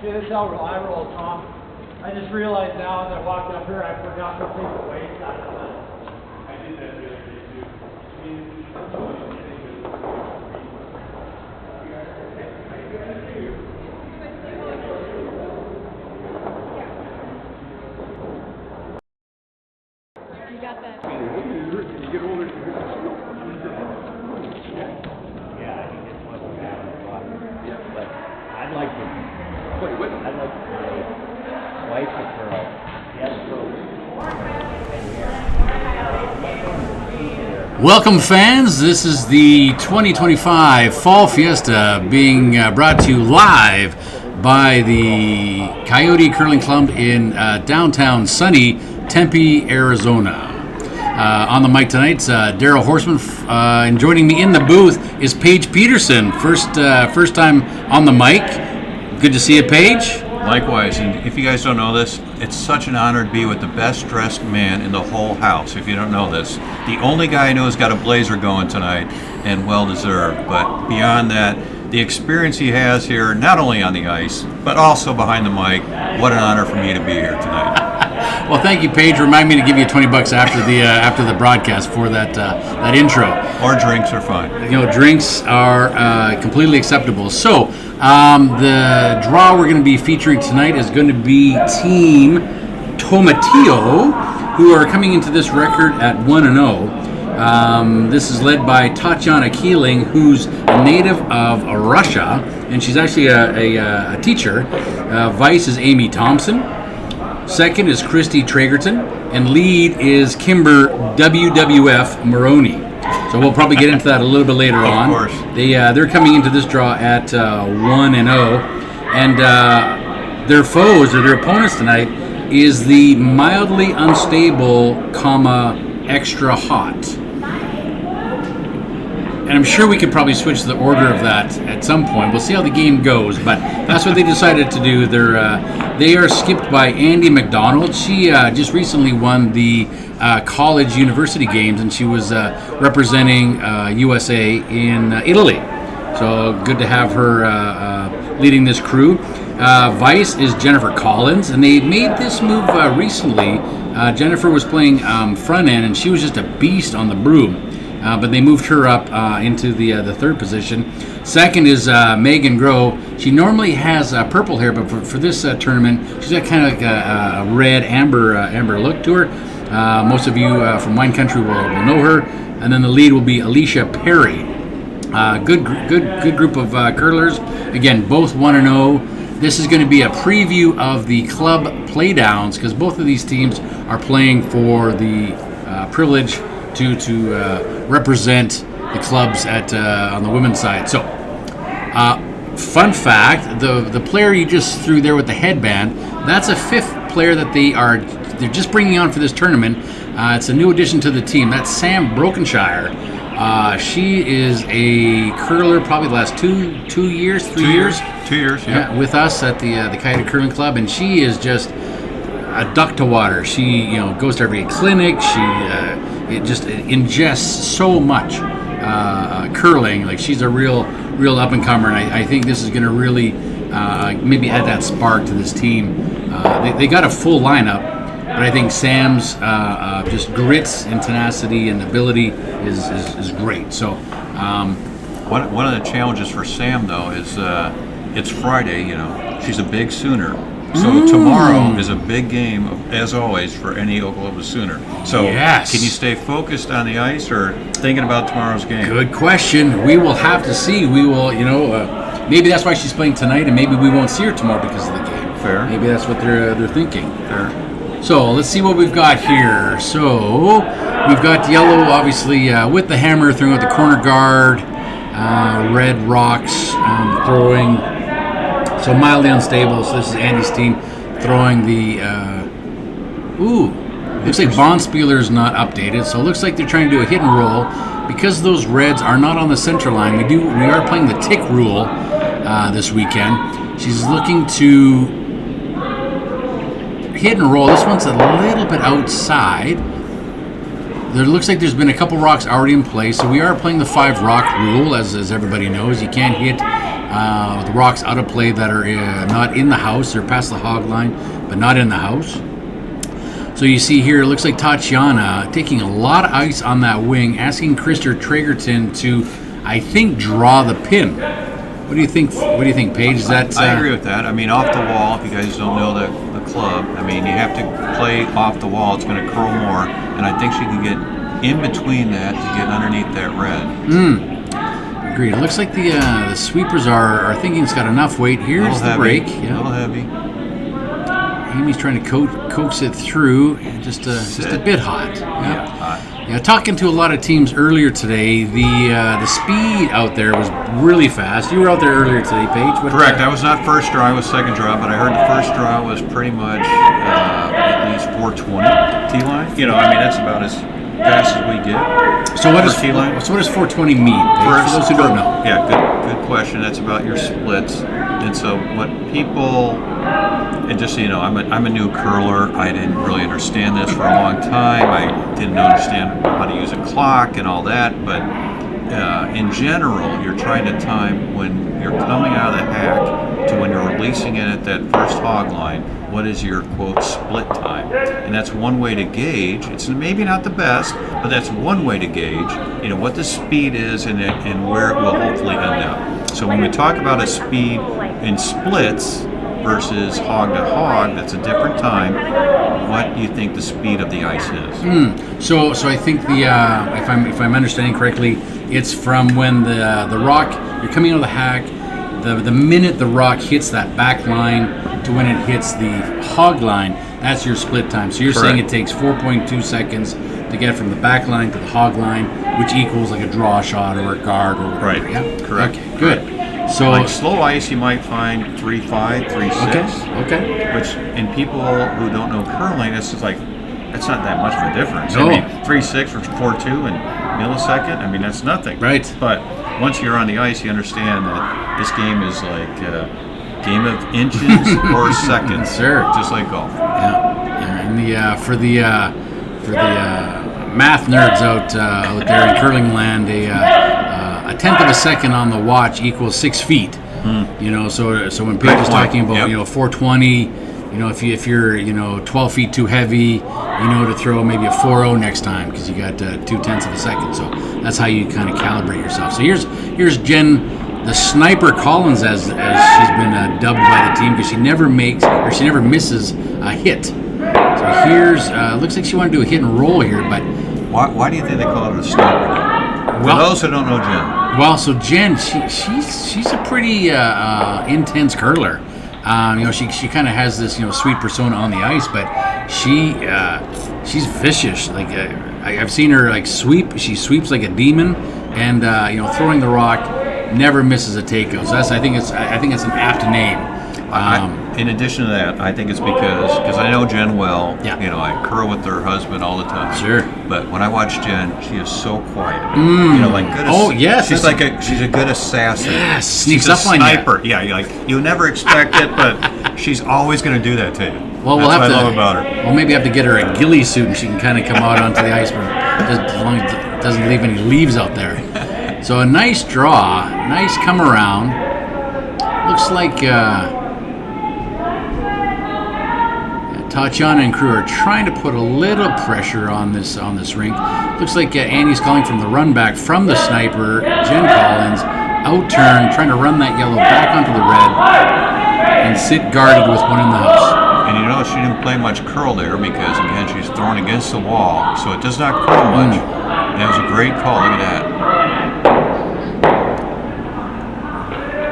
See, this is how I roll, Tom. I just realized now as I walked up here, I forgot to take the weights out of the... I did that the other day, too. You got that. You get older, Yeah, I can get one of them. Yeah, but I'd like to. what? I'd like my wife to curl. Yes, Welcome, fans. This is the 2025 Fall Fiesta being brought to you live by the Coyote Curling Club in downtown sunny Tempe, Arizona. On the mic tonight, Daryl Horseman, and joining me in the booth is Paige Peterson. First time on the mic. Good to see you, Paige. Likewise, and if you guys don't know this, it's such an honor to be with the best dressed man in the whole house. If you don't know this, the only guy I know who's got a blazer going tonight, and well deserved. But beyond that, the experience he has here, not only on the ice, but also behind the mic, what an honor for me to be here tonight. Well, thank you, Paige. Remind me to give you $20 after the broadcast for that intro. Or drinks are fine. You know, drinks are completely acceptable. So, the draw we're going to be featuring tonight is going to be Team Tomatillo, who are coming into this record at 1-0. This is led by Tatiana Keeling, who's a native of Russia, and she's actually a teacher. Vice is Amy Thompson. Second is Christy Tragerton, and lead is Kimber WWF Maroney. So we'll probably get into that a little bit later on. Of course. They're coming into this draw at 1-0, and their foes or their opponents tonight is the mildly unstable, extra hot. And I'm sure we could probably switch the order of that at some point. We'll see how the game goes, but that's what they decided to do. They are skipped by Andy McDonald. She just recently won the college university games, and she was representing USA in Italy. So good to have her leading this crew. Vice is Jennifer Collins, and they made this move recently. Jennifer was playing front end, and she was just a beast on the broom. But they moved her up into the third position. Second is Megan Groh. She normally has purple hair, but for this tournament, she's got kind of like a red amber look to her. Most of you from wine country will know her. And then the lead will be Alicia Perry. Good group of curlers. Again, both 1-0. This is going to be a preview of the club playdowns because both of these teams are playing for the privilege to represent the clubs on the women's side. So, fun fact: the player you just threw there with the headband, that's a fifth player that they're just bringing on for this tournament. It's a new addition to the team. That's Sam Brokenshire. She is a curler, probably the last 2 years, 3 years. 2 years, yeah. With us at the Coyote Curling Club, and she is just a duck to water. She goes to every clinic. It just ingests so much curling. Like she's a real up and comer, and I think this is going to really maybe add that spark to this team. They got a full lineup, but I think Sam's just grits and tenacity and ability is great. So One of the challenges for Sam, though, is it's Friday, she's a big Sooner. So tomorrow is a big game, as always, for any Oklahoma Sooner. So yes. Can you stay focused on the ice or thinking about tomorrow's game? Good question. We will have to see. We will, maybe that's why she's playing tonight, and maybe we won't see her tomorrow because of the game. Fair. Maybe that's what they're thinking. Fair. So let's see what we've got here. So we've got yellow, obviously, with the hammer throwing out the corner guard. Red rocks throwing. So mildly unstable. So this is Andy's team throwing the. Looks like Bonspieler's not updated. So it looks like they're trying to do a hit and roll because those reds are not on the center line. We are playing the tick rule this weekend. She's looking to hit and roll. This one's a little bit outside. There looks like there's been a couple rocks already in place. So we are playing the 5 rock rule, as everybody knows. You can't hit The rocks out of play that are not in the house. They're past the hog line, but not in the house. So you see here, it looks like Tatiana taking a lot of ice on that wing, asking Krister Traegerton to, I think, draw the pin. What do you think? What do you think, Paige? Is that? I agree with that. I mean, off the wall. If you guys don't know the club, I mean, you have to play off the wall. It's going to curl more, and I think she can get in between that to get underneath that red. Agreed. It looks like the sweepers are thinking it's got enough weight. Here's the break. A little heavy. Amy's trying to coax it through, just a bit hot. Yeah, hot. Yeah, talking to a lot of teams earlier today, the speed out there was really fast. You were out there earlier today, Paige. Correct. I was not first draw. I was second draw, but I heard the first draw was pretty much at least 420 T-line. You know, I mean, that's about as fast as we get. So what does T-line? So what does 420 mean, Paige, for those who don't know? Yeah, good question. That's about your splits. And so what people, and just so you know, I'm a new curler. I didn't really understand this for a long time. I didn't understand how to use a clock and all that. But in general, you're trying to time when you're coming out of the hack to when you're releasing it at that first hog line. What is your, quote, split time? And that's one way to gauge. It's maybe not the best, but that's one way to gauge, you know, what the speed is and where it will hopefully end up. So when we talk about a speed in splits versus hog to hog, that's a different time. What do you think the speed of the ice is? So I think if I'm understanding correctly, it's from when the rock, you're coming out of the hack, the minute the rock hits that back line to when it hits the hog line, that's your split time. So you're saying it takes 4.2 seconds to get from the back line to the hog line, which equals like a draw shot or a guard or whatever. Right. Yeah? Correct. Okay, good. So like slow ice, you might find 3.5, 3.6. Okay. Which in people who don't know curling, it's just like that's not that much of a difference. No. I mean, 3.6 or 4.2 in millisecond. I mean, that's nothing. Right. But once you're on the ice, you understand that this game is like a game of inches or seconds. Sure. Just like golf. Yeah. And for the math nerds out there in curling land, a tenth of a second on the watch equals 6 feet. You know, so when Paige is talking about 420, you know, if you're 12 feet too heavy, you know to throw maybe a 4.0 next time because you got 0.2 of a second. So that's how you kind of calibrate yourself. So here's Jen, the Sniper Collins, as she's been dubbed by the team, because she never misses a hit. So here's looks like she wanted to do a hit and roll here, but why do you think they call it a sniper? For those who don't know Jen. Well, so Jen, she's a pretty intense curler. She kind of has this sweet persona on the ice, but she's vicious. Like I've seen her like sweep. She sweeps like a demon, and throwing the rock, never misses a takeout. So I think it's an apt name. In addition to that, I think it's because I know Jen well. Yeah. You know, I curl with her husband all the time. Sure. But when I watch Jen, she is so quiet. Like good. Oh yes. She's she's a good assassin. Yes. Sneaks she's up on you. Sniper. Yeah. You never expect it, but she's always going to do that to you. Well, That's what I love about her. We'll maybe have to get her a ghillie suit, and she can kind of come out onto the ice, but as long as it doesn't leave any leaves out there. So a nice draw, nice come around. Looks like Tatiana and crew are trying to put a little pressure on this rink. Looks like Andy's calling from the run back from the Sniper, Jen Collins, out turn, trying to run that yellow back onto the red, and sit guarded with one in the house. And you know, she didn't play much curl there because, again, she's thrown against the wall, so it does not curl much. And it was a great call. Look at that.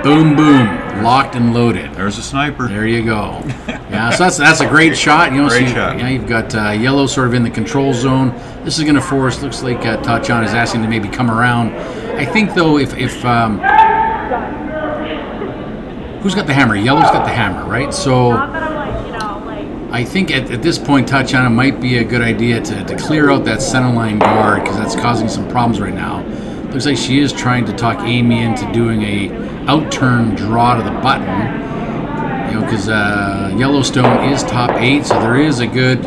Boom, boom. Locked and loaded. There's a sniper. There you go. Yeah, so that's a great shot. Great shot. Yeah, you've got yellow sort of in the control zone. This is going to force. Looks like Tatiana is asking to maybe come around. I think though, if who's got the hammer? Yellow's got the hammer, right? So I think at this point, Tatiana might be a good idea to clear out that center line guard because that's causing some problems right now. Looks like she is trying to talk Amy into doing a out-turn draw to the button. Because Yellowstone is top 8, so there is a good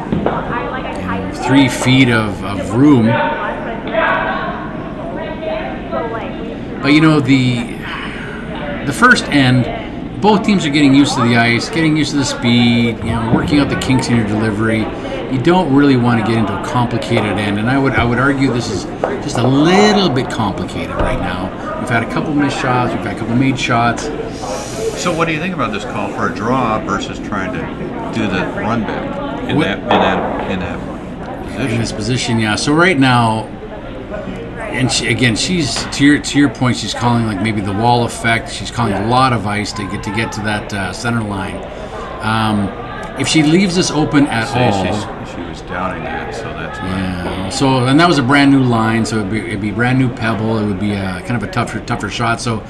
3 feet of room. But the first end, both teams are getting used to the ice, getting used to the speed, working out the kinks in your delivery. You don't really want to get into a complicated end, and I would argue this is just a little bit complicated right now. We've had a couple missed shots, we've had a couple made shots. So what do you think about this call for a draw versus trying to do the run back in that position? In this position, yeah. So right now, and she's to your point. She's calling like maybe the wall effect. She's calling a lot of ice to get to that center line. If she leaves this open at all, she was doubting that, so that's why. Yeah. So and that was a brand new line, so it'd be brand new pebble. It would be kind of a tougher shot. So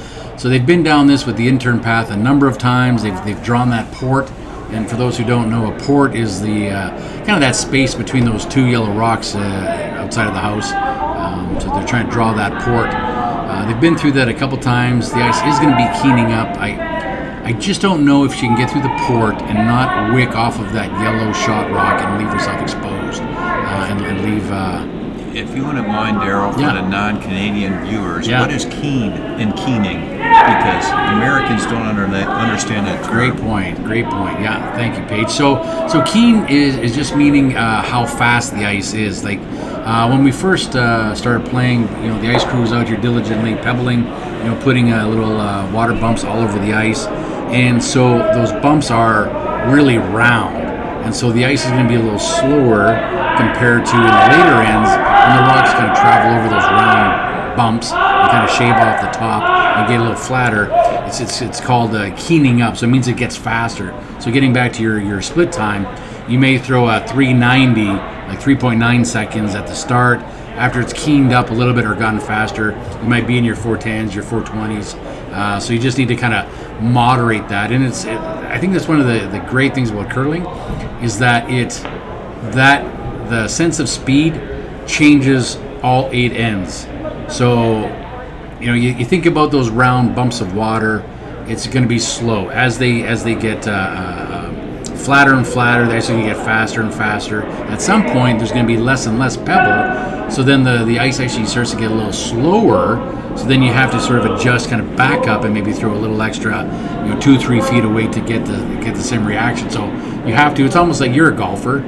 they've been down this with the intern path a number of times. They've drawn that port. And for those who don't know, a port is the kind of that space between those two yellow rocks outside of the house. So they're trying to draw that port. They've been through that a couple times. The ice is going to be keening up. I just don't know if she can get through the port and not wick off of that yellow shot rock and leave herself exposed and leave. If you wouldn't mind, Daryl, for the non-Canadian viewers, what is keen and keening? Because Americans don't understand that term. Great point. Yeah, thank you, Paige. So keen is just meaning how fast the ice is. Like when we first started playing, the ice crew was out here diligently pebbling, putting little water bumps all over the ice, and so those bumps are really round, and so the ice is going to be a little slower compared to in the later ends when the rocks kind of travel over those round bumps and kind of shave off the top and get a little flatter. It's called keening up, so it means it gets faster. So getting back to your split time, you may throw a 390, like 3.9 seconds at the start. After it's keened up a little bit or gotten faster, you might be in your 410s, your 420s. So you just need to kind of moderate that. And I think that's one of the great things about curling is that the sense of speed changes all 8 ends. So, you think about those round bumps of water, it's going to be slow. As they get flatter and flatter, they're going to get faster and faster. At some point, there's going to be less and less pebble, so then the ice actually starts to get a little slower, so then you have to sort of adjust, kind of back up and maybe throw a little extra, 2-3 feet away to get the same reaction. So you have to, it's almost like you're a golfer,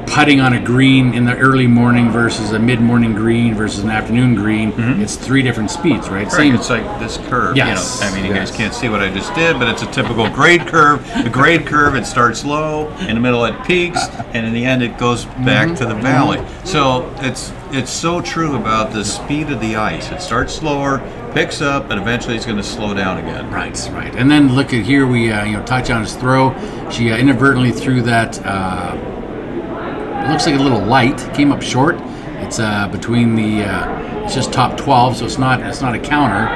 putting on a green in the early morning versus a mid-morning green versus an afternoon green, it's 3 different speeds, right? Same. It's like this curve. Yes. You guys can't see what I just did, but it's a typical grade curve. The grade curve, it starts low, in the middle it peaks, and in the end it goes back to the valley. So it's so true about the speed of the ice. It starts slower, picks up, and eventually it's going to slow down again. Right. And then look at here, we Tatiana's throw. She inadvertently threw that. It looks like a little light, came up short. It's between it's just top 12, so it's not a counter.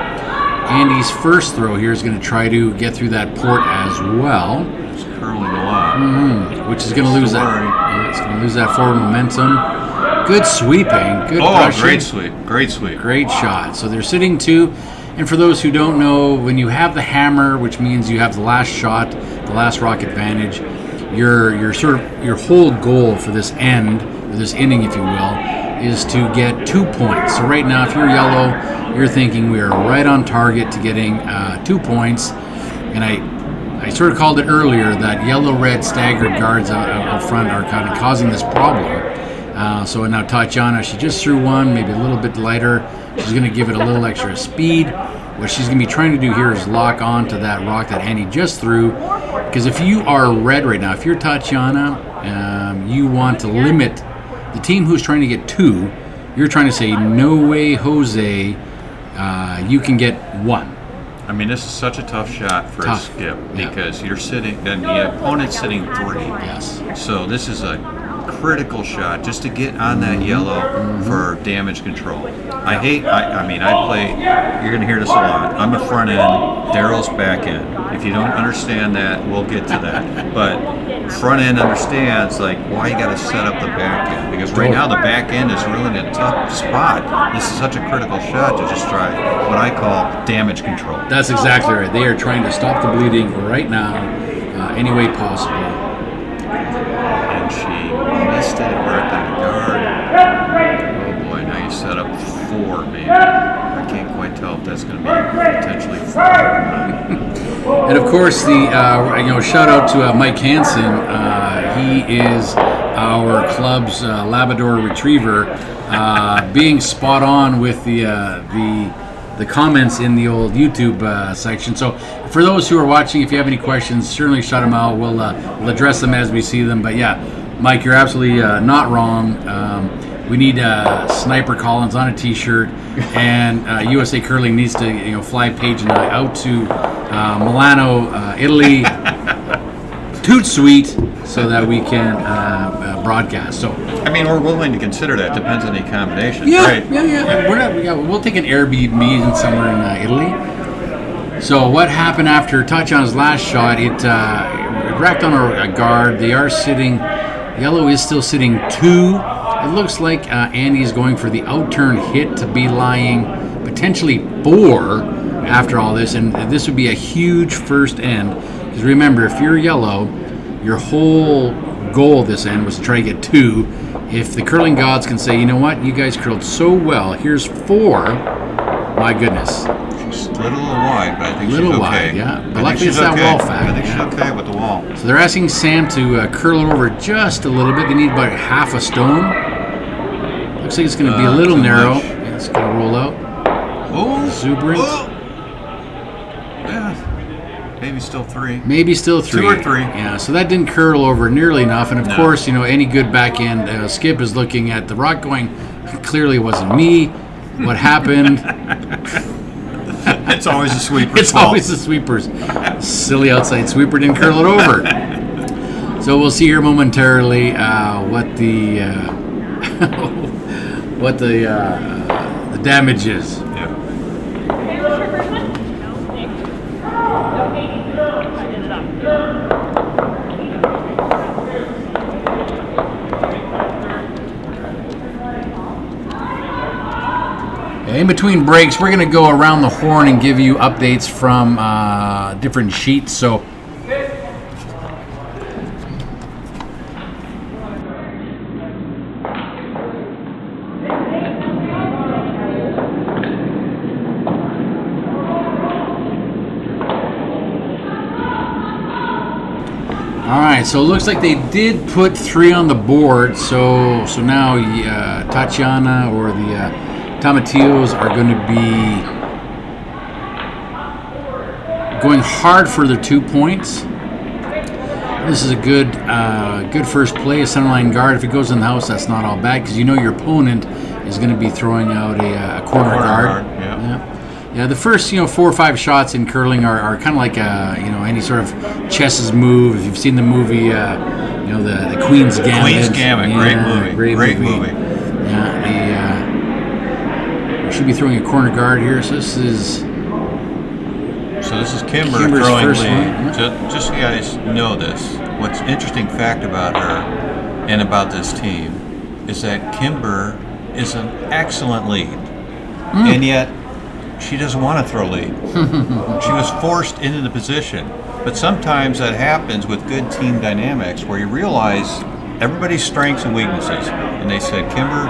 Andy's first throw here is going to try to get through that port as well. It's curling a lot. Which is going to lose that. It's going to lose that forward momentum. Good sweeping. Good brushing. Great sweep. Great shot. So they're sitting 2. And for those who don't know, when you have the hammer, which means you have the last shot, the last rock advantage, your whole goal for this end, or this inning, if you will, is to get 2 points. So right now, if you're yellow, you're thinking we are right on target to getting 2 points. And I sort of called it earlier that yellow-red staggered guards out front are kind of causing this problem. So now Tatiana, she just threw one, maybe a little bit lighter. She's going to give it a little extra speed. What she's going to be trying to do here is lock on to that rock that Andy just threw. Because if you are red right now, if you're Tatiana, you want to limit the team who's trying to get 2. You're trying to say, no way, Jose, you can get 1. I mean, this is such a tough shot for a skip because you're sitting, and the opponent's sitting 3. Yes. So this is a critical shot just to get on that yellow for damage control. I play, you're going to hear this a lot. I'm a front end, Daryl's back end. If you don't understand that, we'll get to that. But front end understands why you got to set up the back end, because right now the back end is really in a tough spot. This is such a critical shot to just try what I call damage control. That's exactly right. They are trying to stop the bleeding right now, any way possible. And she missed it right on the guard. Oh boy, now you set up 4, maybe. I can't quite tell if that's going to be potentially fun. And of course, the shout out to Mike Hansen. He is our club's Labrador Retriever, being spot on with the comments in the old YouTube section. So for those who are watching, if you have any questions, certainly shout them out. We'll address them as we see them. But yeah, Mike, you're absolutely not wrong. We need Sniper Collins on a T-shirt, and USA Curling needs to fly Paige and I out to Milano, Italy, toot sweet, so that we can broadcast. So I mean, we're willing to consider that. Depends on the accommodation. yeah, Right. yeah. We'll take an Airbnb somewhere in Italy. So what happened after Tatiana's last shot? It racked on a guard. They are sitting. Yellow is still sitting 2. It looks like Andy's going for the outturn hit to be lying potentially 4 after all this, and this would be a huge first end. Because remember, if you're yellow, your whole goal this end was to try to get 2. If the curling gods can say, you know what, you guys curled so well, here's 4. My goodness. She's a little wide, but I think she's okay. Wide, yeah. But I luckily think it's she's that okay. wall fact. I think she's okay with the wall. So they're asking Sam to curl it over just a little bit. They need about half a stone. Looks like it's going to be a little too narrow. much. Yeah, it's going to roll out. Oh, Exuberant. oh. Yeah, maybe still 3. Maybe still 3. 2 or 3. Yeah, so that didn't curl over nearly enough. And of No. course, any good back end skip is looking at the rock going, clearly it wasn't me. What happened? It's always the sweeper's It's fault. always the sweepers. Silly outside sweeper didn't curl it over. So we'll see here momentarily what the the damage is. Yeah. In between breaks, we're going to go around the horn and give you updates from different sheets. So Alright, so it looks like they did put 3 on the board, so now Tatiana or the Tomatillos are going to be going hard for their 2 points. This is a good first play, a centerline guard. If it goes in the house, that's not all bad, because your opponent is going to be throwing out a corner guard. Yeah, the first 4 or 5 shots in curling are kind of like any sort of chess's move. If you've seen the movie, the Queen's Gambit. Queen's Gambit, great movie. Yeah, we should be throwing a corner guard here. So this is Kimber Kimber's throwing first lead. one. Just so you guys know this. What's interesting fact about her and about this team is that Kimber is an excellent lead, and yet she doesn't want to throw lead. She was forced into the position. But sometimes that happens with good team dynamics where you realize everybody's strengths and weaknesses. And they said, Kimber,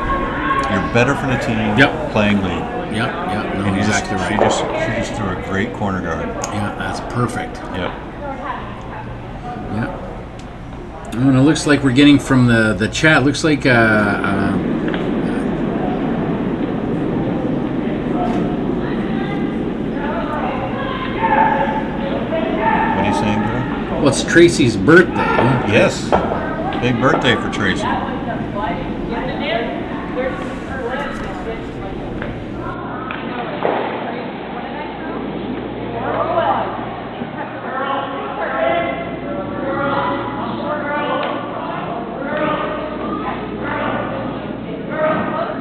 you're better for the team playing lead. Yep. No, And exactly right. She just threw a great corner guard. Yeah, that's perfect. Yep. Yeah. And it looks like we're getting from the chat. Looks like What are you saying, girl? well, it's Tracy's birthday. Yes. Big birthday for Tracy.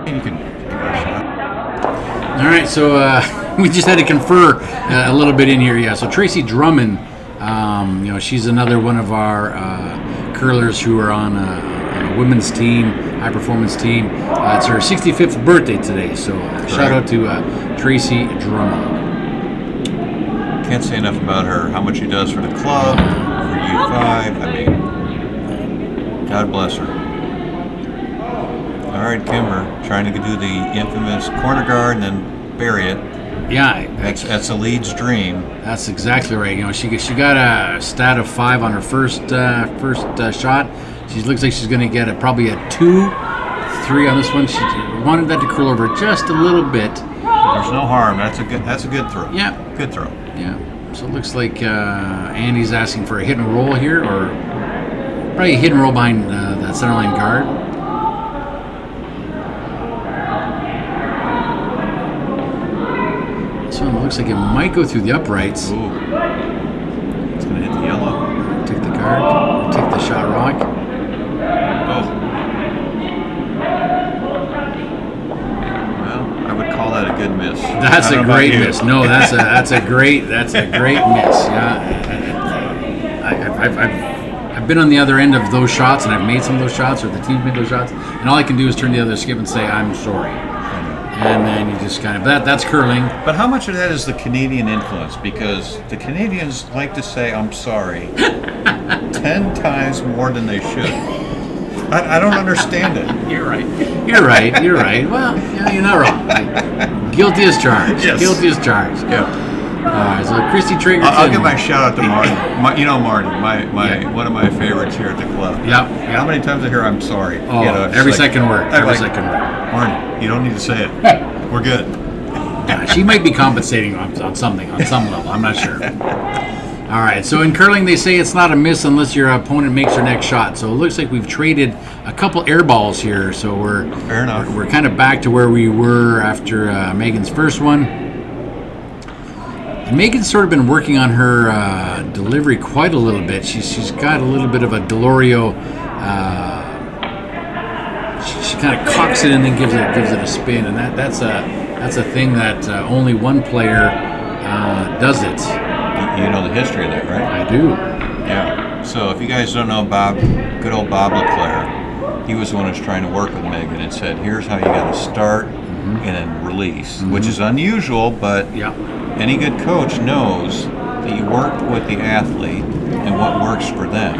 You can give it a shot. All right, so we just had to confer a little bit in here. Yeah, so Tracy Drummond, she's another one of our curlers who are on a women's team, high performance team. It's her 65th birthday today, so shout out to Tracy Drummond. Can't say enough about her, how much she does for the club, for U5. I mean, God bless her. All right, Kimber, trying to do the infamous corner guard and then bury it. Yeah, That's a lead's dream. that's exactly right. You know, she got a stat of 5 on her first shot. She looks like she's going to get probably a 2-3 on this one. She wanted that to curl over just a little bit. There's no harm. That's a good throw. Yeah. Good throw. Yeah. So it looks like Andy's asking for a hit and roll here, or probably a hit and roll behind that center line guard. This one looks like it might go through the uprights. Ooh. It's going to hit the yellow. Take the guard, take the shot rock. Oh. Well, I would call that a good miss. That's I a don't know great about you. miss. No, that's a great miss. Yeah, I've been on the other end of those shots, and I've made some of those shots, or the team's made those shots, and all I can do is turn the other skip and say I'm sorry, and then you just kind of that's curling. But how much of that is the Canadian influence? Because the Canadians like to say I'm sorry 10 times more than they should. I don't understand it. You're right. Well, yeah, you're not wrong. Guilty as charged. Yes. Guilty as charged. Yeah. All right, so Christy Triggerton. I'll give my shout out to Marty. Marty, one of my favorites here at the club. Yep. How many times I hear I'm sorry? Oh, every second word. Every second word. Marty, you don't need to say it. We're good. Yeah, she might be compensating on something, on some level. I'm not sure. All right, so in curling, they say it's not a miss unless your opponent makes their next shot. So it looks like we've traded a couple air balls here. So Fair enough. We're kind of back to where we were after Megan's first one. And Megan's sort of been working on her delivery quite a little bit. She's got a little bit of a Delorio. She kind of cocks it and then gives it a spin, and that's a thing that only one player does it. You know the history of that, right? I do. Yeah. So if you guys don't know Bob, good old Bob LeClaire, he was the one who was trying to work with Megan and said, here's how you got to start and then release, which is unusual, but Yeah. any good coach knows that you work with the athlete and what works for them.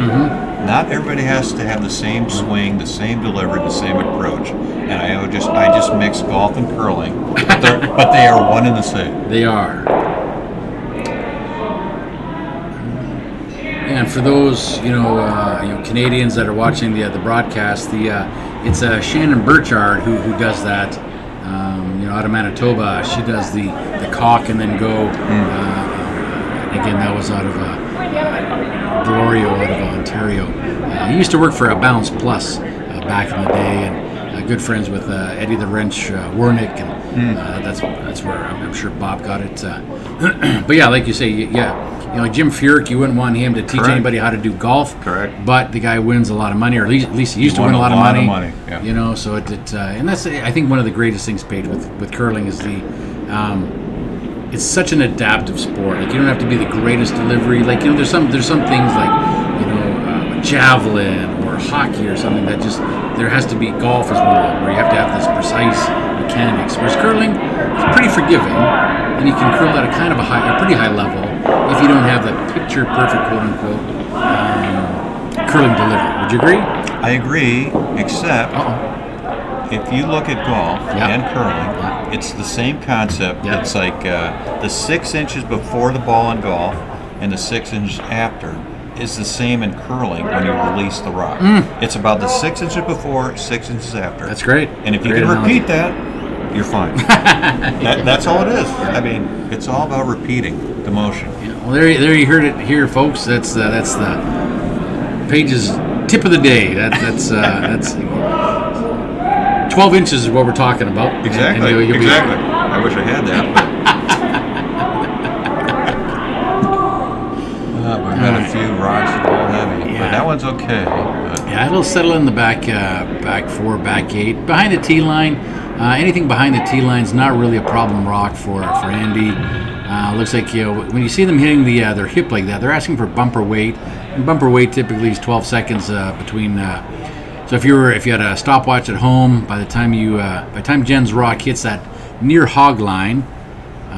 Not everybody has to have the same swing, the same delivery, the same approach. And I just mix golf and curling, but they are one and the same. They are. And for those Canadians that are watching the broadcast, it's Shannon Burchard who does that. Out of Manitoba, she does the cock and then go. Again, that was out of Delorio, out of Ontario. He used to work for Balance Plus back in the day, and good friends with Eddie the Wrench Warnick, and that's where I'm sure Bob got it. But yeah, like you say, Jim Furyk, you wouldn't want him to teach anybody how to do golf. Correct. But the guy wins a lot of money, or at least he used to win a lot of money. Yeah. So and that's I think one of the greatest things, Paige, with curling is it's such an adaptive sport. Like, you don't have to be the greatest delivery. Like, there's some things like javelin or hockey or something that just there has to be. Golf as well, where you have to have this precise mechanics. Whereas curling is pretty forgiving, and you can curl at a kind of a pretty high level if you don't have the picture perfect, quote unquote, curling delivery. Would you agree? I agree, except if you look at golf and curling, it's the same concept. Yeah. It's like the 6 inches before the ball in golf and the 6 inches after is the same in curling when you release the rock. It's about the 6 inches before, 6 inches after. That's great. And if you Great can analogy. repeat that, you're fine. That's all it is. I mean, it's all about repeating the motion. Yeah, well, there you heard it here, folks. That's the Paige's tip of the day. That's 12 inches is what we're talking about. Exactly. And you'll Exactly. I wish I had that. We've got a few rocks that are all heavy, but that one's okay. Yeah, it'll settle in the back 4, back 8, behind the tee line. Anything behind the tee line is not really a problem rock for Andy. Looks like when you see them hitting their hip like that, they're asking for bumper weight, and bumper weight typically is 12 seconds between. So if you had a stopwatch at home, by the time Jen's rock hits that near hog line,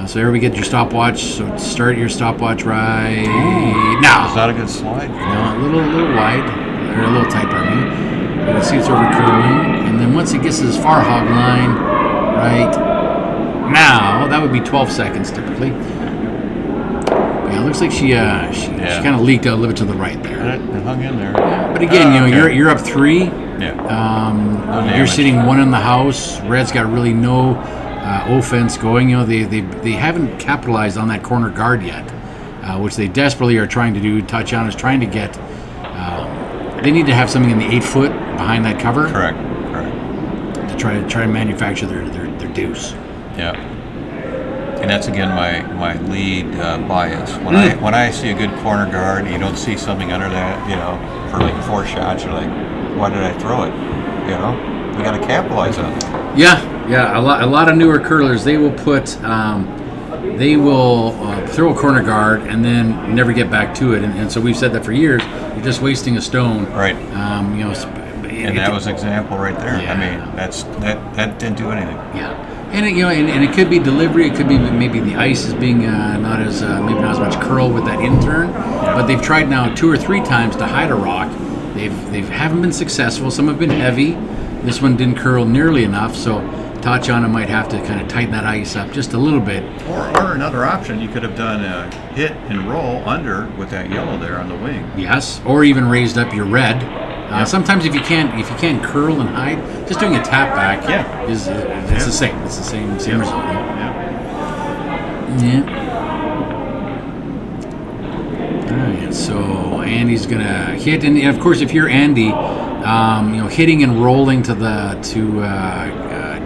so everybody get your stopwatch. So start your stopwatch right now. Is that a good slide? No, a little wide, or a little tight, pardon me. You can see it's over curling, and then once it gets to this far hog line, right now. That would be 12 seconds typically. Yeah, it looks like she kind of leaked out a little bit to the right there. It hung in there. Yeah, but again, Okay. you're up 3. Yeah. You're damage. sitting 1 in the house. Red's got really no offense going. They haven't capitalized on that corner guard yet, which they desperately are trying to do. Tatiana's trying to get. They need to have something in the 8-foot behind that cover. Correct. To try to manufacture their deuce. Yeah. And that's again my lead bias. When I see a good corner guard, and you don't see something under that, for like 4 shots, you're like, why did I throw it? We got to capitalize on it. Yeah. A lot of newer curlers, they will put, throw a corner guard and then never get back to it. And so we've said that for years. You're just wasting a stone. Right. And that was an example right there. Yeah. I mean, that didn't do anything. Yeah. And and it could be delivery. It could be maybe the ice is being not as much curl with that in-turn. Yeah. But they've tried now 2 or 3 times to hide a rock. They haven't been successful. Some have been heavy. This one didn't curl nearly enough. So Tatiana might have to kind of tighten that ice up just a little bit. Or another option, you could have done a hit and roll under with that yellow there on the wing. Yes, or even raised up your red. Yep. Sometimes if you can't curl and hide, just doing a tap back is it's the same. It's the same result. Yeah. All right. So Andy's gonna hit, and of course, if you're Andy, hitting and rolling to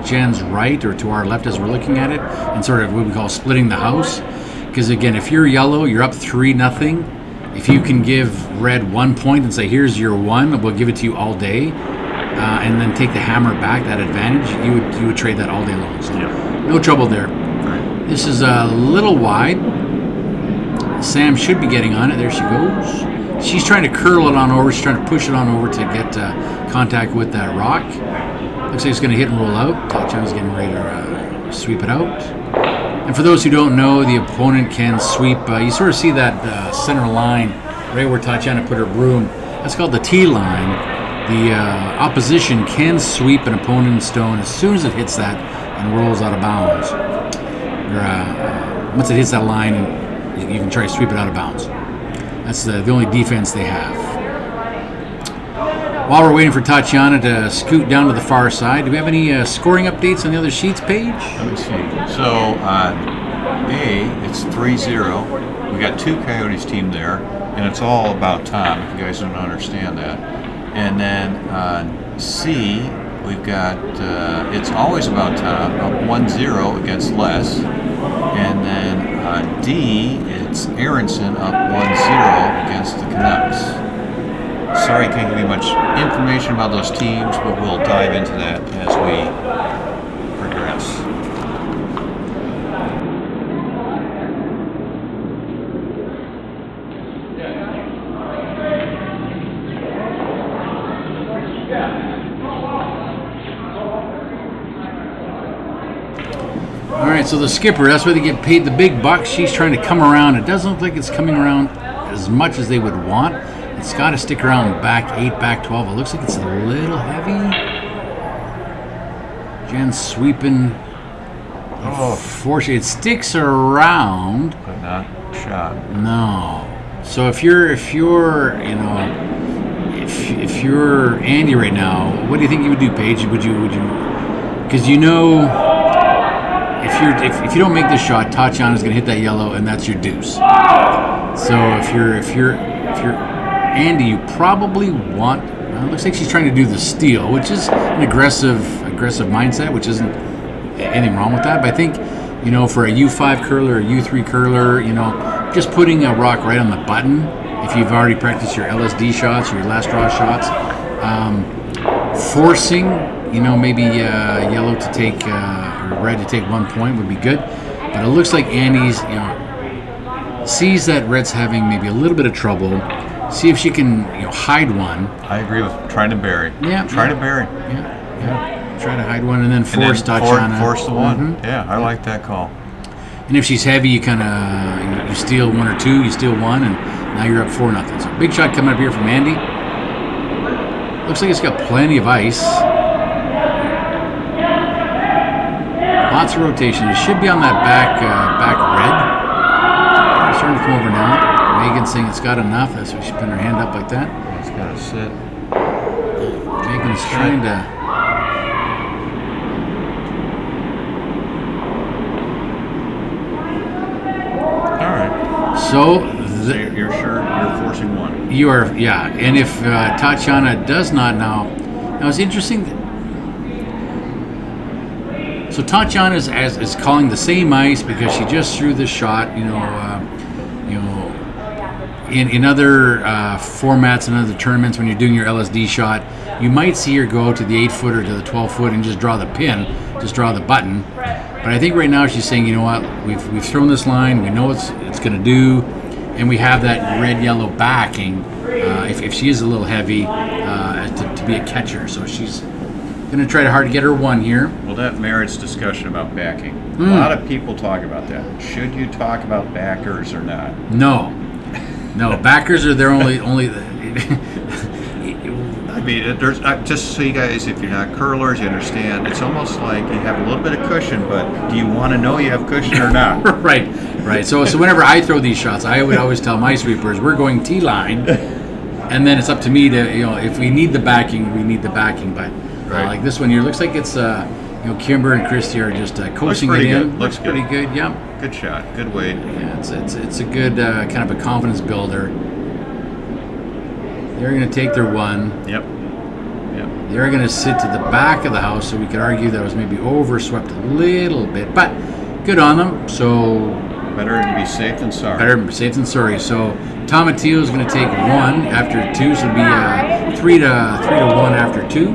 Jen's right or to our left as we're looking at it, and sort of what we call splitting the house. Because again, if you're yellow, you're up 3-0. If you can give red 1 point and say, here's your 1, we'll give it to you all day, and then take the hammer back, that advantage, you would trade that all day long. So no trouble there. Right. This is a little wide. Sam should be getting on it. There she goes. She's trying to curl it on over. She's trying to push it on over to get contact with that rock. Looks like it's going to hit and roll out. Tatiana's getting ready to sweep it out. And for those who don't know, the opponent can sweep. You sort of see that center line right where Tatiana put her broom. That's called the T line. The opposition can sweep an opponent's stone as soon as it hits that and rolls out of bounds. Once it hits that line, you can try to sweep it out of bounds. That's the only defense they have. While we're waiting for Tatiana to scoot down to the far side, do we have any scoring updates on the other sheets page? Let me see. So on A, it's 3-0. We got 2 Coyotes team there, and it's all about Tom, if you guys don't understand that. And then on C, we've got, it's always about Tom, up 1-0 against Les. And then on D, it's Aronson up 1-0 against the Canucks. Sorry, can't give you much information about those teams, but we'll dive into that as we progress. All right, so the skipper, that's where they get paid the big bucks. She's trying to come around. It doesn't look like it's coming around as much as they would want. It's got to stick around back 8, back 12. It looks like it's a little heavy. Jen's sweeping. Fortunately, it sticks around. But not shot. No. So if you're Andy right now, what do you think you would do, Paige? Would you? Because if you don't make this shot, Tatiana's going to hit that yellow, and that's your deuce. So if you're Andy, you probably want. It looks like she's trying to do the steal, which is an aggressive mindset, which isn't anything wrong with that. But I think, for a U5 curler, a U3 curler, just putting a rock right on the button, if you've already practiced your LSD shots or your last draw shots, forcing, maybe yellow to take, or red to take 1 point would be good. But it looks like Andy's, sees that red's having maybe a little bit of trouble. See if she can, hide one. I agree with trying to bury. Yeah. Try to bury. Yeah. Try to hide one and then force Tatiana. Force the one. Mm-hmm. Yeah, I like that call. And if she's heavy, you kind of you steal 1 or 2, you steal 1, and now you're up 4-0. So big shot coming up here from Andy. Looks like it's got plenty of ice. Lots of rotation. It should be on that back red. It's starting to come over now. Megan's saying it's got enough. That's why she's putting her hand up like that. It's got to sit. Megan's trying to. All right. So So you're sure you're forcing one? you are, yeah. And if Tatiana does not now it's interesting. So Tatiana is calling the same ice because she just threw this shot. In other formats and other tournaments, when you're doing your LSD shot, you might see her go to the 8-foot or to the 12-foot and just draw the pin, just draw the button. But I think right now she's saying, you know what, we've thrown this line, we know what it's going to do, and we have that red-yellow backing. If she is a little heavy, to be a catcher, so she's going to try hard to get her one here. Well, that merits discussion about backing. A lot of people talk about that. Should you talk about backers or not? No, backers are their only. I mean, there's just so you guys, if you're not curlers, you understand. It's almost like you have a little bit of cushion, but do you want to know you have cushion or not? right. So whenever I throw these shots, I would always tell my sweepers, we're going T-line, and then it's up to me to, if we need the backing, we need the backing. But like this one here, looks like it's Kimber and Christy are just coaching it in. Good. Looks pretty good. Yeah. Good shot. Good weight. Yeah, it's a good kind of a confidence builder. They're going to take their one. Yep. They're going to sit to the back of the house, so we could argue that it was maybe overswept a little bit, but good on them. So better to be safe than sorry. Better safe than sorry. So Tomatillo is going to take one after two, so it'll be 3 to 1 after two.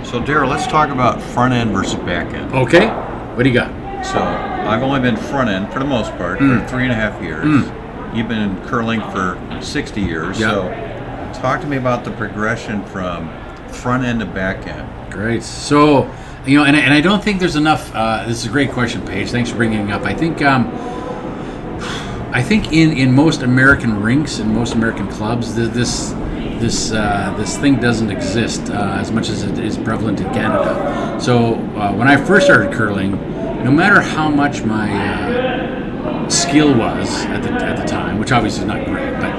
So, Darryl, let's talk about front end versus back end. Okay. What do you got? So, I've only been front end for the most part for 3.5 years. You've been curling for 60 years. Yep. So, talk to me about the progression from front end to back end. Great. So, and I don't think there's enough. This is a great question, Paige. Thanks for bringing it up. I think in most American rinks and most American clubs, this thing doesn't exist as much as it is prevalent in Canada. So when I first started curling, no matter how much my skill was at the time, which obviously is not great, but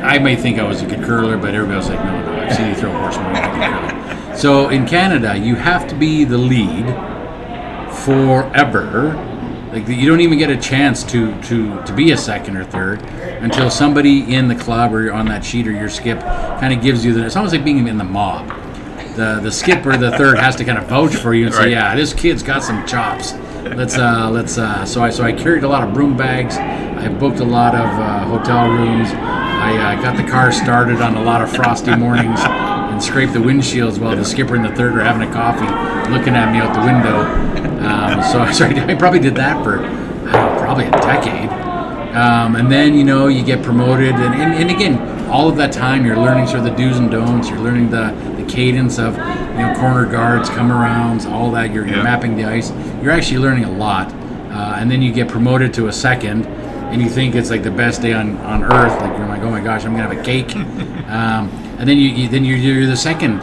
I may think I was a good curler, but everybody was like, no, I've seen you throw horsemen, you're not a good curler. So in Canada, you have to be the lead forever. Like you don't even get a chance to be a second or third until somebody in the club or on that sheet or your skip kind of gives you it's almost like being in the mob. The skip or the third has to kind of vouch for you and say, yeah, this kid's got some chops. So I carried a lot of broom bags. I booked a lot of hotel rooms. I got the car started on a lot of frosty mornings and scraped the windshields while the skipper and the third were having a coffee, looking at me out the window. I probably did that for probably a decade. And then you get promoted, and again, all of that time you're learning sort of the do's and don'ts. You're learning the cadence of corner guards, come arounds, all that. You're mapping the ice. You're actually learning a lot, and then you get promoted to a second. And you think it's like the best day on earth. Like you're like, oh my gosh, I'm gonna have a cake. And then you're the second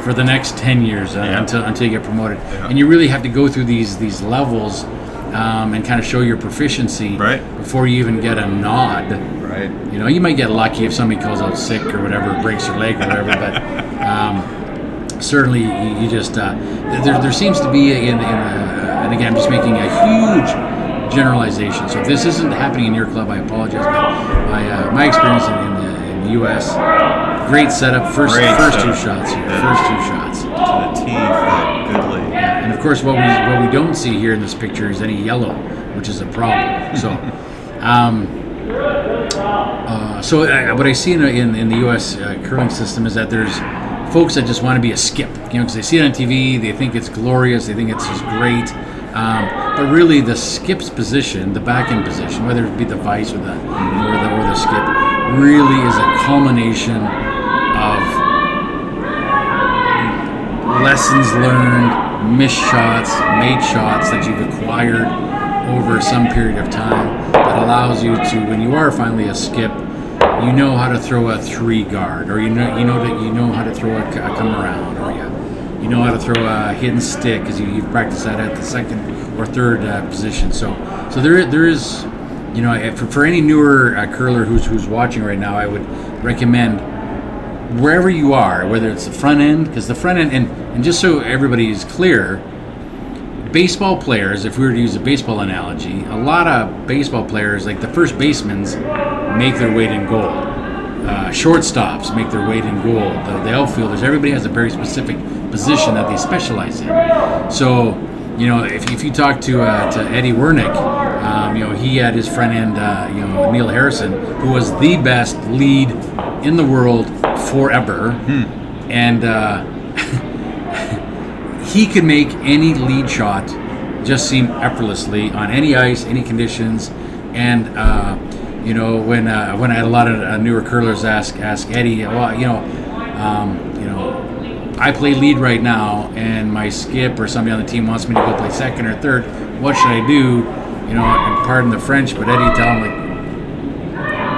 for the next 10 years until you get promoted. Yeah. And you really have to go through these levels and kind of show your proficiency before you even get a nod. Right. You might get lucky if somebody calls out sick or whatever, breaks their leg or whatever, but certainly you just there seems to be and again, I'm just making a huge generalization. So if this isn't happening in your club, I apologize. But my experience in the U.S., great setup. First two shots here. First two shots to the teeth. Goodly. Yeah, and of course, what we don't see here in this picture is any yellow, which is a problem. So, what I see in the U.S. Curling system is that there's folks that just want to be a skip, because they see it on TV, they think it's glorious, they think it's just great. But really, the skip's position, the back end position, whether it be the vice or the skip, really is a culmination of lessons learned, missed shots, made shots that you've acquired over some period of time that allows you to, when you are finally a skip, you know how to throw a 3 guard, or you know how to throw a come around, or you know how to throw a hidden stick because you've practiced that at the second or third position. So there is, you know, for any newer curler who's watching right now, I would recommend wherever you are, whether it's the front end, because the front end, and just so everybody is clear, baseball players, if we were to use a baseball analogy, a lot of baseball players, like the first basemans, make their weight in gold. Shortstops make their weight in gold. The outfielders, everybody has a very specific position that they specialize in. So, you know, if you talk to Eddie Wernick, you know, he had his front end, you know, Neil Harrison, who was the best lead in the world forever, and he could make any lead shot just seem effortlessly on any ice, any conditions. And you know, when I had a lot of newer curlers ask Eddie, well, you know, I play lead right now, and my skip or somebody on the team wants me to go play second or third. What should I do? You know, and pardon the French, but Eddie tell him, like,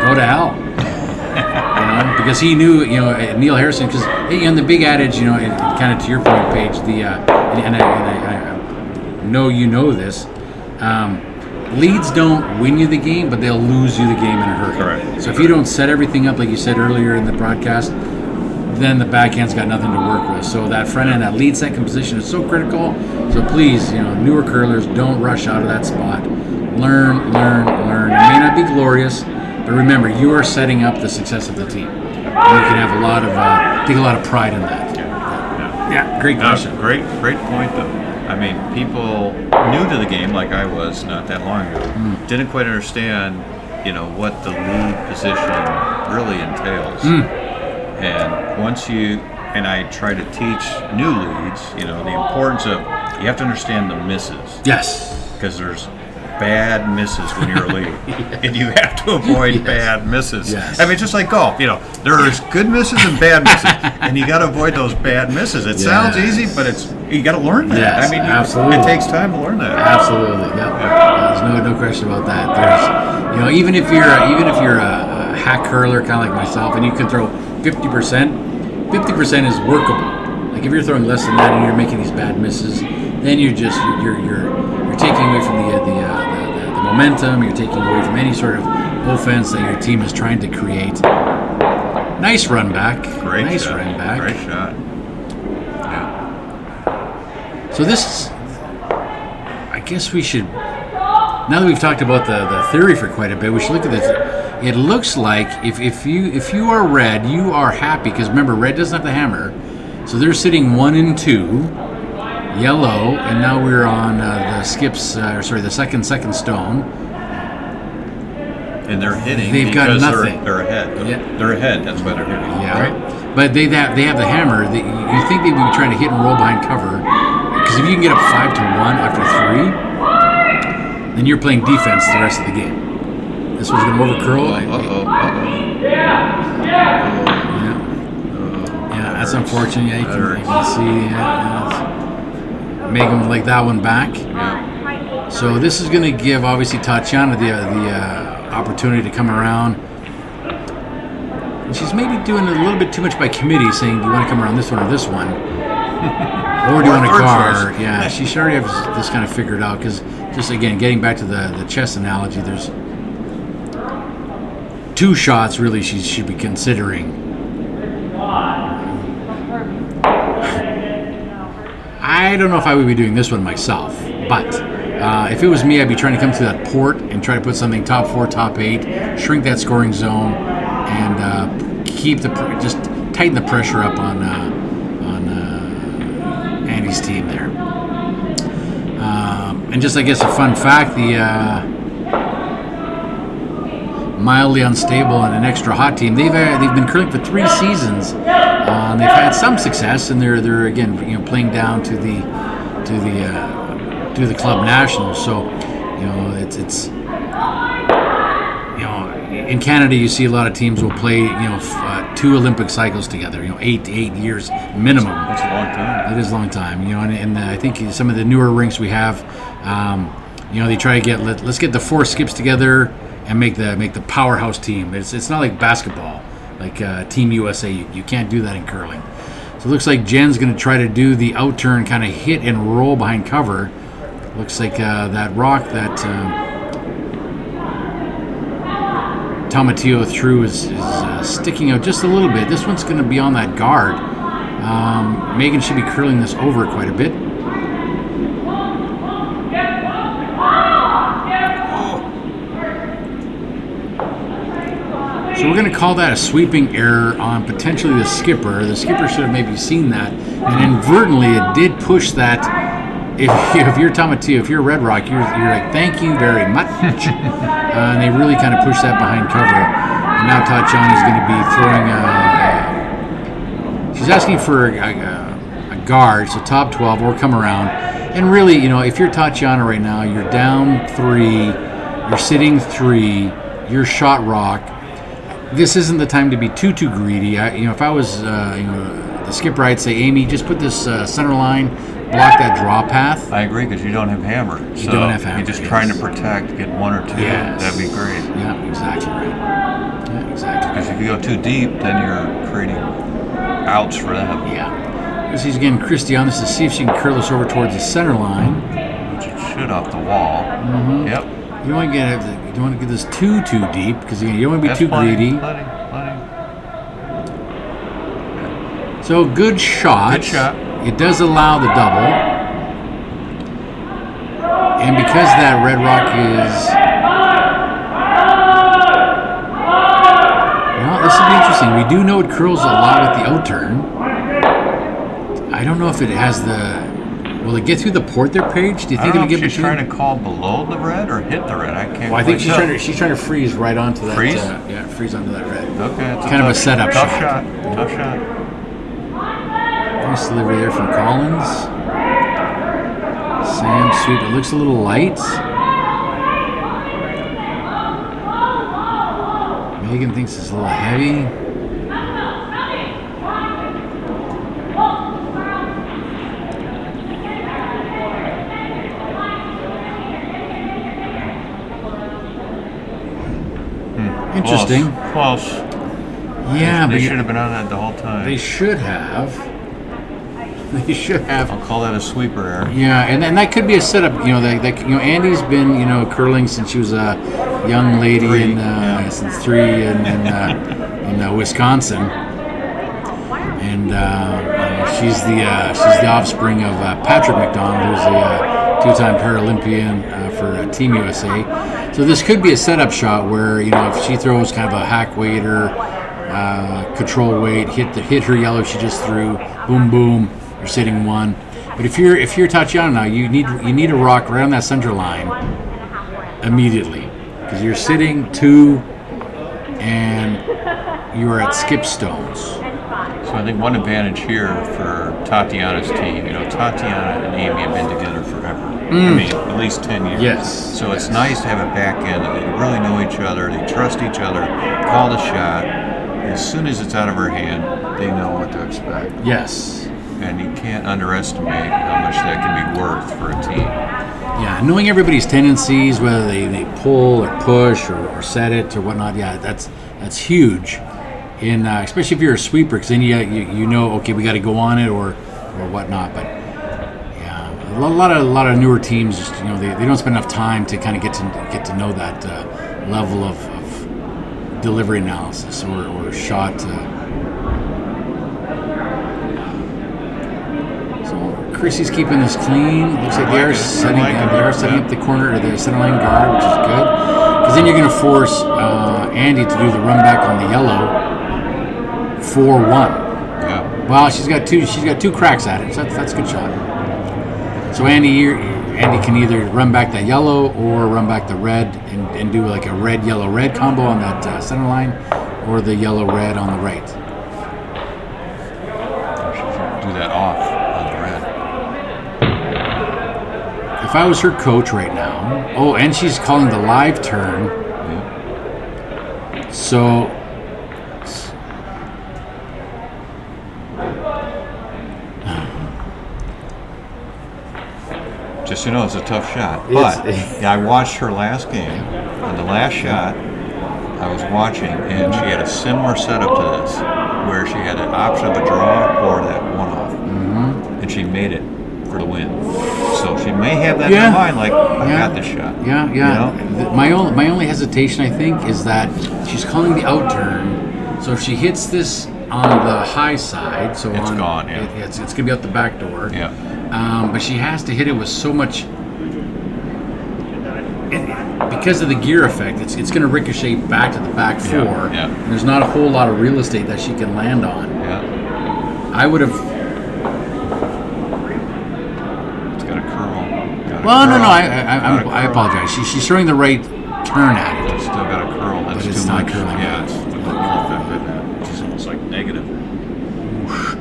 go to hell. You know, because he knew, you know, Neil Harrison, because in the big adage, you know, and kind of to your point, Paige, and I know you know this, leads don't win you the game, but they'll lose you the game in a hurry. Correct. So if you don't set everything up like you said earlier in the broadcast, then the backhand's got nothing to work with. So that front end, that lead second position is so critical. So please, you know, newer curlers, don't rush out of that spot. Learn. It may not be glorious, but remember, you are setting up the success of the team. And you can have a lot of take a lot of pride in that. Yeah, great question. Great point though. I mean, people new to the game, like I was not that long ago, didn't quite understand, you know, what the lead position really entails. And once and I try to teach new leads, you know, the importance of, you have to understand the misses. Yes. Because there's bad misses when you're a lead. Yes. And you have to avoid bad misses. Yes. I mean, just like golf, you know, there's good misses and bad misses, and you got to avoid those bad misses. It sounds easy, but you got to learn that. Yes, I mean, absolutely. It takes time to learn that. Absolutely. Yep. There's no question about that. There's, you know, even if you're a hack curler, kind of like myself, and you can throw 50% is workable. Like if you're throwing less than that and you're making these bad misses, then you're taking away from the momentum. You're taking away from any sort of offense that your team is trying to create. Nice run back. Great shot. Yeah. So this, I guess we should. Now that we've talked about the theory for quite a bit, we should look at this. It looks like if you are red, you are happy, because remember, red doesn't have the hammer, so they're sitting 1 and 2, yellow, and now we're on the skips. The second stone. And they're hitting. They've got nothing. They're ahead. Yeah. They're ahead. That's why they're hitting. Yeah. Right? But they have the hammer. You think they would be trying to hit and roll behind cover, because if you can get up 5-1 after 3, then you're playing defense the rest of the game. This one's going to overcurl. Yeah, that's unfortunate. Yeah, you can see. Yeah, make them like that one back. Yeah. So this is going to give, obviously, Tatiana the opportunity to come around. And she's maybe doing a little bit too much by committee, saying, do you want to come around this one or this one? Or do you want a car? Yeah, she should already have this kind of figured out, because just, again, getting back to the chess analogy, there's 2 shots really she should be considering. I don't know if I would be doing this one myself, but if it was me, I'd be trying to come through that port and try to put something top 4, top 8, shrink that scoring zone, and keep just tighten the pressure up on Andy's team there. And just, I guess, a fun fact, the mildly unstable and an extra hot team, they've been curling for 3 seasons. They've had some success, and they're again, you know, playing down to the club nationals. So, you know, it's you know, in Canada you see a lot of teams will play, you know, 2 Olympic cycles together. You know, 8 years minimum. That's a long time. It is a long time. You know, and I think some of the newer rinks we have, you know, they try to let's get the 4 skips together and make the powerhouse team. It's not like basketball, like Team USA. You can't do that in curling. So it looks like Jen's going to try to do the outturn, kind of hit and roll behind cover. Looks like that rock that Tomatillo threw is sticking out just a little bit. This one's going to be on that guard. Megan should be curling this over quite a bit. So we're going to call that a sweeping error on potentially the skipper. The skipper should have maybe seen that, and inadvertently it did push that. If you're Tomatillo, if you're Red Rock, you're like, thank you very much. And they really kind of push that behind cover. And now Tatiana's going to be throwing she's asking for a guard, so top 12 or come around. And really, if you're Tatiana right now, you're down 3, you're sitting 3, you're shot rock. This isn't the time to be too greedy. If I was the skipper, I'd say, Amy, just put this center line, block that draw path. I agree, because you don't have hammer. You don't have hammer. You're just trying to protect, get 1 or 2. Yes. That'd be great. Yeah, exactly right. Yeah, exactly. Because if you go too deep, then you're creating outs for them. Yeah. This is again Christy on this to see if she can curl this over towards the center line. Which it should off the wall. Mm-hmm. Yep. You don't want to get this too deep, because you don't want to be too greedy. Plenty. So good shot. Good shot. It does allow the double. And because that Red Rock is... Well, this will be interesting. We do know it curls a lot with the outturn. I don't know if it has the... Will it get through the port there, Paige? Do you think I don't it'll know get if she's trying to call below the red or hit the red. I can't. Well, I think quite she's trying to freeze right onto that. Freeze? Freeze onto that red. Okay. It's Kind of a setup tough shot. Tough shot. Nice delivery there from Collins. Sam sweep. It looks a little light. Megan thinks it's a little heavy. Interesting. Close. Yeah, They but should have been on that the whole time. They should have. They should have. I'll call that a sweeper error. Yeah, and that could be a setup. Andy's been curling since she was a young lady since 3 in Wisconsin, and she's the offspring of Patrick McDonald, who's a 2-time Paralympian for Team USA. So this could be a setup shot where if she throws kind of a hack weight or control weight, hit her yellow she just threw, boom boom. You're sitting 1, but if you're Tatiana now, you need a rock right on that center line immediately, because you're sitting 2, and you are at skip stones. So I think one advantage here for Tatiana's team, Tatiana and Amy have been together forever. I mean, at least 10 years. Yes. So it's nice to have a back end that they really know each other, they trust each other, call the shot. As soon as it's out of her hand, they know what to expect. Yes. And you can't underestimate how much that can be worth for a team. Yeah, knowing everybody's tendencies, whether they pull or push or set it or whatnot, that's huge. In especially if you're a sweeper, because then you know, okay, we got to go on it or whatnot. But yeah, a lot of newer teams just they don't spend enough time to kind of get to know that level of delivery analysis or shot. Chrissy's keeping this clean. Looks like they are setting up the corner or the center line guard, which is good. Because then you're going to force Andy to do the run back on the yellow 4-1. Yeah. Well, she's got two cracks at it. So that's a good shot. So Andy can either run back that yellow or run back the red and do like a red yellow red combo on that center line, or the yellow red on the right. Do that off. If I was her coach right now, and she's calling the live turn. Yeah. So Just so you know, it's a tough shot. It's- But yeah, I watched her last game, and the last shot I was watching, and she had a similar setup to this, where she had an option of a draw or that one-off, and she made it for the win. So she may have that in Yeah. her mind, like, I Yeah. got this shot. Yeah, You yeah. know? My only hesitation, I think, is that she's calling the out turn. So if she hits this on the high side, so It's on, gone, yeah. it's gonna be out the back door. Yeah. But she has to hit it with so much. Because of the gear effect, it's going to ricochet back to the back Yeah, four. yeah. And there's not a whole lot of real estate that she can land on. Yeah. I would have. It's got a curl. Got a Well, no, curl. no. Got a I curl. apologize. She's throwing the right turn at it. It's still got a curl. That's But it's too not much. curling. Yeah, it's the curl effect of that. It's almost like negative.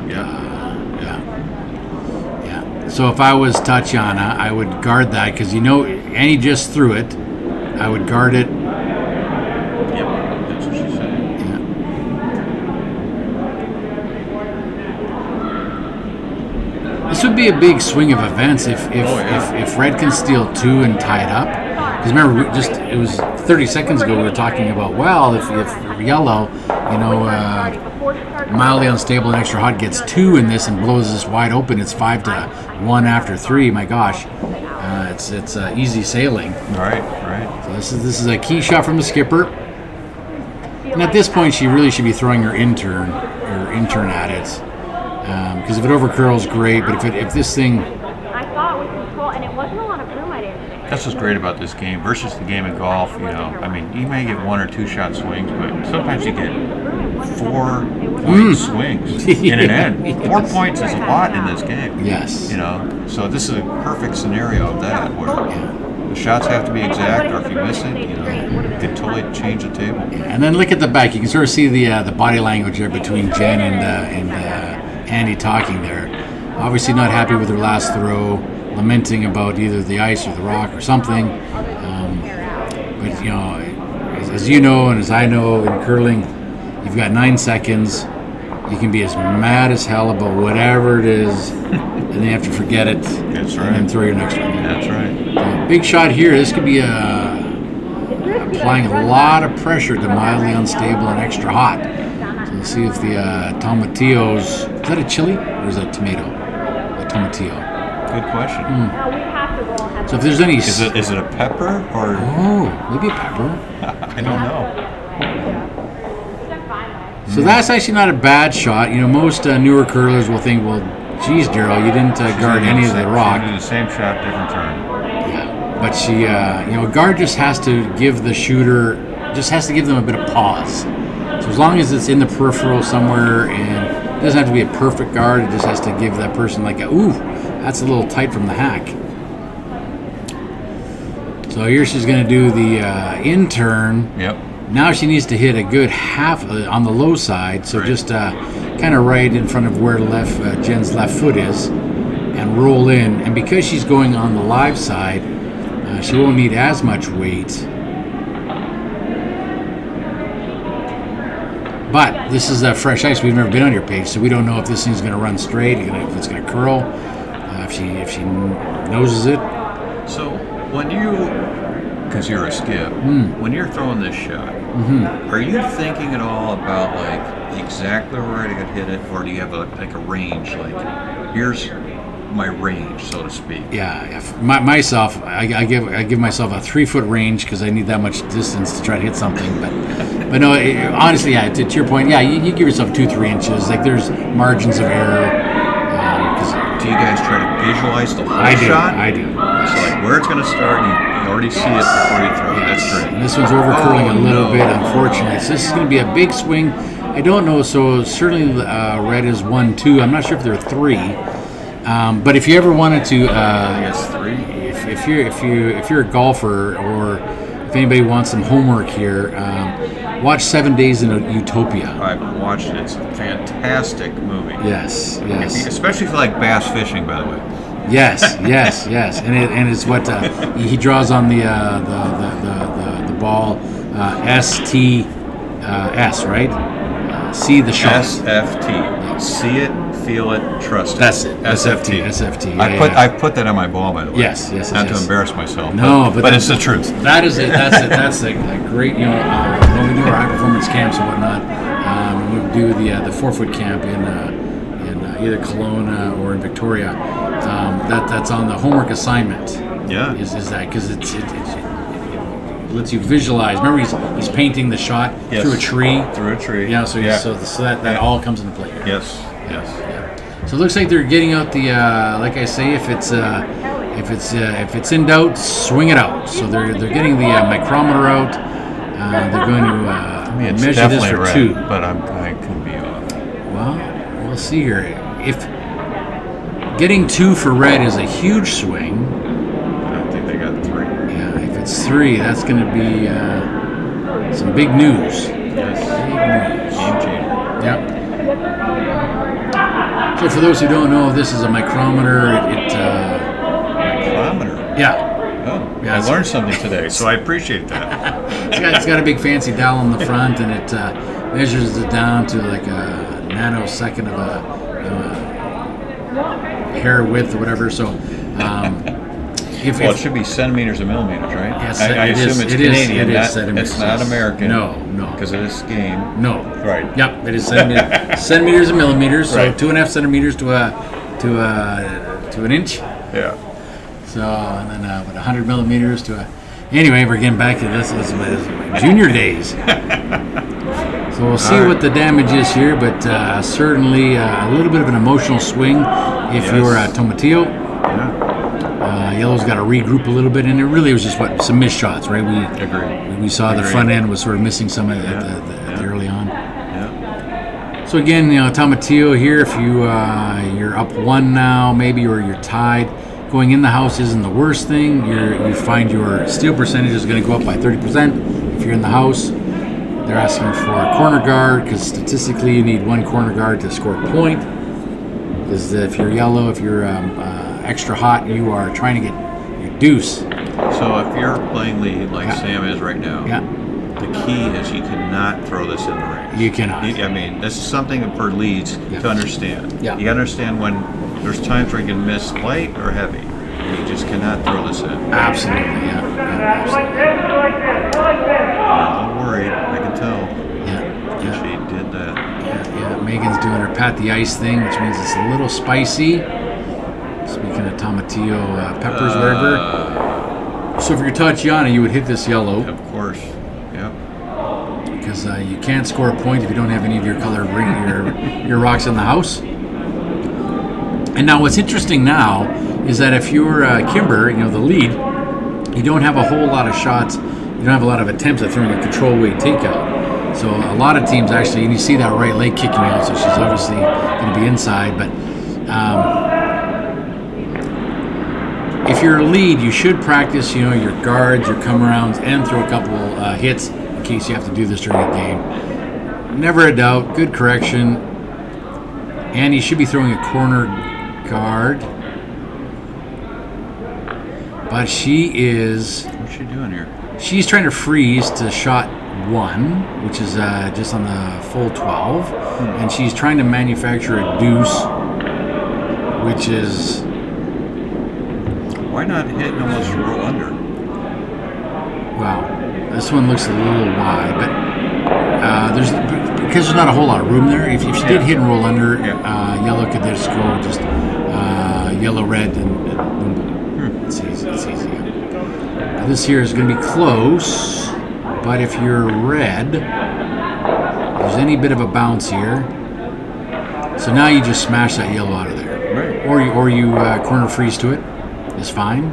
Yeah. Yeah. Yeah. So if I was Tatiana, I would guard that because Annie just threw it. I would guard it. Yep. That's what she's saying. Yeah. This would be a big swing of events if Red can steal two and tie it up. Because remember, it was 30 seconds ago we were talking about, well, if yellow, mildly unstable and extra hot gets two in this and blows this wide open, it's 5-1 after three. My gosh, it's easy sailing. Right. So this is a key shot from the skipper. And at this point, she really should be throwing her intern at it. Because if it overcurls, great. But if this thing, I thought we could pull, and it wasn't a lot of room. I didn't think. That's what's great about this game versus the game of golf. I mean, you may get 1 or 2 shot swings, but sometimes you get 4-point swings in an end. 4 points is a lot in this game. yes, So this is a perfect scenario of that, where the shots have to be exact, or if you miss it, you can totally change the table. And then look at the back. You can sort of see the body language there between Jen and Andy talking there. Obviously not happy with her last throw, lamenting about either the ice or the rock or something. But as you know and as I know, in curling, you've got 9 seconds. You can be as mad as hell about whatever it is, and then you have to forget it. That's And then right. throw your next one. That's right. So, big shot here. This could be applying a lot of pressure to mildly unstable and extra hot. So let's see if the tomatillos. Is that a chili or is that a tomato? A tomatillo. Good question. No, we have to roll. So if there's any. Is it a pepper or Oh, maybe a pepper. I don't know. So that's actually not a bad shot. Most newer curlers will think, well, geez, Daryl, you didn't guard any of the rock. Do the same shot, different turn. Yeah. But she, a guard just has to give the shooter, just has to give them a bit of pause. So as long as it's in the peripheral somewhere, and it doesn't have to be a perfect guard, it just has to give that person like ooh, that's a little tight from the hack. So here she's going to do the in-turn. Yep. Now she needs to hit a good half on the low side, so Right. just kind of right in front of where Jen's left foot is, and roll in. And because she's going on the live side, she won't need as much weight. But this is fresh ice. We've never been on your page, so we don't know if this thing's going to run straight, if it's going to curl, if she noses it. So when because you're a skip, when you're throwing this shot, are you thinking at all about like exactly where to hit it, or do you have a range? Like, here's my range, so to speak. Yeah. Myself, I give myself a 3-foot range because I need that much distance to try to hit something. But no, honestly, yeah. To your point, yeah, you give yourself 2-3 inches. Like there's margins of error. Do you guys try to visualize the whole shot? I do. So like where it's going to start, you already see it before you throw it. That's great. And this one's overcurling a little bit, unfortunately. So this is going to be a big swing. I don't know. So certainly, red is 1-2. I'm not sure if there are 3. But if you ever wanted to, I guess 3. if you're a golfer, or if anybody wants some homework here, watch 7 Days in Utopia. I've watched it. It's a fantastic movie. Yes. Especially if you like bass fishing, by the way. Yes, and it's what he draws on the ball, STS, right? See the shot. SFT. See it, feel it, trust it. That's it. SFT. SFT. Yeah, I put that on my ball, by the way. Yes. Not to yes. embarrass myself. No, but it's the truth. That is it. That's it. That's a great. When we do our high performance camps and whatnot, we do the 4-foot camp in either Kelowna or in Victoria. That's on the homework assignment. Yeah. Is that because it lets you visualize. Remember, he's painting the shot through a tree. Through a tree. Yeah. So that all comes into play here. Yes. So it looks like they're getting out the like I say, if it's in doubt, swing it out. So they're getting the micrometer out. They're going to It's measure this definitely for red, 2. but I could be off. Well, we'll see here. If getting 2 for red is a huge swing, I think they got 3. yeah. If it's 3, that's going to be some big news. Yes. Big news. Game changer. Yep. So for those who don't know, this is a micrometer. Micrometer. Yeah. Oh, Yeah, I learned something today, so I appreciate that. It's got a big fancy dial on the front, and it measures it down to like a nanosecond of a hair width or whatever. So, Well, it should be centimeters and millimeters, right? Yes, I it is- assume it's it is- Canadian. it is It's centimeters, not yes. American. No. Because of this game. no, Right. Yep, it is centimeters and millimeters. So Right. 2.5 centimeters to an inch. Yeah. So and then 100 millimeters to a. Anyway, we're getting back to this. This is my junior days. So we'll see what the damage is here, but certainly a little bit of an emotional swing if Yes. you're Tomatillo. Yeah. Yellow's got to regroup a little bit, and it really was just some missed shots, right? Agreed. We saw the Agreed. front end was sort of missing some at the early on. Yeah. So again, Tomatillo here, if you're up 1 now, maybe, or you're tied, going in the house isn't the worst thing. You find your steal percentage is going to go up by 30% if you're in the house. They're asking for a corner guard because statistically you need 1 corner guard to score a point. Because if you're yellow, if you're extra hot, you are trying to get your deuce. So if you're playing lead like Sam is right now, Yeah, the key is you cannot throw this in the ring. you cannot. I mean, this is something for leads Yeah. to understand. Yeah. You understand when there's times where you can miss light or heavy. You just cannot throw this in. Absolutely, yeah. I'm worried. I can tell. Yeah, yeah. She did that. Yeah, Megan's doing her pat the ice thing, which means it's a little spicy. Speaking of tomatillo peppers, whatever. So if you're Tatiana, you would hit this yellow Of course. Yep. because you can't score a point if you don't have any of your colored your rocks in the house. And now what's interesting now is that if you're Kimber, the lead, you don't have a whole lot of shots. You don't have a lot of attempts at throwing a control weight takeout. So a lot of teams actually, and you see that right leg kicking out, so she's obviously going to be inside. But if you're a lead, you should practice, your guards, your come-arounds, and throw a couple hits in case you have to do this during a game. Never a doubt, good correction. And you should be throwing a corner guard. But she is... What's she doing here? She's trying to freeze to shot 1, which is just on the full 12. And she's trying to manufacture a deuce, which is... Why not hit and almost roll under? Wow, this one looks a little wide, but because there's not a whole lot of room there. If she did hit and roll under, yellow could just go yellow, red, and boom. It's easy. It's easy. This here is going to be close, but if you're red, there's any bit of a bounce here. So now you just smash that yellow out of there, Right. or you corner freeze to it. Is fine,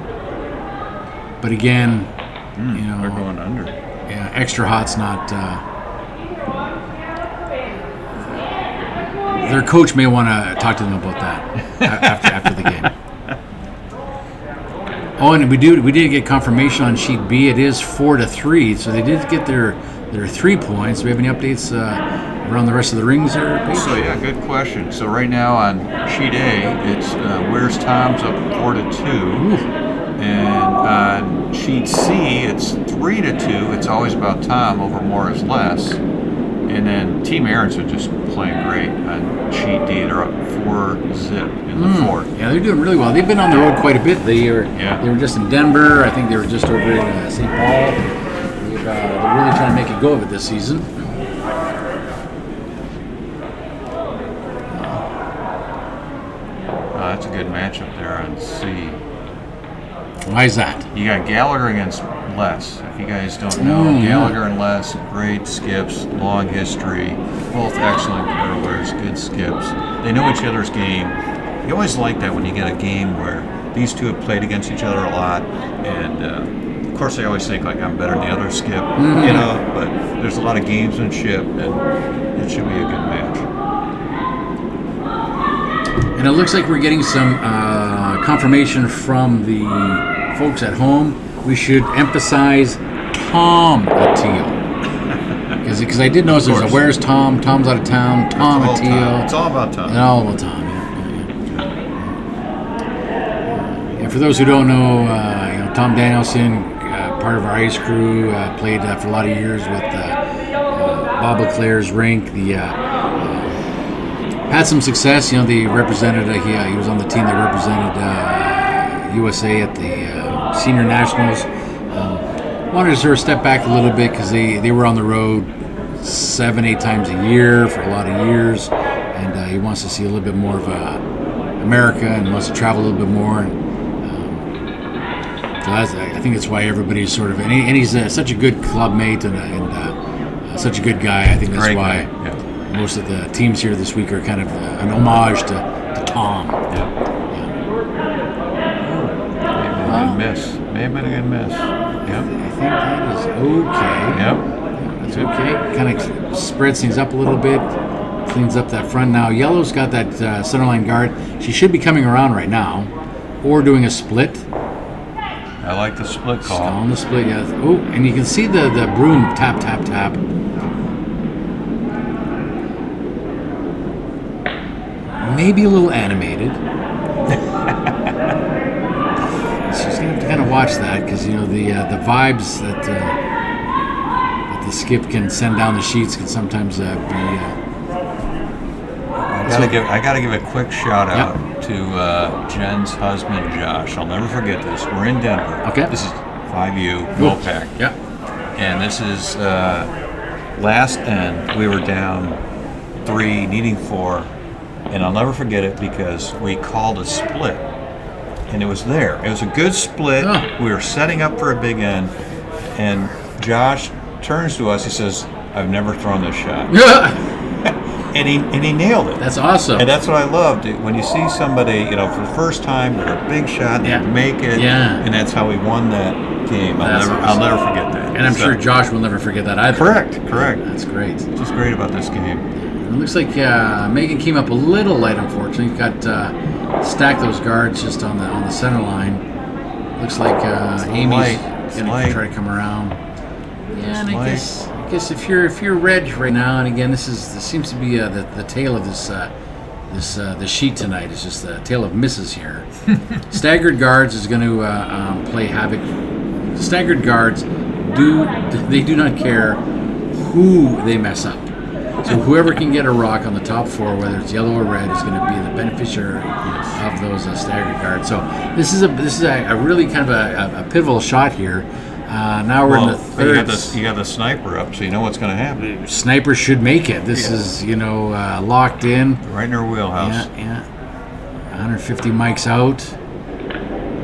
but again, They're going under. yeah, extra hot's not. Their coach may want to talk to them about that after the game. Oh, and we did get confirmation on sheet B. It is 4-3, so they did get their 3 points. Do we have any updates around the rest of the rings there, Paige? So yeah, good question. So right now on sheet A, it's Where's Tom's up 4-2, and on sheet C, it's 3-2. It's always about Tom over more is less. And then Team Aronson just playing great on cheat D. They're up 4-zip in the fourth. Yeah, they're doing really well. They've been on the road quite a bit. They were just in Denver. I think they were just over in St. Paul. They're really trying to make a go of it this season. That's a good matchup there on C. Why is that? You got Gallagher against Les. If you guys don't know, Gallagher and Les, great skips, long history, both excellent curlers, good skips. They know each other's game. You always like that when you get a game where these two have played against each other a lot, and of course they always think like I'm better than the other skip, you know. But there's a lot of gamesmanship, and it should be a good match. And it looks like we're getting some confirmation from the folks at home. We should emphasize Tom Attil. Because I did notice there's a where's Tom? Tom's out of town. Tom Attil. It's all about Tom. And all about Tom, yeah. For those who don't know, Tom Danielson, part of our ice crew, played for a lot of years with Bob LeClair's rink. Had some success. They represented. He was on the team that represented USA at the Senior Nationals. Wanted to sort of step back a little bit because they were on the road 7-8 times a year for a lot of years, and he wants to see a little bit more of America and wants to travel a little bit more. And, so I think that's why everybody's sort of, and he's such a good club mate and such a good guy. I think that's Great why. guy. Yeah. Most of the teams here this week are kind of an homage to Tom. May have been a good miss. Yep. I think that is okay. Yep. That's okay. Kind of spreads things up a little bit. Cleans up that front. Now, Yellow's got that centerline guard. She should be coming around right now, or doing a split. I like the split call. On the split, yeah. Oh, and you can see the broom tap, tap, tap. Maybe a little animated. She's gonna have to kind of watch that because the vibes that the skip can send down the sheets can sometimes be. I gotta give a quick shout out to Jen's husband Josh. I'll never forget this. We're in Denver. Okay. This is 5U Wolfpack. Yeah. And this is last end. We were down 3, needing 4. And I'll never forget it because we called a split, and it was there. It was a good split. Oh. We were setting up for a big end, and Josh turns to us. He says, "I've never thrown this shot," and he nailed it. That's awesome. And that's what I loved. When you see somebody, for the first time, they're a big shot, they make it, and that's how we won that game. I'll never forget that. And I'm sure Josh will never forget that either. Correct. That's great. Just great about this game. It looks like Megan came up a little light, unfortunately. Got stacked those guards just on the center line. Looks like Amy's gonna try to come around. Yeah, and I guess if you're red right now, and again, this seems to be the tale of this sheet tonight. It's just the tale of misses here. Staggered guards is going to play havoc. Staggered guards do not care who they mess up. So whoever can get a rock on the top 4, whether it's yellow or red, is going to be the beneficiary of those staggered guards. So this is a really kind of a pivotal shot here. Now we're in the third. You got the sniper up, so you know what's going to happen. Sniper should make it. This is locked in. Right in our wheelhouse. Yeah. 150 mics out.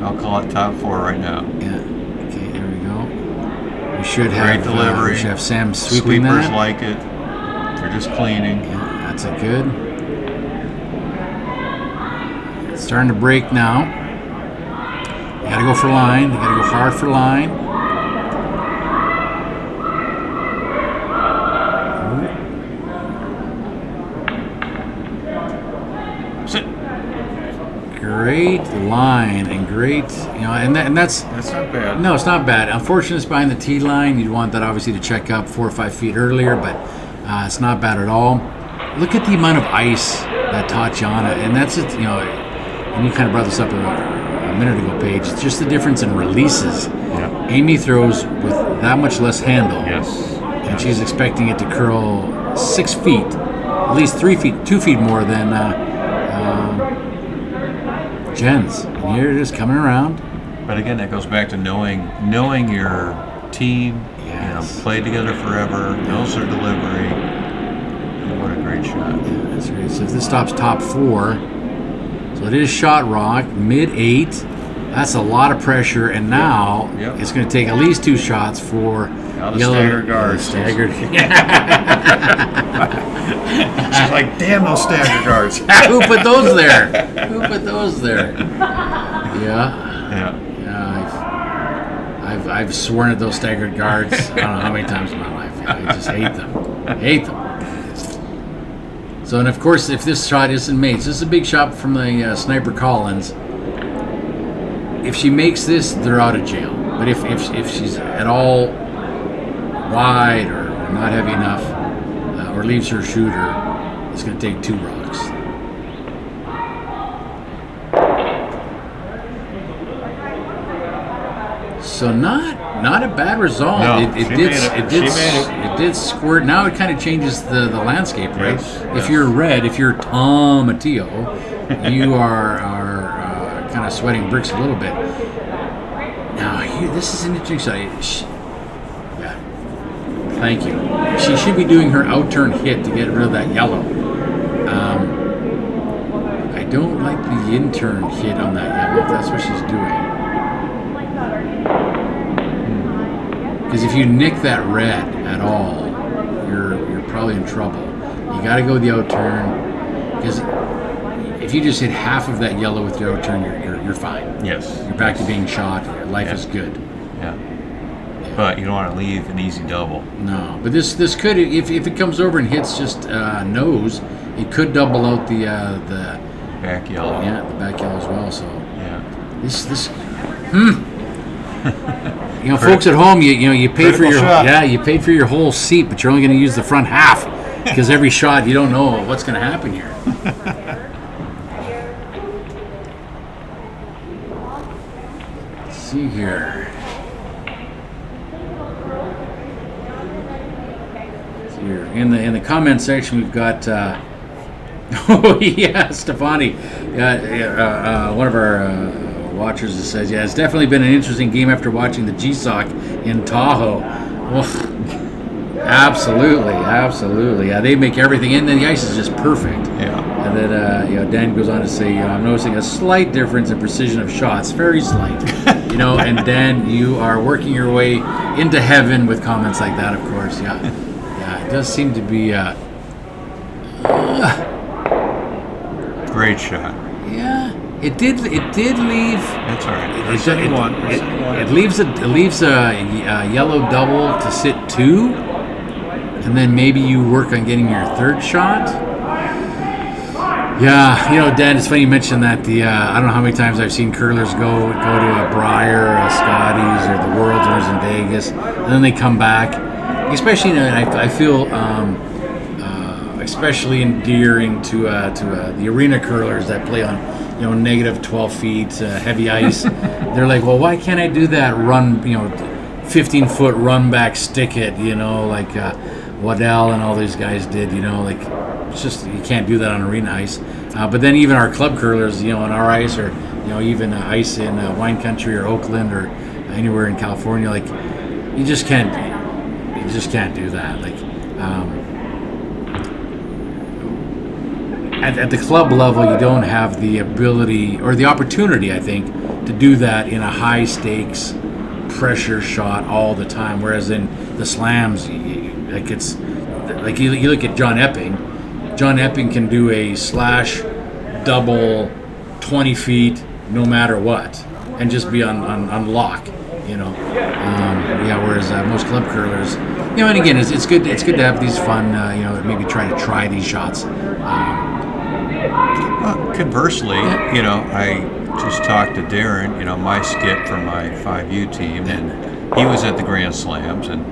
I'll call it top 4 right now. Yeah. Okay. There we go. We should have great delivery. We should have Sam sweeping Sweepers that. like it. They're just cleaning. Yeah, that's a good. It's starting to break now. You gotta go for line. You gotta go hard for line. Sit. Great line and great, and that's not bad. No, it's not bad. Unfortunately, it's behind the tee line. You'd want that obviously to check up 4 or 5 feet earlier, but it's not bad at all. Look at the amount of ice that Tatiana, and that's it. And you kind of brought this up a minute ago, Paige. It's just the difference in releases. Yeah. Amy throws with that much less handle. Yes. And she's expecting it to curl 6 feet, at least 3 feet, 2 feet more than Jen's. And here it is coming around. But again, that goes back to knowing your team. Yes. Play together forever. Knows their delivery. And what a great shot. Yeah, that's great. So if this stops top 4, so it is shot rock, mid 8. That's a lot of pressure, and now Yep. it's going to take at least 2 shots for Now the yellow staggered guards. Staggered. She's like, damn those stagger guards. Who put those there? Who put those there? Yeah. Yeah. Yeah, I've sworn at those staggered guards. I don't know how many times in my life. Yeah, I just hate them. I hate them. So, and of course, if this shot isn't made, so this is a big shot from the sniper Collins. If she makes this, they're out of jail. But if she's at all wide or not heavy enough, or leaves her shooter, it's going to take 2 rocks. So not a bad result. No, it did squirt. Now it kind of changes the landscape, right? Yes, If yes. you're red, if you're Tom Matteo, you are kind of sweating bricks a little bit. Now here, this is an interesting shot. Yeah, thank you. She should be doing her out-turn hit to get rid of that yellow. I don't like the in-turn hit on that yellow, if that's what she's doing. Because if you nick that red at all, you're probably in trouble. You got to go the out-turn. Because if you just hit half of that yellow with your out-turn, you're fine. Yes. You're back to being shot. Your life is good. Yeah. But you don't want to leave an easy double. No, but this could, if it comes over and hits just nose, it could double out the Back yellow. yeah, the back yellow as well. So Yeah. this you know, folks at home, you paid for Critical your shot. you paid for your whole seat, but you're only going to use the front half because every shot you don't know what's going to happen here. Let's see here. Here in the comment section, we've got oh yeah, Stefani, one of our watchers that says, yeah, it's definitely been an interesting game after watching the GSOC in Tahoe. Oof. Absolutely. Yeah, they make everything, and then the ice is just perfect. Yeah. And then Dan goes on to say, I'm noticing a slight difference in precision of shots, very slight. And Dan, you are working your way into heaven with comments like that, of course. Yeah, it does seem to be. Great shot. Yeah, it did leave. That's all right. It leaves a yellow double to sit 2, and then maybe you work on getting your 3rd shot. Yeah, Dan, it's funny you mentioned that. I don't know how many times I've seen curlers go to a Briar, a Scotties, or the Worlds when I was in Vegas, and then they come back. Especially, I feel especially endearing to the arena curlers that play on negative 12 feet, heavy ice. They're like, well, why can't I do that run, 15-foot run back stick it, like Waddell and all these guys did, like, it's just, you can't do that on arena ice. But then even our club curlers, on our ice, or, even ice in wine country or Oakland or anywhere in California, like, you just can't do that. Like, at the club level, you don't have the ability or the opportunity, I think, to do that in a high stakes pressure shot all the time. Whereas in the slams, it's like you look at John Epping. John Epping can do a slash double 20 feet no matter what, and just be on lock. Whereas most club curlers, and again, it's good to have these fun, maybe try these shots. Conversely, I just talked to Darren, my skip for my 5U team, and he was at the Grand Slams, and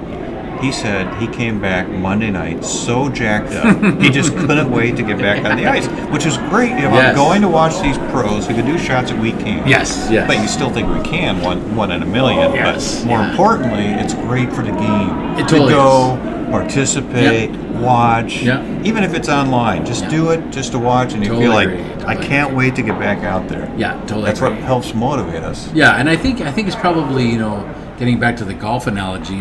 he said he came back Monday night so jacked up, he just couldn't wait to get back on the ice, which is great. If I'm going to watch these pros who can do shots that we can't. Yes. But you still think we can, one in a million. Yes. But more importantly, it's great for the game. It totally to go, participate, watch. Yeah. Even if it's online, just Yeah. do it just to watch, and you Totally feel like agree, I totally can't wait to get back out there. Yeah, totally. That's agree. what helps motivate us. Yeah, and I think it's probably, getting back to the golf analogy,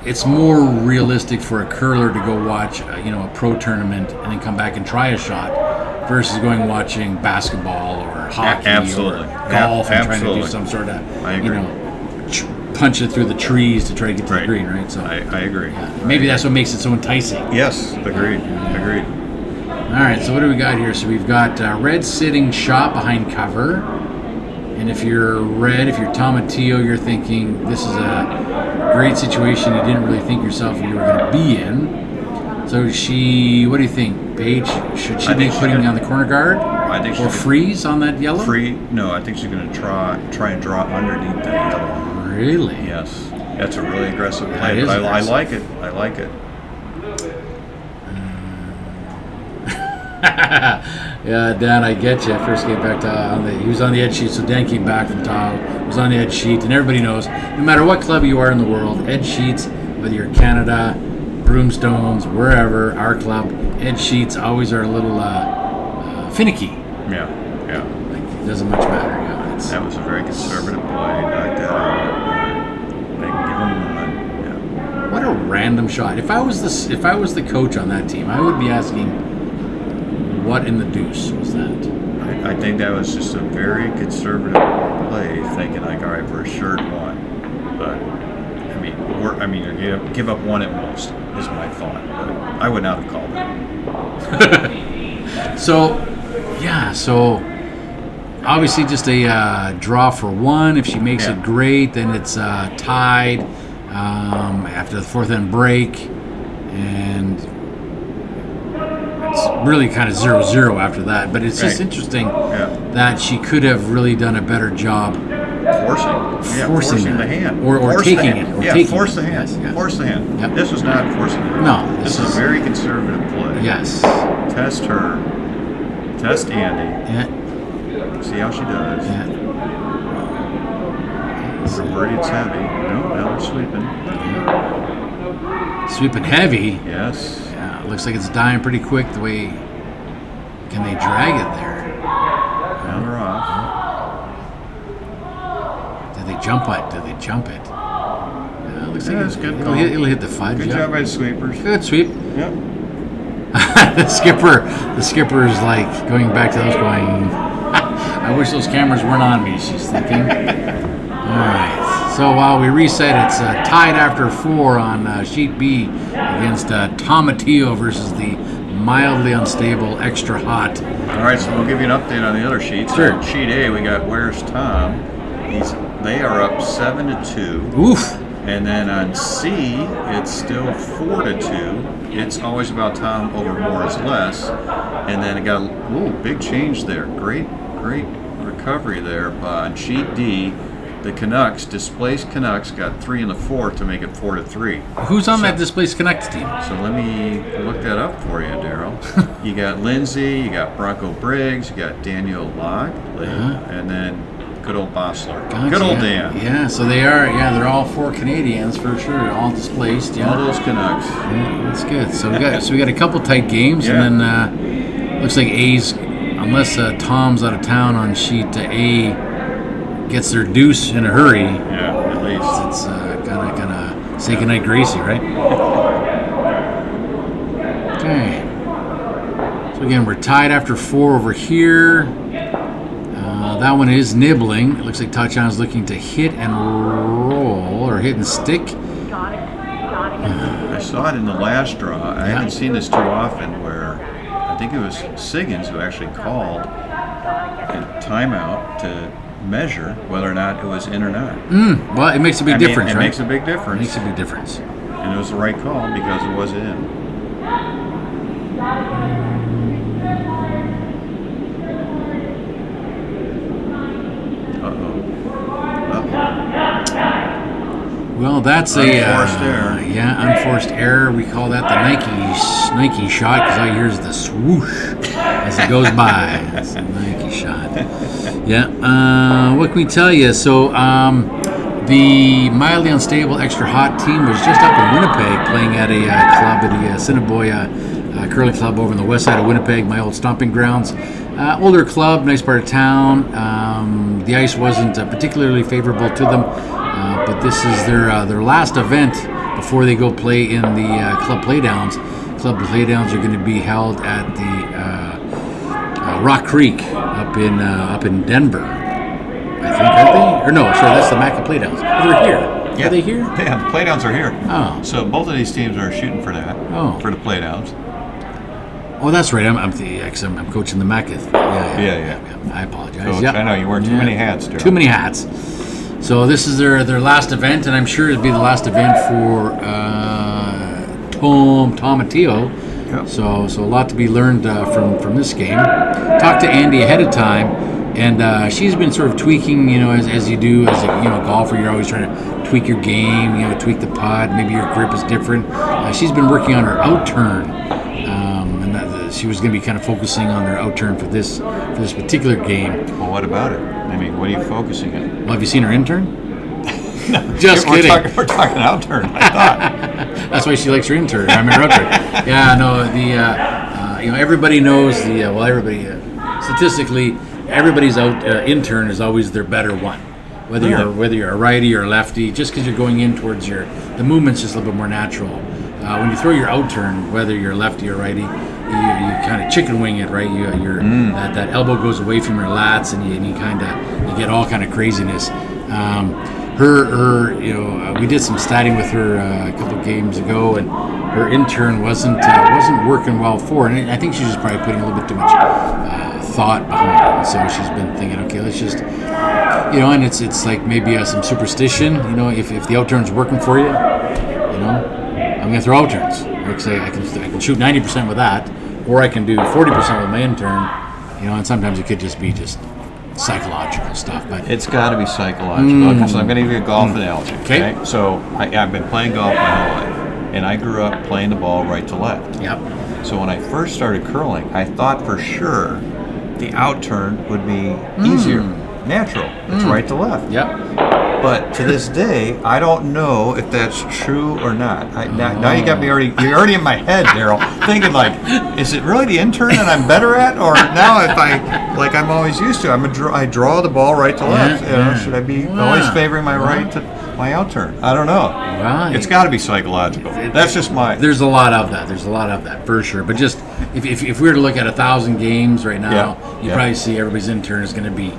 it's more realistic for a curler to go watch a pro tournament and then come back and try a shot versus going watching basketball or hockey absolutely. or golf and trying to do Absolutely. some sort of I agree. punch it through the trees to try to get to the Right. green, right? So I agree. maybe that's what makes it so enticing. Yes, agreed. Agreed. All right, so what do we got here? So we've got red sitting shot behind cover. And if you're Tomatillo, you're thinking this is a great situation you didn't really think yourself you were going to be in. So what do you think, Paige? Should she I be think she putting could- on the corner guard? I think she Or could- freeze on that yellow? No, I think she's going to try and draw underneath that yellow. Really? Yes, that's a really aggressive That play. is But I aggressive. like it. I like it. Yeah, Dan, I get you. First came back to he was on the edge sheet, so Dan came back from Tahoe, was on the edge sheet, and everybody knows, no matter what club you are in the world, edge sheets, whether you're Canada, Broomstones, wherever, our club, edge sheets always are a little finicky. Yeah. Like, it doesn't much matter. Yeah, it's, That was a very conservative play. Knocked that out. They can give him a run. Yeah. what a random shot. If I was the coach on that team, I would be asking, what in the deuce was that? I think that was just a very conservative play, thinking like, all right, we're assured one. But you give up one at most is my thought. But I would not have called that. So obviously just a draw for one. If she makes Yeah. it great, then it's tied after the fourth end break, and it's really kind of 0-0 after that. But it's just Right. interesting Yeah. that she could have really done a better job Forcing that. the hand. Or Force the taking hand. it, or Yeah, taking force it. the hand. Yes, yes. Force the hand. Yep. This was not forcing the hand. No, This this is a very conservative play. Yes. Test her. Test Andy. Yeah. See how she does. Yeah. It's heavy. No, now they're sweeping. Sweeping heavy. Yes. Yeah, looks like it's dying pretty quick. The way can they drag it there? Now they're off. Did they jump it? Yeah, looks Yeah, like it's good it'll call. hit the fudge. Good yeah. job by the sweepers. Good sweep. Yep. The skipper is like going back to those going, I wish those cameras weren't on me, she's thinking. All right. So while we reset, it's tied after 4 on sheet B against Tomatillo versus the mildly unstable extra hot. All right, so we'll give you an update on the other sheets. Sure. On sheet A, we got Where's Tom? They are up 7-2. Oof. And then on C, it's still 4-2. It's always about Tom over more is less. And then it got a big change there. Great recovery there. On sheet D, the displaced Canucks, got 3 in the 4th to make it 4-3. Who's on that displaced Connect team? So let me look that up for you, Daryl. You got Lindsay, you got Bronco Briggs, you got Daniel Lockley, and then good old Bossler. Gotcha, Good old yeah. Dan. Yeah, so they're all 4 Canadians for sure, all displaced. Yeah, All those Canucks. Yeah, that's good. So we got a couple tight games, Yeah. and then looks like A's, unless Tom's out of town on sheet A, gets their deuce in a hurry. Yeah, at least. It's gonna say goodnight, Gracie, right? Okay. So again, we're tied after 4 over here. That one is nibbling. It looks like Tatiana's looking to hit and roll, or hit and stick. Got it. I saw it in the last draw. I haven't seen this too often where I think it was Siggins who actually called a timeout to measure whether or not it was in or not. Well, it makes a big difference, it right? makes a big difference. Makes a big difference. And it was the right call because it was in. Well, that's Unforced error. Yeah, unforced error. We call that the Nike shot because all you hear is the swoosh as it goes by. It's a Nike shot. Yeah. What can we tell you? So The mildly unstable, extra hot team was just up in Winnipeg playing at a club at the Assiniboia Curling Club over on the west side of Winnipeg, my old stomping grounds. Older club, nice part of town. The ice wasn't particularly favorable to them, but this is their last event before they go play in the club playdowns. Club playdowns are going to be held at the Rock Creek up in Denver, I think, aren't they? Or no, sorry, that's the Maca playdowns. They're here. Yeah. Are they here? Yeah, the playdowns are here. Oh. So both of these teams are shooting for that. Oh. For the playdowns. Oh, that's right. I'm coaching the Maca. Yeah. I apologize. So Yep. I know you wear too many hats, Daryl. Too many hats. So this is their last event, and I'm sure it'll be the last event for Tom and Tio. Yep. So a lot to be learned from this game. Talked to Andy ahead of time, and she's been sort of tweaking, as you do as a golfer. You're always trying to tweak your game, tweak the putt. Maybe your grip is different. She's been working on her out turn, and she was going to be kind of focusing on her out turn for this particular game. Well, what about it? I mean, what are you focusing on? Well, have you seen her intern? Just kidding. We're talking out turn, I thought. That's why she likes her intern. I mean, her out turn. Yeah, no. Everybody knows statistically, everybody's intern is always their better one. Whether you're a righty or a lefty, just because you're going in towards the movement's just a little bit more natural. When you throw your out turn, whether you're lefty or righty, you kind of chicken wing it, right? That elbow goes away from your lats, and you get all kind of craziness. We did some statting with her a couple of games ago, and her intern wasn't working well for her. And I think she's just probably putting a little bit too much thought behind it. And so she's been thinking, okay, let's just, and it's like maybe some superstition. If the out turn's working for you, I'm going to throw out turns. Like say, I can shoot 90% with that, or I can do 40% with my intern. And sometimes it could just be psychological stuff, but It's got to be psychological. So I'm going to give you a golf analogy. Okay. So I've been playing golf my whole life, and I grew up playing the ball right to left. Yep. So when I first started curling, I thought for sure the out turn would be easier, natural. It's right to left. Yep. But to this day, I don't know if that's true or not. Now you got me you're already in my head, Daryl, thinking like, is it really the intern that I'm better at, or now if I'm always used to, I draw the ball right to left. Should I be always favoring my right to my out turn? I don't know. Wow. It's got to be psychological. That's just There's a lot of that. There's a lot of that for sure. But just if we were to look at 1,000 games right now, you probably see everybody's intern is going to be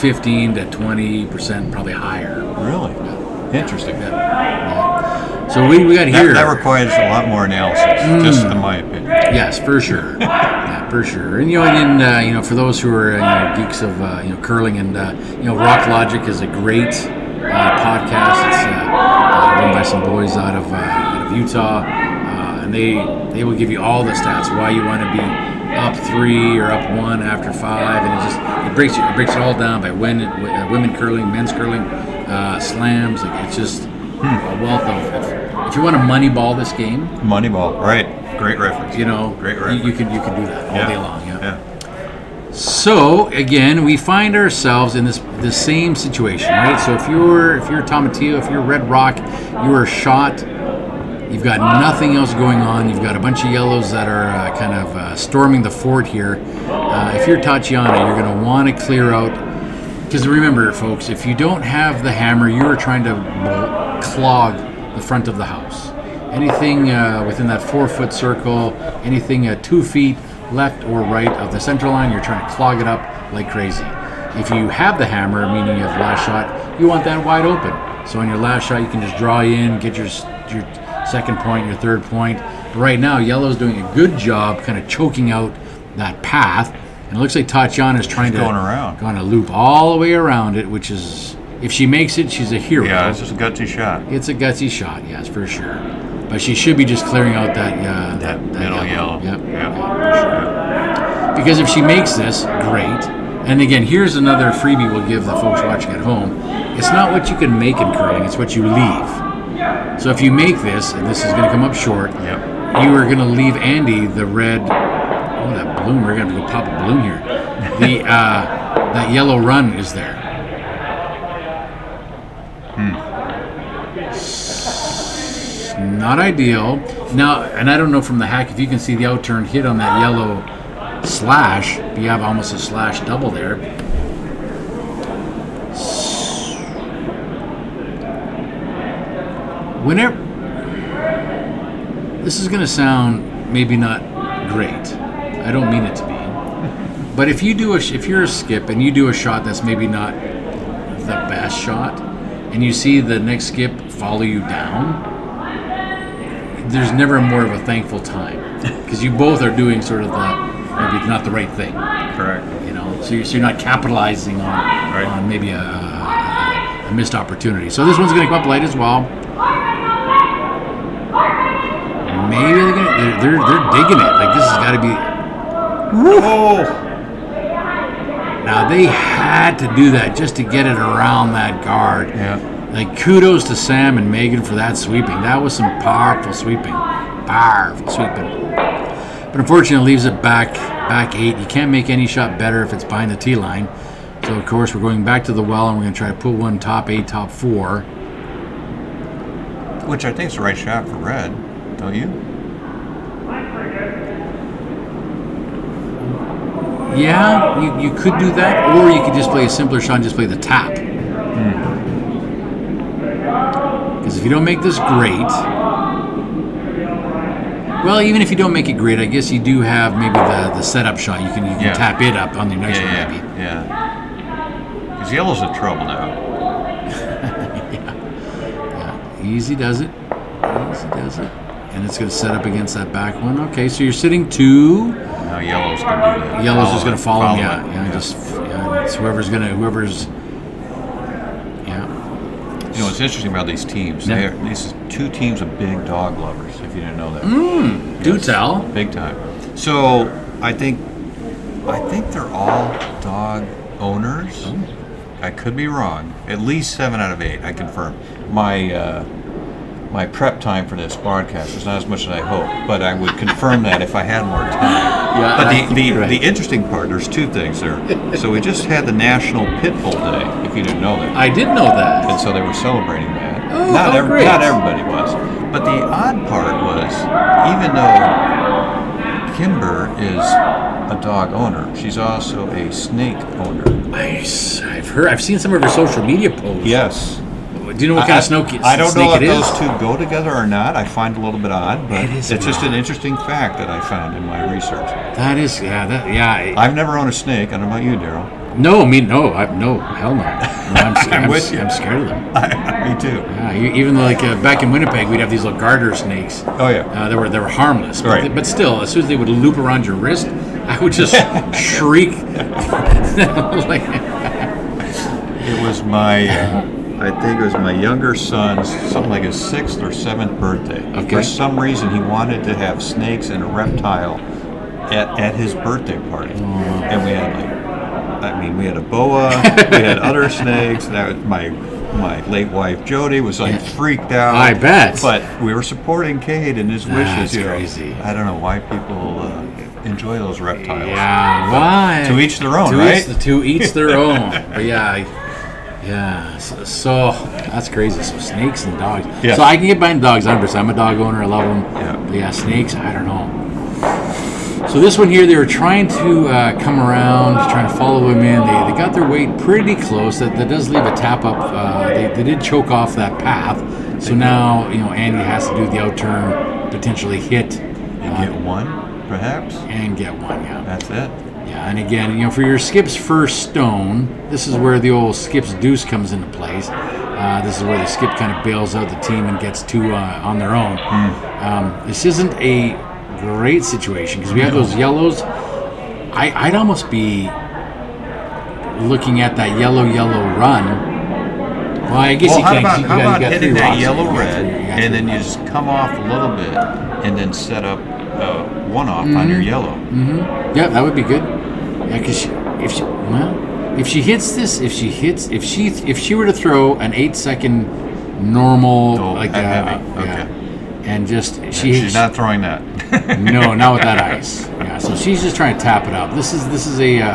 15 to 20%, probably higher. Really interesting. Yeah. So we got here. That requires a lot more analysis, just in my opinion. Yes, for sure. Yeah, for sure. And for those who are geeks of curling, and Rock Logic is a great podcast. It's run by some boys out of Utah, and they will give you all the stats, why you want to be up 3 or up 1 after 5, and it breaks it all down by women curling, men's curling, slams. It's just a wealth of. If you want to moneyball this game, Moneyball, right? Great reference. Great reference. you can do that all day long. Yeah. So again, we find ourselves in this same situation, right? So if you're Tomatillo, if you're Red Rock, you are shot. You've got nothing else going on. You've got a bunch of yellows that are storming the fort here. If you're Tatiana, you're going to want to clear out. Because remember, folks, if you don't have the hammer, you are trying to clog the front of the house. Anything within that 4-foot circle, anything 2 feet left or right of the center line, you're trying to clog it up like crazy. If you have the hammer, meaning you have the last shot, you want that wide open. So on your last shot, you can just draw in, get your second point, your third point. But right now, yellow's doing a good job kind of choking out that path. And it looks like Tatiana's trying to loop all the way around it, which is, if she makes it, she's a hero. Yeah, it's just a gutsy shot. It's a gutsy shot, yes, for sure. But she should be just clearing out that middle yellow. Yep. For sure. Because if she makes this, great. And again, here's another freebie we'll give the folks watching at home. It's not what you can make in curling, it's what you leave. So if you make this, and this is going to come up short, you are going to leave Andy the red. Oh, that balloon! We're going to have to go pop a balloon here. That yellow run is there. Not ideal. Now, and I don't know from the hack if you can see the outturn hit on that yellow slash. You have almost a slash double there. Whenever this is going to sound maybe not great, I don't mean it to be, but if you're a skip and you do a shot that's maybe not the best shot, and you see the next skip follow you down, there's never more of a thankful time because you both are doing sort of maybe not the right thing. Correct. So you're not capitalizing on maybe a missed opportunity. So this one's going to come up light as well. Maybe they're digging it. Like this has got to be. Oh! Now they had to do that just to get it around that guard. Yeah. Like kudos to Sam and Megan for that sweeping. That was some powerful sweeping. But unfortunately, it leaves it back 8. You can't make any shot better if it's behind the tee line. So of course we're going back to the well and we're going to try to put one top 8, top 4. Which I think is the right shot for red, don't you? Yeah, you could do that, or you could just play a simpler shot and just play the tap. Because if you don't make this great, well, even if you don't make it great, I guess you do have maybe the setup shot. You can tap it up on the next one, maybe. Yeah. Because yellow's in trouble now. Yeah. Easy does it. And it's going to set up against that back one. Okay, so you're sitting 2. Now yellow's going to do that. Yellow's just going to follow him. it. It's whoever's. What's interesting about these teams, these 2 teams of big dog lovers, if you didn't know that. Do tell. Big time. So I think they're all dog owners. I could be wrong. At least 7 out of 8, I confirm. My prep time for this broadcast is not as much as I hope, but I would confirm that if I had more time. Yeah, but the interesting part, there's 2 things there. So we just had the National Pit Bull Day, if you didn't know that. I did know that. And so they were celebrating that. Oh, not great. everybody was. But the odd part was, even though Kimber is a dog owner, she's also a snake owner. I've seen some of her social media posts. Yes. Do you know what kind of snake it is? I don't know if those 2 go together or not. I find it a little bit odd, but it's just an interesting fact that I found in my research. That is, I've never owned a snake. I don't know about you, Daryl. No, hell no. I'm with you. I'm scared of them. Me too. Yeah, even like back in Winnipeg, we'd have these little garter snakes. Oh yeah. They were harmless, Right. But still, as soon as they would loop around your wrist, I would just shriek. It was my. I think it was my younger son's, something like his 6th or 7th birthday. Okay. For some reason, he wanted to have snakes and a reptile at his birthday party. And we had we had a boa, we had other snakes. That was my late wife Jody was freaked out. I bet. But we were supporting Cade and his wishes. That's crazy. I don't know why people enjoy those reptiles. Yeah, why? To each their own, right? To each their own. But yeah, so that's crazy. So snakes and dogs. Yeah. So I can get behind dogs 100%. I'm a dog owner. I love them. Yeah. But snakes, I don't know. So this one here, they were trying to come around, trying to follow him in. They got their weight pretty close. That does leave a tap up. They did choke off that path. So now, Andy has to do the outturn, potentially hit. And get one, perhaps? And get one, yeah. That's it. Yeah, and again, for your skip's first stone, this is where the old skip's deuce comes into place. This is where the skip kind of bails out the team and gets 2 on their own. This isn't a great situation because we have those yellows. I'd almost be looking at that yellow run. Well, I guess you can't. How about hitting that yellow red and then you just come off a little bit and then set up one off on your yellow. Mm-hmm. Yeah, that would be good. Yeah, because if she hits this, if she were to throw an 8-second normal and just she's not throwing that. No, not with that ice. Yeah, so she's just trying to tap it up. This is a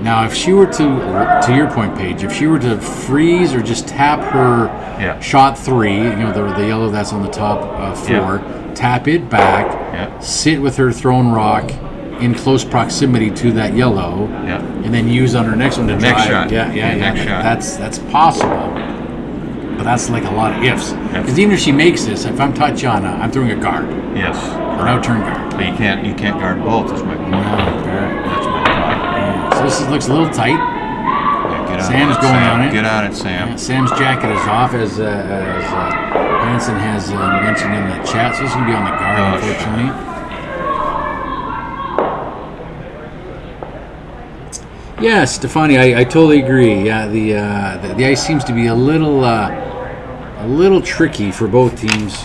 Now, if she were to your point, Paige, if she were to freeze or just tap her Yeah. shot 3, the yellow that's on the top 4, tap it back, sit with her thrown rock in close proximity to that yellow, and then use on her next one to drive. Next shot. Yeah. Next shot. That's possible, but that's like a lot of ifs. Because even if she makes this, if I'm Tatiana, I'm throwing a guard, Yes. an out-turn guard. But you can't guard both. Is my point. No, That's my point. so this looks a little tight. Yeah, get on Sam's it, going Sam. on it. Get on it, Sam. Sam's jacket is off, as Hanson has mentioned in the chat, so he's going to be on the guard, Oh, unfortunately. Yeah, Stefani, I totally agree. Yeah, the ice seems to be a little tricky for both teams.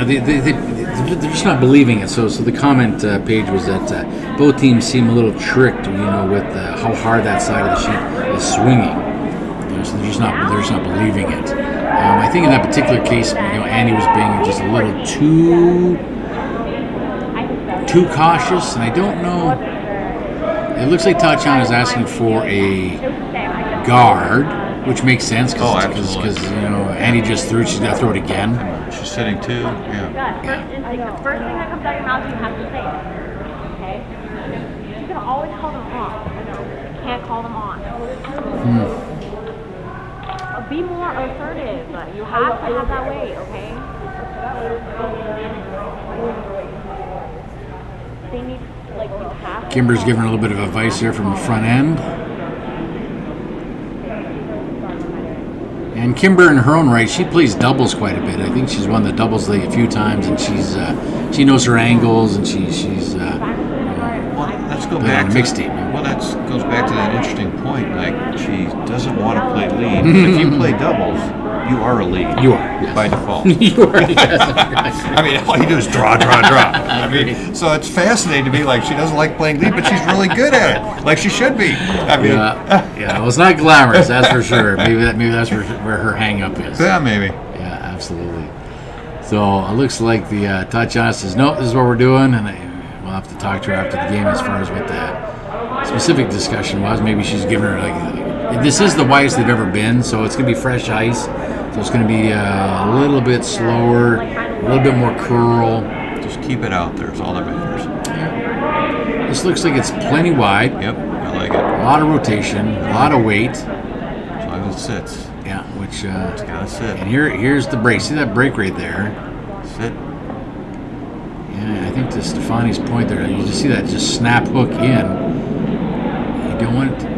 They're just not believing it. So the comment page was that both teams seem a little tricked, with how hard that side of the sheet is swinging. So they're just not believing it. I think in that particular case, Andy was being just a little too cautious, and I don't know. It looks like Tatiana is asking for a guard, which makes sense because Andy just threw it. She's got to throw it again. She's sitting 2. Yeah. The first thing that comes out of your mouth, you have to say it. Okay? You can always call them off. You can't call them on. Be more assertive. You have to have that way, okay? They need, you have to. Kimber's giving her a little bit of advice here from the front end. And Kimber, in her own right, she plays doubles quite a bit. I think she's won the doubles league a few times, and she knows her angles, and she's Well, let's go on back the to mixed team. Well, that goes back to that interesting point. Like, she doesn't want to play lead. But if you play doubles, you are a lead. You are, yes. By default. You are, yes. I mean, all you do is draw. I mean, so it's fascinating to me. Like, she doesn't like playing lead, but she's really good at it. Like she should be. I mean, yeah. Well, it's not glamorous, that's for sure. Maybe that's where her hang-up is. yeah, maybe. Yeah, absolutely. So it looks like the Tatiana says, no, this is what we're doing, and we'll have to talk to her after the game as far as what the specific discussion was. Maybe she's giving her, this is the widest they've ever been, so it's going to be fresh ice. So it's going to be a little bit slower, a little bit more curl. Just keep it out there is all that matters. This looks like it's plenty wide. Yep, I like it. A lot of rotation, a lot of weight. As long as it sits. Yeah, which It's got to sit. and here's the break. See that break right there? Sit. Yeah, I think to Stefani's point there, you just see that just snap hook in. You don't want it to,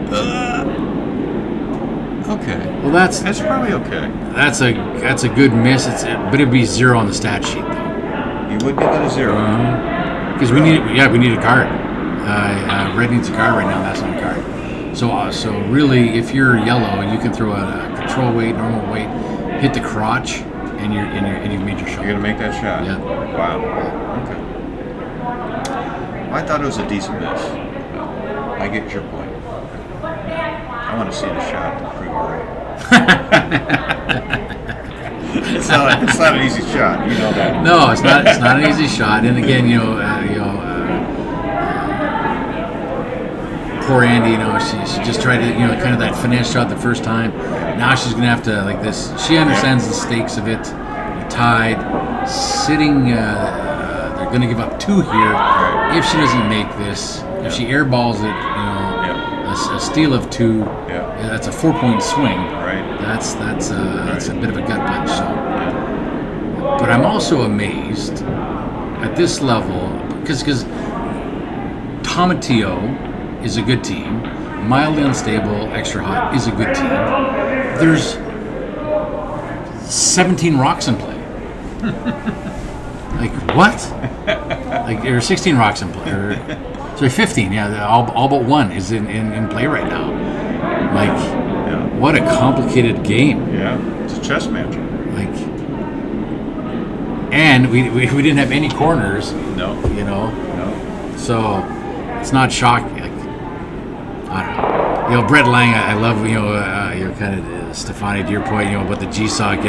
Okay. well, that's Probably okay. that's a good miss. But it'd be 0 on the stat sheet though. You would give it a 0. Because we need a guard. Red needs a guard right now. That's not a guard. So really, if you're yellow, you can throw a control weight, normal weight, hit the crotch, and you've made your shot. You're gonna make that shot. Yeah. Wow. Okay. Well, I thought it was a decent miss. I get your point. I want to see the shot to prove it right. It's not an easy shot. You know that. No, it's not an easy shot. And again, poor Andy, she just tried to, kind of that finesse shot the first time. Now she's gonna have to like this. She understands the stakes of it. You're tied, sitting. They're gonna give up 2 here if she doesn't make this. If she airballs it, a steal of 2. That's a 4-point swing. Right. That's a bit of a gut punch. So. But I'm also amazed at this level because Tomatillo is a good team. Mildly Unstable, Extra Hot is a good team. There's 17 rocks in play. Like what? Like there are 16 rocks in play. Sorry, 15. Yeah, all but 1 is in play right now. Like, what a complicated game. Yeah, it's a chess match. Like, and we didn't have any corners. No. No. So it's not shocking. Like, I don't know. Brett Lang, I love. Kind of Stefani, to your point. About the GSOC.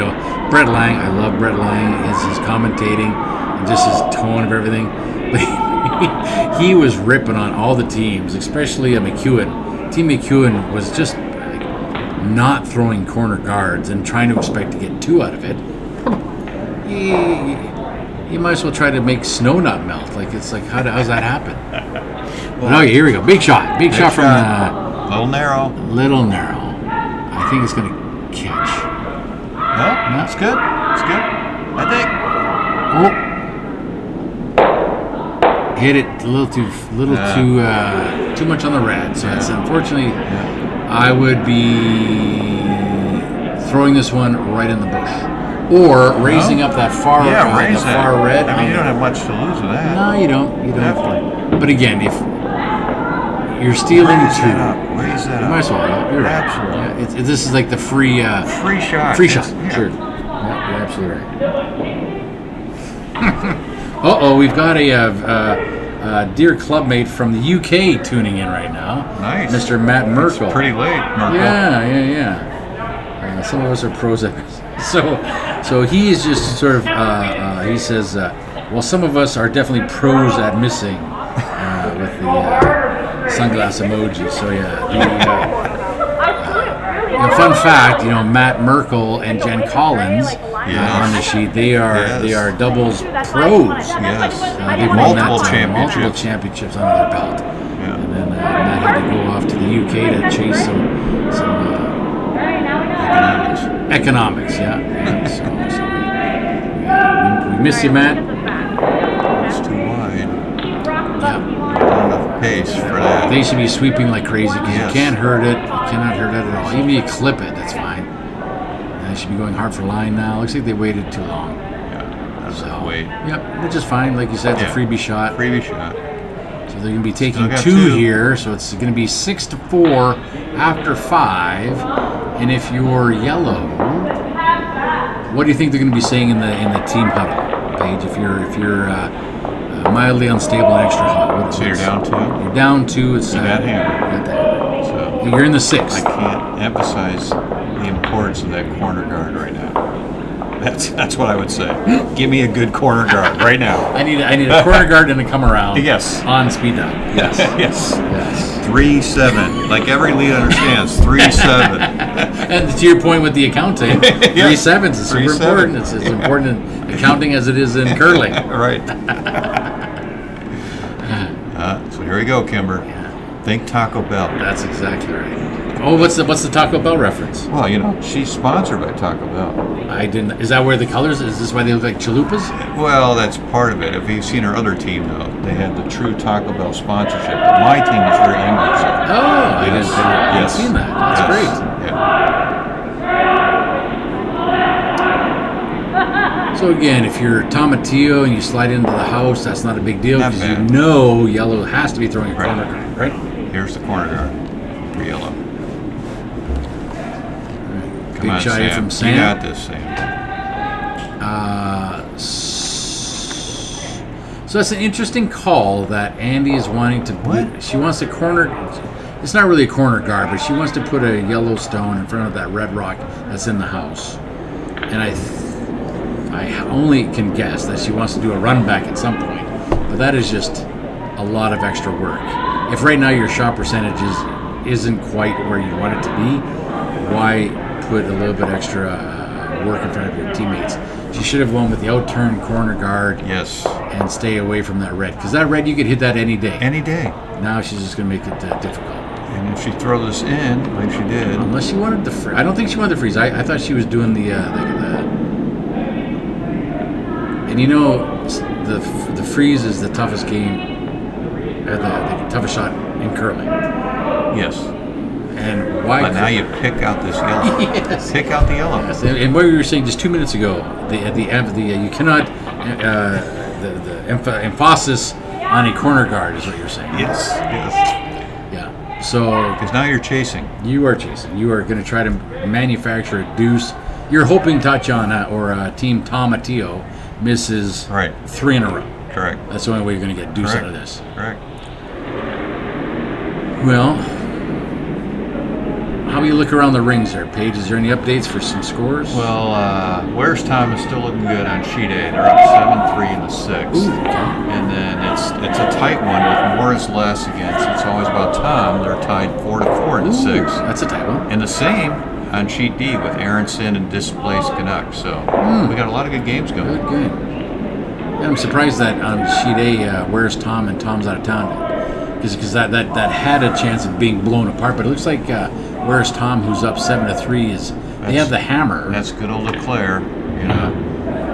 Brett Lang, I love Brett Lang. His commentating and just his tone of everything. But he was ripping on all the teams, especially McEwen. Team McEwen was just like, not throwing corner guards and trying to expect to get 2 out of it. You might as well try to make snow not melt. Like it's like how's that happen? But okay, here we go. Big shot. Big shot from little narrow. Little narrow. I think it's gonna catch. No, it's good. It's good. I think. Oh. Hit it a little too much on the red. So that's unfortunately. I would be throwing this one right in the bush, or raising up that far far red. I mean, you don't have much to lose with that. No, you don't. You don't. Definitely. But again, if you're stealing Raise 2, that up. Raise that you up. might as well. You're right. Absolutely. Yeah, this is like the free shot. Free shot. Yeah. Sure. Yeah, you're absolutely right. We've got a dear clubmate from the UK tuning in right now. Nice. Mr. Matt Merkel. It's pretty late, Merkel. Yeah. Some of us are pros at it. So he is just sort of, he says, well, some of us are definitely pros at missing with the sunglass emoji. So fun fact, Matt Merkel and Jen Collins on the sheet, they are doubles pros. Yes. They've won Multiple multiple championships under their belt. Yeah. And then Matt had to go off to the UK to chase some economics. We miss you, Matt. It's too wide. Yeah. Not enough pace for that. They should be sweeping like crazy because Yes. you can't hurt it. You cannot hurt it at all. Even if you clip it, that's fine. They should be going hard for line now. Looks like they waited too long. Yeah. That's So, a wait. Yep, which is fine. Like you said, it's a freebie shot. Freebie shot. So they're going to be taking Still got 2 2. here. So it's going to be 6-4 after 5. And if you're yellow, what do you think they're going to be saying in the team huddle, Paige? If you're mildly unstable and extra hot, So you're down 2? You're down 2. It's You got hammer. got that. So You're in the 6th. I can't emphasize the importance of that corner guard right now. That's what I would say. Give me a good corner guard right now. I need a corner guard and a come around. Yes. On speed dial. Yes. Yes. Yes. 3-7. Like every lead understands. 3-7. And to your point with the accounting, 3 sevens is super 3-7. important. It's as important in accounting as it is in curling. Right. So here we go, Kimber. Think Taco Bell. That's exactly right. Oh, what's the Taco Bell reference? Well, she's sponsored by Taco Bell. I didn't. Is that where the colors? Is this why they look like chalupas? Well, that's part of it. If you've seen her other team, though, they had the true Taco Bell sponsorship. But my team is very English. Oh, I didn't Yes. see that. That's Yes. great. Yeah. So again, if you're Tomatillo and you slide into the house, that's not a big deal Not because you bad. know yellow has to be throwing a Right. corner guard, right? Here's the corner guard for yellow. Come Big on, shot Sam. from Sam. You got this, Sam. So that's an interesting call that Andy is wanting to put. She wants to corner. It's not really a corner guard, but she wants to put a yellow stone in front of that red rock that's in the house. And I only can guess that she wants to do a run back at some point. But that is just a lot of extra work. If right now your shot percentage isn't quite where you want it to be, why put a little bit extra work in front of your teammates? She should have won with the out-turn corner guard. Yes. And stay away from that red, because that red you could hit that any day. Any day. Now she's just going to make it difficult. And if she throws this in, like she did. Unless she wanted the freeze. I don't think she wanted the freeze. I thought she was doing the and the freeze is the toughest game, or the toughest shot in curling. Yes. And why? But now you pick out this yellow. Yes. Pick out the yellow. Yes. And what you were saying just 2 minutes ago, you cannot the emphasis on a corner guard is what you're saying. Yes. Yes. Yeah. So Because now you're chasing. you are chasing. You are going to try to manufacture a deuce. You're hoping Tatiana or Team Tomatillo misses Right. 3 in a row. Correct. That's the only way you're going to get deuce Correct. out of this. Correct. Well, how do you look around the rings there, Paige? Is there any updates for some scores? Well, Where's Tom is still looking good on sheet A. They're up 7-3 in the 6th. Ooh, okay. And then it's it's a tight one with more is less against. It's always about Tom. They're tied 4-4 in the Ooh, 6. That's a tight one. And the same on sheet D with Aronson and Displaced Canucks. So we got a lot of good games going. Good, good. Yeah, I'm surprised that on sheet A, where's Tom and Tom's out of town, because that had a chance of being blown apart. But it looks like where's Tom, who's up 7-3, they have the hammer. That's good old Leclerc, you know.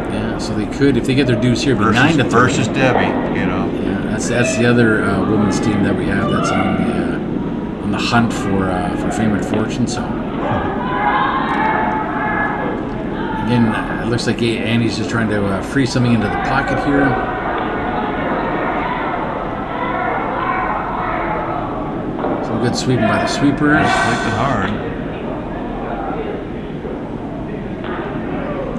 Yeah, so they could, if they get their dues here, it'd be 9-3 versus Debbie, you know. Yeah, that's the other women's team that we have that's on the hunt for fame and fortune. So again, it looks like Andy's just trying to free something into the pocket here. Some good sweeping by the sweepers. Sweeping hard.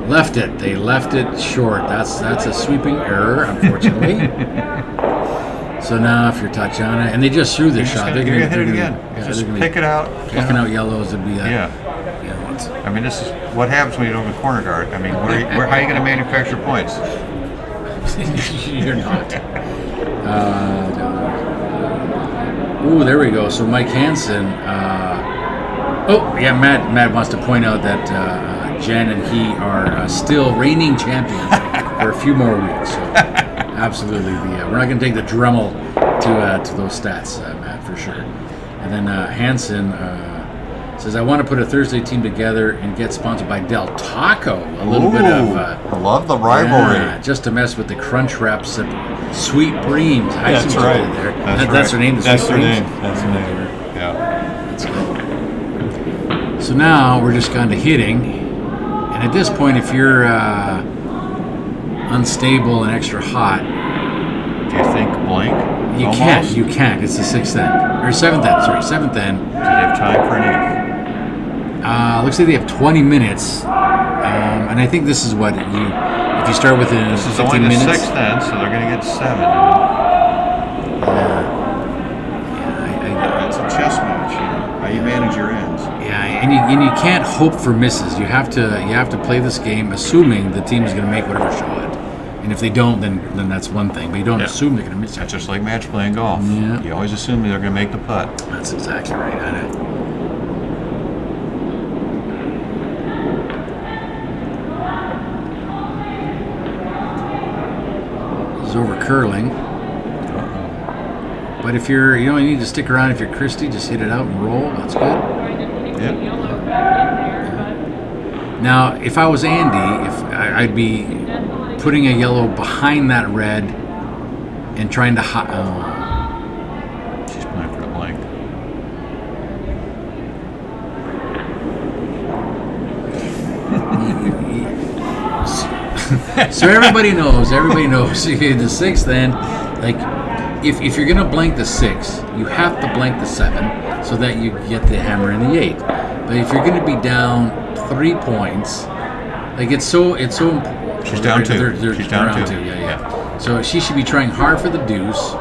Left it. They left it short. That's a sweeping error, unfortunately. So now if you're Tatiana, and they just threw this shot, they're going to gonna hit it again. Yeah, Just they're gonna pick it out. Picking out yellows would be Yeah. I mean, this is what happens when you don't have a corner guard. I mean, how are you going to manufacture points? You're not. Ooh, there we go. So Mike Hansen. Matt wants to point out that Jen and he are still reigning champions for a few more weeks. So absolutely, we're not going to take the Dremel to those stats, Matt, for sure. And then Hansen says, I want to put a Thursday team together and get sponsored by Del Taco. A little bit of... I love the rivalry. Yeah, just to mess with the Crunch Wraps and Sweet Breams. That's right. There. That's That's their name. That's Sweet their Breams. name. That's their name. Yeah. That's good. So now we're just kind of hitting. And at this point, if you're unstable and extra hot, Do you think blank? you Almost? can't. It's the 6th end. Or 7th end, sorry. 7th end. Do they have time for an 8th? Looks like they have 20 minutes. And I think this is what if you start within This is 15 only the minutes. 6th end, so they're going to get 7. It's a chess match. You know, how you manage your ends. Yeah, and you can't hope for misses. You have to play this game assuming the team is going to make whatever shot, and if they don't, then that's one thing. But you don't assume they're going to miss it. That's just like match playing golf. Yeah. You always assume they're going to make the putt. That's exactly right. I know. This is over curling. But if you don't need to stick around. If you're Christie, just hit it out and roll. That's good. Yep. Now, if I was Andy, I'd be putting a yellow behind that red and trying to She's playing for the blank. So everybody knows in the 6th end, like if you're gonna blank the 6, you have to blank the 7 so that you get the hammer in the 8. But if you're gonna be down 3 points, like it's so important. She's down 2. She's down 2. Yeah. So she should be trying hard for the deuce,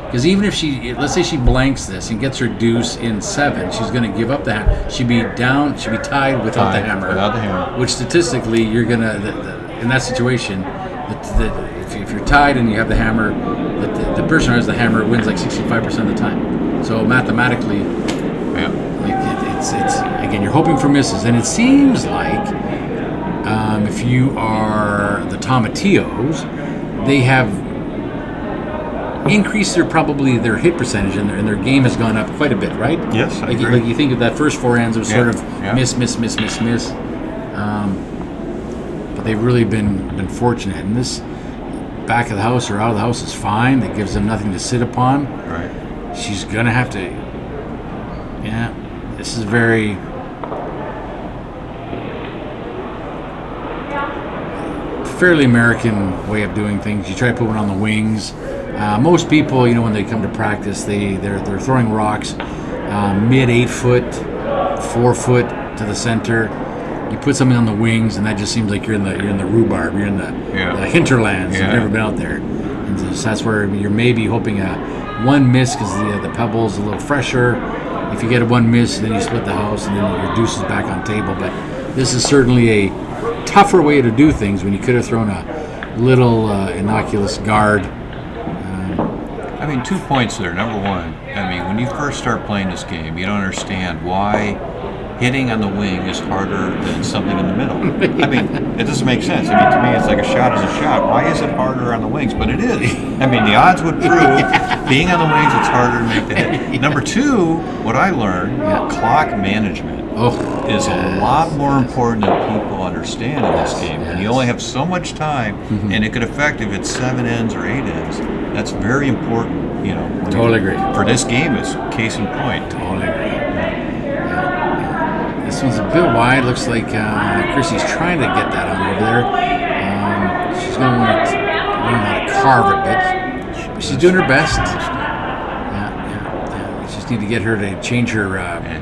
because even if let's say she blanks this and gets her deuce in 7, she's going to give up that. She'd be tied without the hammer. Without the hammer. Which statistically, you're gonna in that situation, if you're tied and you have the hammer, the person who has the hammer wins like 65% of the time. So mathematically, it's again, you're hoping for misses, and it seems like if you are the Tomatillos, they have increased their hit percentage, and their game has gone up quite a bit, right? Yes, I agree. Like you think of that first 4 ends, it was sort of miss. But they've really been fortunate, and this back of the house or out of the house is fine. That gives them nothing to sit upon. Right. She's gonna have to. Yeah, this is very. Fairly American way of doing things. You try to put one on the wings. Most people, when they come to practice, they're throwing rocks mid 8 foot, 4 foot to the center. You put something on the wings, and that just seems like you're in the rhubarb. You're in the hinterlands. You've never been out there, and so that's where you're maybe hoping one miss because the pebble's a little fresher. If you get a one miss, then you split the house, and then your deuce is back on table. But this is certainly a tougher way to do things when you could have thrown a little innocuous guard. I mean, 2 points there. Number one, I mean, when you first start playing this game, you don't understand why hitting on the wing is harder than something in the middle. I mean, it doesn't make sense. I mean, to me, it's like a shot is a shot. Why is it harder on the wings? But it is. I mean, the odds would prove being on the wings, it's harder to make the hit. Number two, what I learned, clock management is a lot more important than people understand in this game. And you only have so much time, and it could affect if it's 7 ends or 8 ends. That's very important, you know. Totally agree. For this game, it's case in point. Totally agree. This one's a bit wide. Looks like Chrissy's trying to get that on over there. She's going to want to learn how to carve a bit. But she's doing her best. Yeah. We just need to get her to change her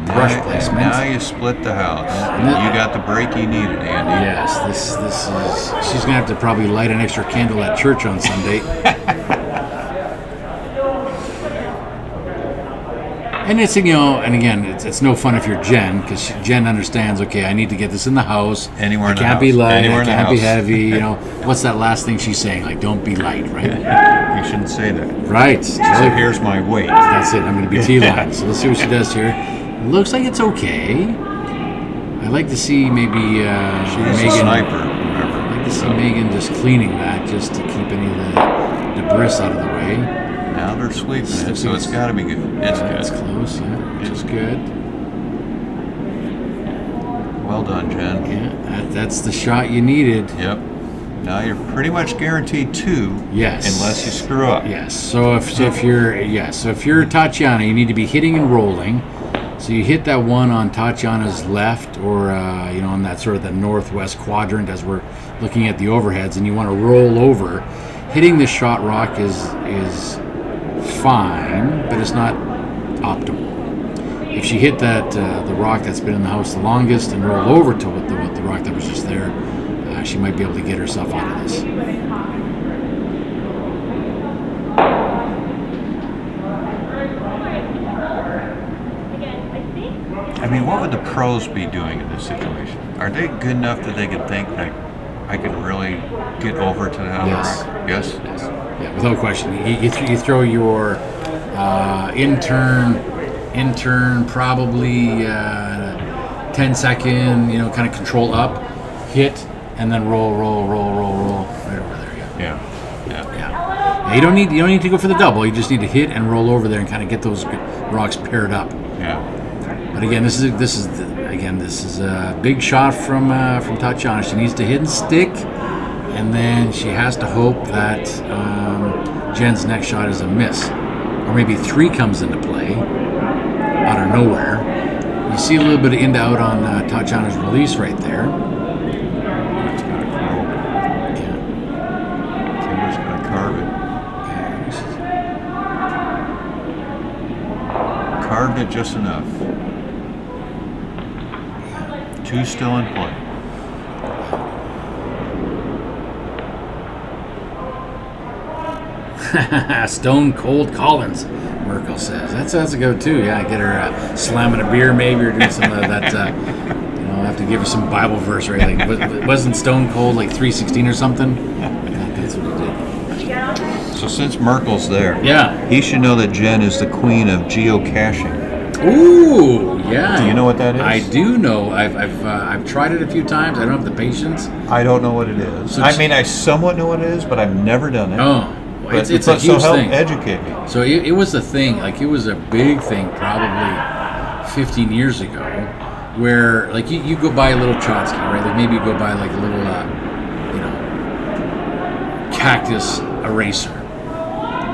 brush placement. Now you split the house. You got the break you needed, Andy. Yes, this is. She's going to have to probably light an extra candle at church on Sunday. And it's, you know, and again, it's no fun if you're Jen, because Jen understands, okay, I need to get this in the house. Anywhere in the house. I can't be light, Anywhere I in the can't be house. heavy, you know. What's that last thing she's saying? Like, don't be light, right? You shouldn't say that. Right. So here's my weight. That's it. I'm going to be T-line. So let's see what she does here. Looks like it's okay. I'd like to see maybe She's Megan. a sniper, remember. I'd like to see Megan just cleaning that, just to keep any of the debris out of the way. Now they're sweeping it, so it's got to be good. It's good. It's close, yeah. Which is good. Well done, Jen. Yeah, that's the shot you needed. Yep. Now you're pretty much guaranteed 2. Yes. Unless you screw up. Yes. So if you're Tatiana, you need to be hitting and rolling. So you hit that one on Tatiana's left, or on that sort of the northwest quadrant as we're looking at the overheads, and you want to roll over. Hitting the shot rock is fine, but it's not optimal. If she hit that the rock that's been in the house the longest and roll over to it, the rock that was just there, she might be able to get herself out of this. I mean, what would the pros be doing in this situation? Are they good enough that they could think, like, I can really get over to that other rock? Yes? Yes. Yeah, without question. You throw your intern probably 10-second, kind of control up, hit, and then roll right over there. Yeah. You don't need to go for the double. You just need to hit and roll over there and kind of get those rocks paired up. Yeah. But again, this is a big shot from Tatiana. She needs to hit and stick, and then she has to hope that Jen's next shot is a miss, or maybe 3 comes into play out of nowhere. You see a little bit of in to out on Tatiana's release right there. Timber's gonna carve it. Carved it just enough. 2 still in play. Stone Cold Collins, Merkel says. That's a go-to. Yeah, get her slamming a beer maybe, or doing some of that. I'll have to give her some Bible verse or anything. Wasn't Stone Cold like 3:16 or something? That's what he did. So since Merkel's there, Yeah. he should know that Jen is the queen of geocaching. Ooh, yeah. Do you know what that is? I do know. I've tried it a few times. I don't have the patience. I don't know what it is. So I mean, I somewhat know what it is, but I've never done it. Oh, well, it's a huge so help thing. educate me. So it was a thing. Like, it was a big thing probably 15 years ago, where like you go buy a little Trotsky, right? Like maybe you go buy like a little cactus eraser,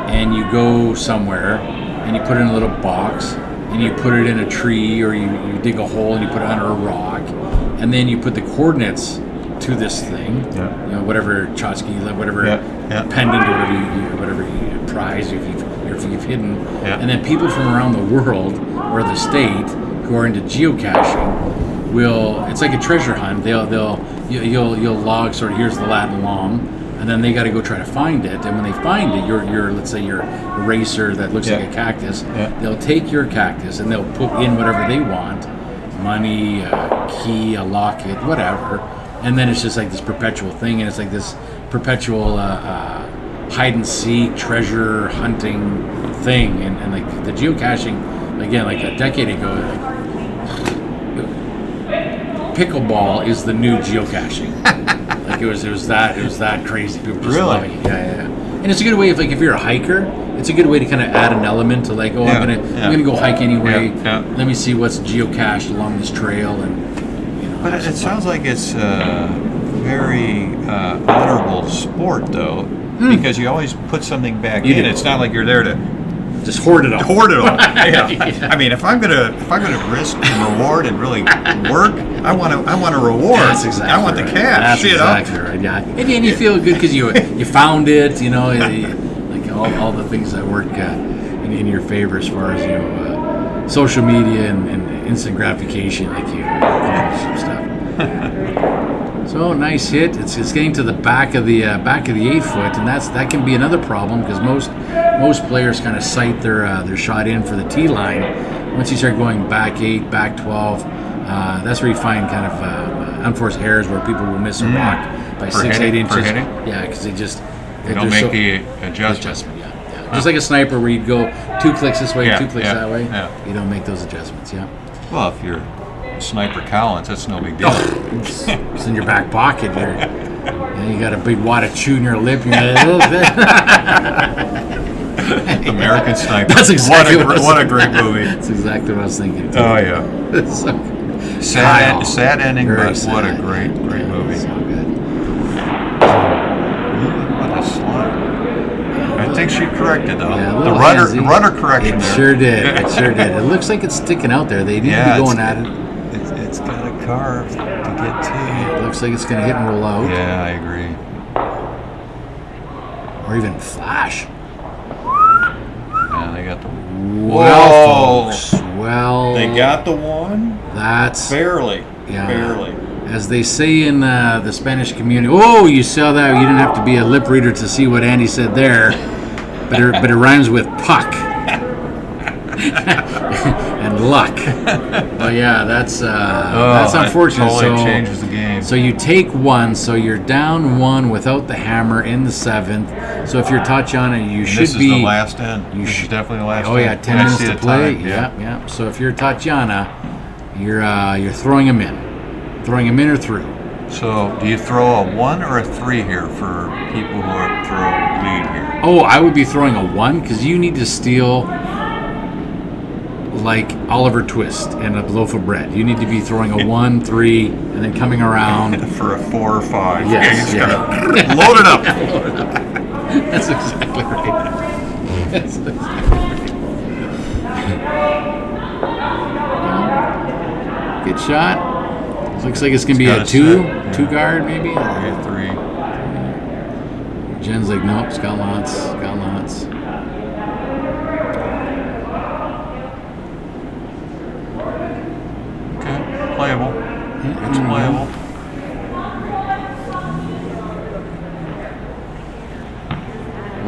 and you go somewhere and you put it in a little box and you put it in a tree, or you dig a hole and you put it under a rock, and then you put the coordinates to this thing, whatever Trotsky, whatever pendant, or whatever you prize if you've hidden, and then people from around the world or the state who are into geocaching it's like a treasure hunt. You'll log sort of, here's the Latin long, and then they got to go try to find it. And when they find it, your let's say your eraser that looks like a cactus, they'll take your cactus and they'll put in whatever they want, money, a key, a locket, whatever, and then it's just like this perpetual thing, and it's like this perpetual hide and seek, treasure hunting thing, and like the geocaching, again, like a decade ago, pickleball is the new geocaching. Like it was that crazy. People just Really? loving it. Yeah. And it's a good way of, like, if you're a hiker, it's a good way to kind of add an element to, like, I'm gonna go hike anyway. Yeah. Let me see what's geocached along this trail, and But it sounds like it's a very honorable sport, though, because you always put something back You in. do. It's not like you're there to just hoard it all. hoard it all. Yeah. Yeah. I mean, if I'm gonna risk and reward and really work, I want a reward. That's exactly I want the right. cash. That's you exactly know? right. Yeah, and you feel good because you found it. You know, like all the things that work in your favor as far as social media and instant gratification. Like you some stuff. So nice hit. It's getting to the back of the 8 foot, and that can be another problem because most players kind of sight their shot in for the tee line. Once you start going back 8, back 12, that's where you find kind of unforced errors where people will miss a rock by 6, 8 inches. For hitting? Yeah, because they just They don't make the adjustment. Yeah. Just like a sniper where you'd go 2 clicks this way, Yeah, 2 clicks yeah, that way. yeah. You don't make those adjustments. Yeah. Well, if you're Sniper Collins, that's no big deal. It's in your back pocket. You got a big wad of chew in your lip. American Sniper. That's exactly what a great movie. That's exactly what I was thinking too. Oh yeah. It's so Sad ending, Very but what a sad. great movie. So good. What a slide. I think she corrected though. Yeah, a the little rudder handsy. rudder correction. It there. sure did. It sure did. It looks like it's sticking out there. They need to be going at it. It's got a carve to get to. It looks like it's going to hit and roll out, Yeah, I agree. or even flash. Yeah, they got the. Well, Whoa. folks. Well, They got the one. that's Barely. Yeah. Barely. As they say in the Spanish community. Oh, you saw that? You didn't have to be a lip reader to see what Andy said there. But it rhymes with puck and luck. But yeah, that's unfortunate. That totally So changes the game. So you take one, so you're down 1 without the hammer in the 7th. So if you're Tatiana, you should this is be. the last end. You This is should definitely the last Oh end. yeah, 10 When I minutes see to the play. time, Yeah. So if you're Tatiana, you're throwing them in, or through. So do you throw a 1 or a 3 here for people who are throw lead here? Oh, I would be throwing a 1 because you need to steal like Oliver Twist and a loaf of bread. You need to be throwing a 1, 3, and then coming around. For a 4 or 5. Yes, You just yeah. gotta load it up. That's exactly right. That's exactly right. Good shot. Looks like it's gonna be got a a 2 set, 2 yeah. guard maybe. 3. Jen's like, nope, it's got lots. Okay, playable. It's playable.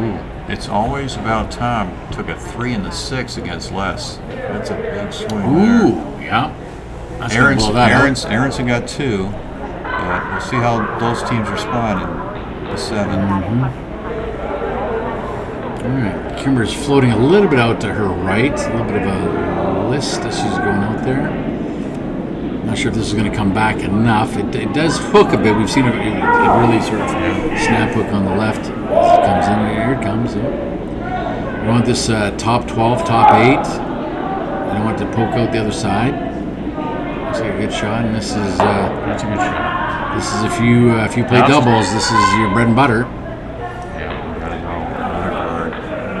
Ooh, it's always about time. Took a 3 and a 6 against Les. That's a big swing Ooh, there. yeah. That's gonna blow that up. Aronson got 2. But we'll see how those teams respond in the 7. All right, Kimber's floating a little bit out to her right, a little bit of a list as she's going out there. Not sure if this is going to come back enough. It does hook a bit. We've seen it really sort of snap hook on the left as it comes in. Here it comes. Yeah. We want this top 12, top 8. I don't want it to poke out the other side. Looks like a good shot, and this is That's a good shot. this is if you play doubles, this is your bread and butter. Yeah, we gotta go. Another guard.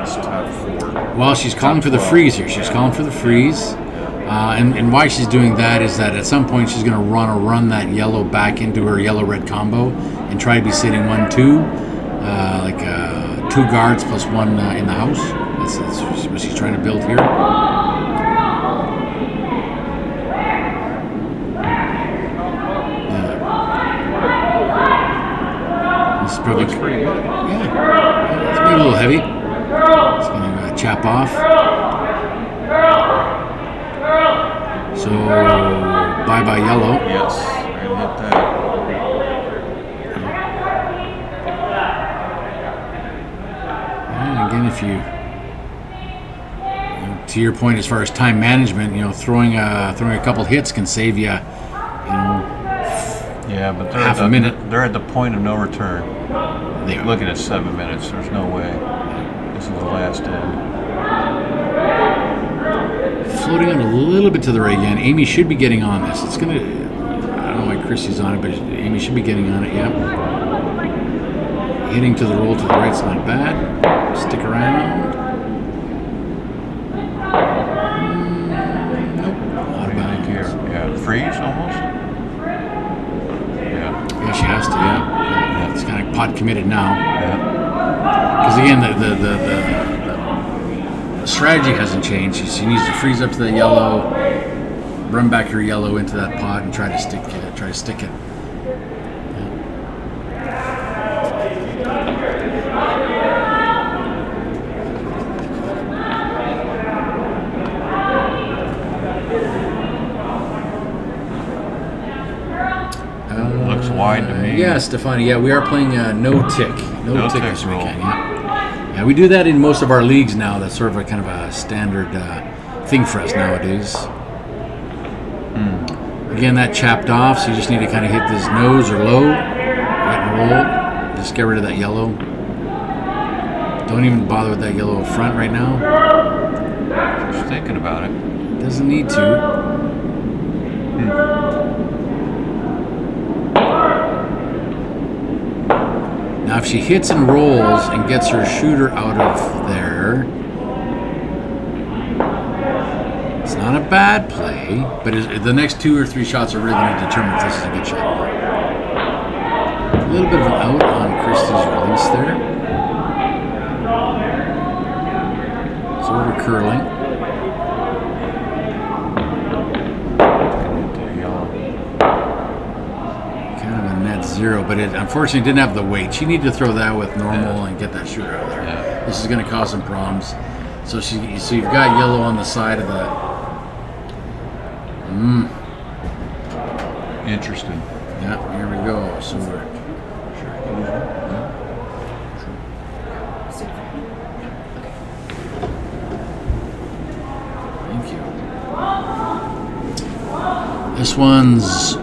It's top 4. Well, she's calling for the freeze here. She's calling for the freeze. And why she's doing that is that at some point she's going to run that yellow back into her yellow-red combo and try to be sitting 1-2, like 2 guards plus 1 in the house. That's what she's trying to build here. This is probably Pretty good. yeah. It's maybe a little heavy. It's going to chap off. So, bye-bye yellow. Yes, we're gonna hit that. again, if you know, to your point as far as time management, throwing a couple hits can save you, Yeah, but they're half at a minute. They're at the point of no return. They are. Looking at 7 minutes, there's no way. This is the last end. Floating out a little bit to the right again. Amy should be getting on this. It's gonna. I don't know why Chrissy's on it, but Amy should be getting on it. Yep. Hitting to the roll to the right's not bad. Stick around. Nope. Out of bounds. Yeah, freeze almost. Yeah. Yeah, she has to. Yeah. It's kind of pot committed now. Yeah. Because again, the strategy hasn't changed. She needs to freeze up to the yellow, run back her yellow into that pot, and try to stick it. Looks wide to me. Yeah, Stefani. Yeah, we are playing no tick. No tick this rule. weekend. Yeah, we do that in most of our leagues now. That's sort of a kind of a standard thing for us nowadays. Again, that chapped off, so you just need to kind of hit this nose or low, right and roll. Just get rid of that yellow. Don't even bother with that yellow up front right now. Just thinking about it. Doesn't need to. Now, if she hits and rolls and gets her shooter out of there, it's not a bad play, but the next 2 or 3 shots are really going to determine if this is a good shot. A little bit of an out on Christie's release there. So we're curling. Kind of a net zero, but it unfortunately didn't have the weight. She needed to throw that with normal and get that shooter out of there. Yeah. This is going to cause some problems. So you've got yellow on the side of the. Interesting. Yeah, here we go. So we're. Thank you. This one's.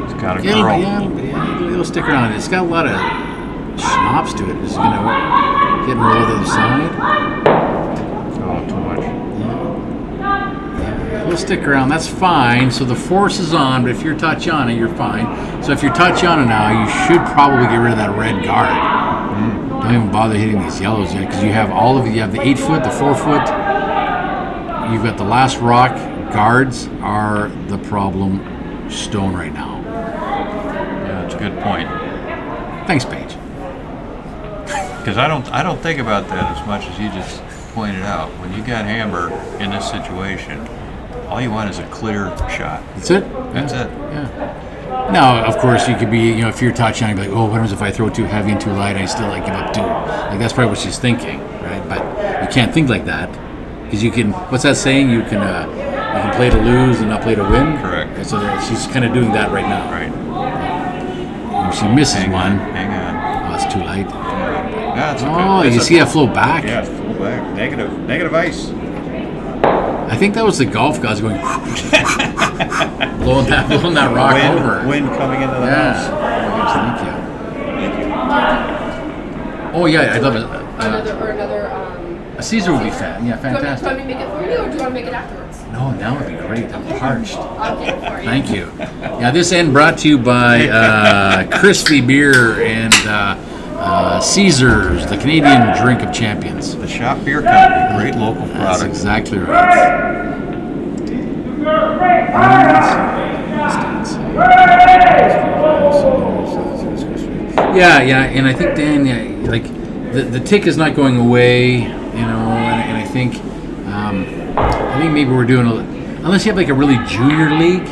It's got a girl. It'll stick around. It's got a lot of schnapps to it. Is it going to hit and roll to the side? Oh, too much. It'll stick around. That's fine. So the force is on, but if you're Tatiana, you're fine. So if you're Tatiana now, you should probably get rid of that red guard. Don't even bother hitting these yellows yet, because you have you have the 8 foot, the 4 foot. You've got the last rock. Guards are the problem stone right now. Yeah, that's a good point. Thanks, Paige. Because I don't think about that as much as you just pointed out. When you got Hamber in this situation, all you want is a clear shot. That's it. That's it. Yeah. Now, of course, you could be, if you're Tatiana, you'd be like, oh, what happens if I throw too heavy and too light? I still give up 2. Like that's probably what she's thinking, right? But you can't think like that, because you can. What's that saying? You can play to lose and not play to win. Correct. And so she's kind of doing that right now. Right. If she misses one, Hang on. oh, it's too light. Yeah, it's okay. Oh, you see that flow back? Yeah, it's full back. Negative ice. I think that was the golf guys going blowing that rock over. Wind coming into the house. Thank you. Oh yeah, I love it. Another. A Caesar would be fantastic. Do you want me to make it for you, or do you want to make it afterwards? No, that would be great. I'm parched. I'll get it for you. Thank you. Yeah, this end brought to you by Crispy Beer and Caesars, the Canadian drink of champions. The Shop Beer Company, great local That's product. exactly right. Yeah, and I think Dan, like the tick is not going away, and I think maybe we're doing unless you have like a really junior league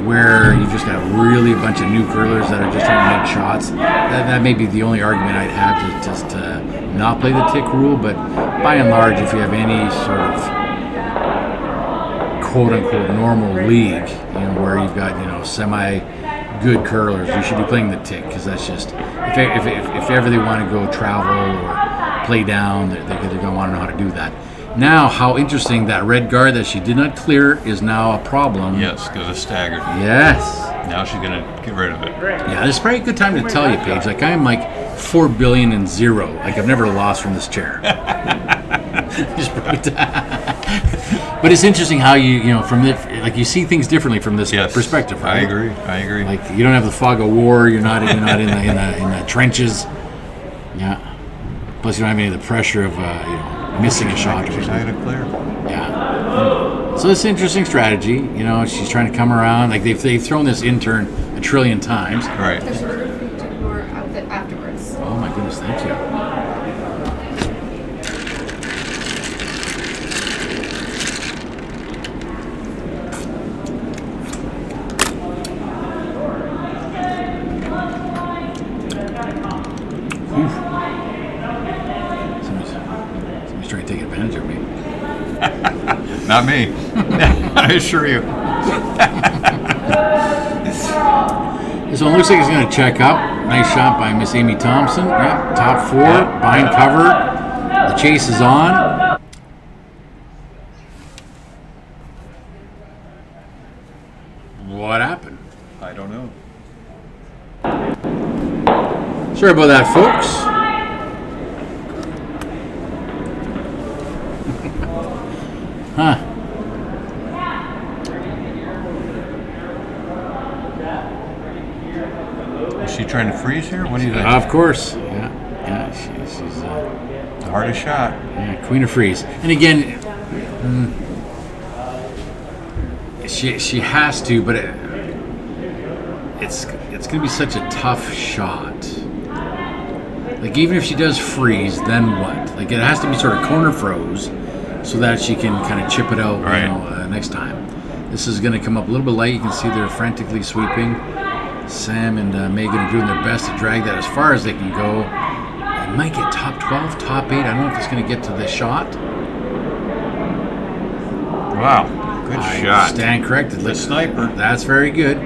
where you've just got really a bunch of new curlers that are just trying to make shots. That may be the only argument I'd have to not play the tick rule, but by and large, if you have any sort of quote-unquote normal league, where you've got semi-good curlers, you should be playing the tick, because that's just if ever they want to go travel or play down. They're going to want to know how to do that. Now, how interesting, that red guard that she did not clear is now a problem. Yes, because it's staggered. Yes. Now she's going to get rid of it. Yeah, this is probably a good time to tell you, Paige. Like, I'm like 4 billion and 0. Like, I've never lost from this chair. But it's interesting how you know, from the, like, you see things differently from this perspective, right? I agree. Like, you don't have the fog of war. You're not in the trenches. Yeah. Plus, you don't have any of the pressure of missing a shot. She's not going to clear. Yeah. So it's an interesting strategy. You know, she's trying to come around. Like, they've thrown this intern a trillion times. Right. There's an order for you to do more afterwards. Oh my goodness! Thank you. Somebody's trying to take advantage of me. Not me. I assure you. This one looks like it's going to check up. Nice shot by Miss Amy Thompson. Yep, top 4, bind cover. The chase is on. What happened? I don't know. Sorry about that, folks. Huh. Is she trying to freeze here? What do you think? Of course. Yeah. She's The hardest shot. yeah, Queen of Freeze. And again, she has to, but it's going to be such a tough shot. Like, even if she does freeze, then what? Like, it has to be sort of corner froze so that she can kind of chip it out next time. This is going to come up a little bit light. You can see they're frantically sweeping. Sam and Megan are doing their best to drag that as far as they can go. It might get top 12, top 8. I don't know if it's going to get to the shot. Wow. Good shot. Stand corrected. The sniper. That's very good.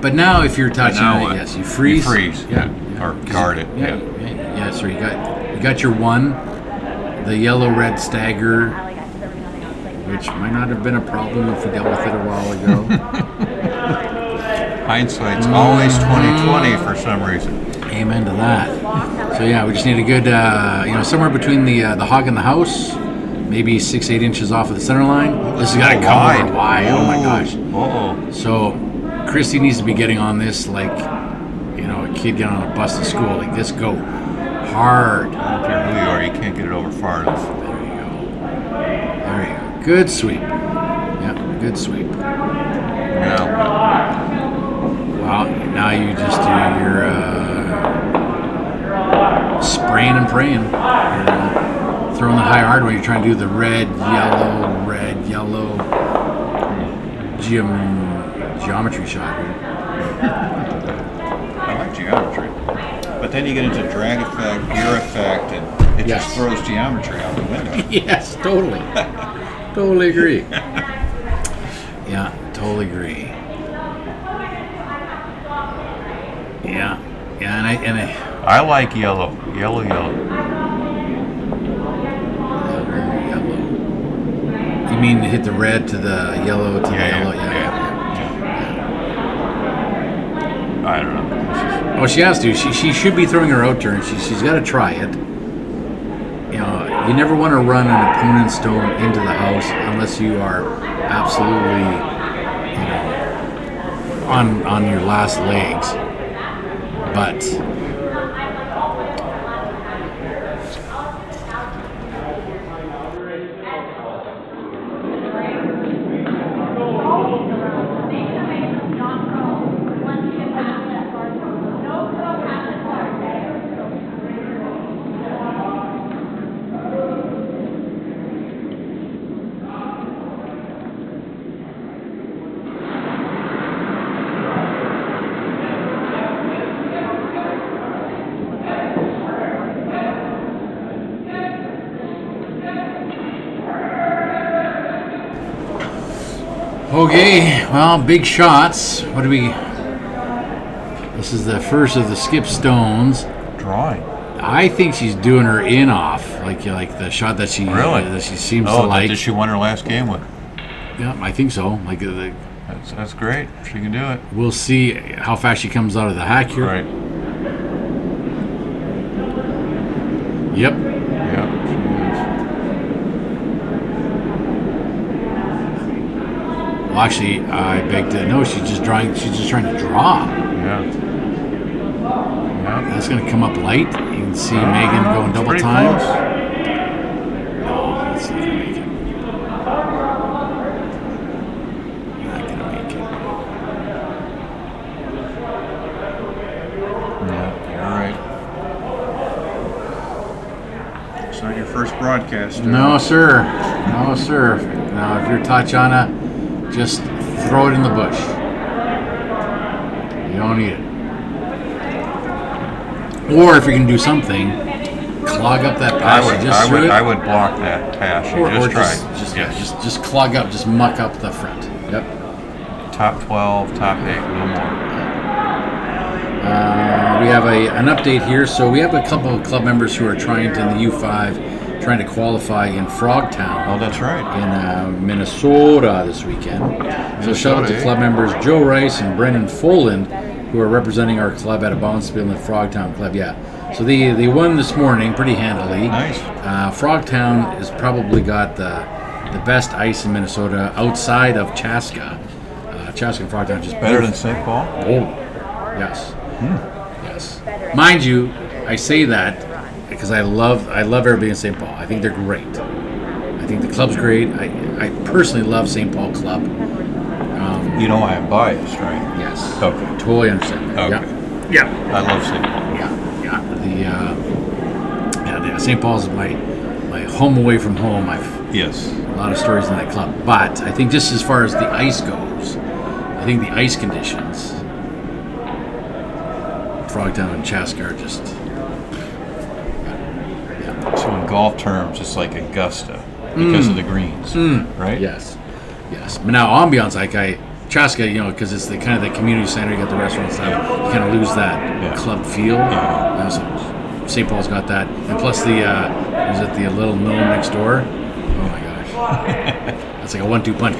But now if you're touching now it, yes, you freeze. You freeze. Yeah. Or guard it. Yeah. So you got your one, the yellow-red stagger, which might not have been a problem if we dealt with it a while ago. Hindsight's always 20/20 for some reason. Amen to that. So yeah, we just need a good, somewhere between the hog and the house, maybe 6-8 inches off of the center line. This has got to come over wide. Oh my gosh. Uh-oh. So Christy needs to be getting on this like, a kid getting on a bus to school. Like, this go hard. I don't care who you are, you can't get it over far enough. There you go. Good sweep. Yeah, good sweep. Now, Well, now you just do your spraying and praying. You're, throwing the high hard when you're trying to do the red, yellow geometry shot. I like geometry. But then you get into drag effect, gear effect, and it just throws geometry out the window. Yes, totally. Totally agree. Yeah, totally agree. Yeah, and I like yellow. Yellow. Yellow. You mean hit the red to the yellow to the yellow? Yeah. I don't know. Oh, she has to. She should be throwing her out turn. She's got to try it. You never want to run an opponent's stone into the house unless you are absolutely, on your last legs. But okay, well, big shots. What do we... This is the first of the skip stones. Drawing. I think she's doing her in off. like the shot that she seems to Oh, like. did she won her last game with? Yeah, I think so. Like That's great. She can do it. we'll see how fast she comes out of the hack here. Right. Yep. Yeah. Well, actually, I beg to no. She's just trying to draw. Yeah. Yeah. That's going to come up light. You can see Megan going double Pretty time. close. No, that's not going to make it. Not going to make it. Yeah, you're right. It's not your first broadcast. No, sir. No, sir. Now, if you're Tatiana, just throw it in the bush. You don't need it. Or if you're going to do something, clog up that pass. I would block that pass. You Or just try. just clog up, just muck up the front. Yep. Top 12, top 8, no more. We have an update here. So we have a couple of club members who are trying to, in the U5, trying to qualify in Frogtown. Oh, that's right. In Minnesota this weekend. So shout out to club members Joe Rice and Brendan Foland, who are representing our club at a Bonspiel and Frogtown club. Yeah. So they won this morning pretty handily. Nice. Frogtown has probably got the best ice in Minnesota outside of Chaska. Chaska and Frogtown just Better than St. Paul? Oh, yes. Yes. Mind you, I say that because I love everybody in St. Paul. I think they're great. I think the club's great. I personally love St. Paul Club. You know I am biased, right? Yes. Okay. Totally understand that. Okay. Yeah. I love St. Paul. The St. Paul's my home away from home. Yes. A lot of stories in that club. But I think just as far as the ice goes, I think the ice conditions, Frogtown and Chaska are just. So in golf terms, it's like Augusta because of the greens, right? Yes. But now ambiance, Chaska, because it's the kind of the community center. You got the restaurant stuff. You kind of lose that club feel. Yeah. So St. Paul's got that, and plus the little mill next door. Oh my gosh, that's like a 1-2 punch.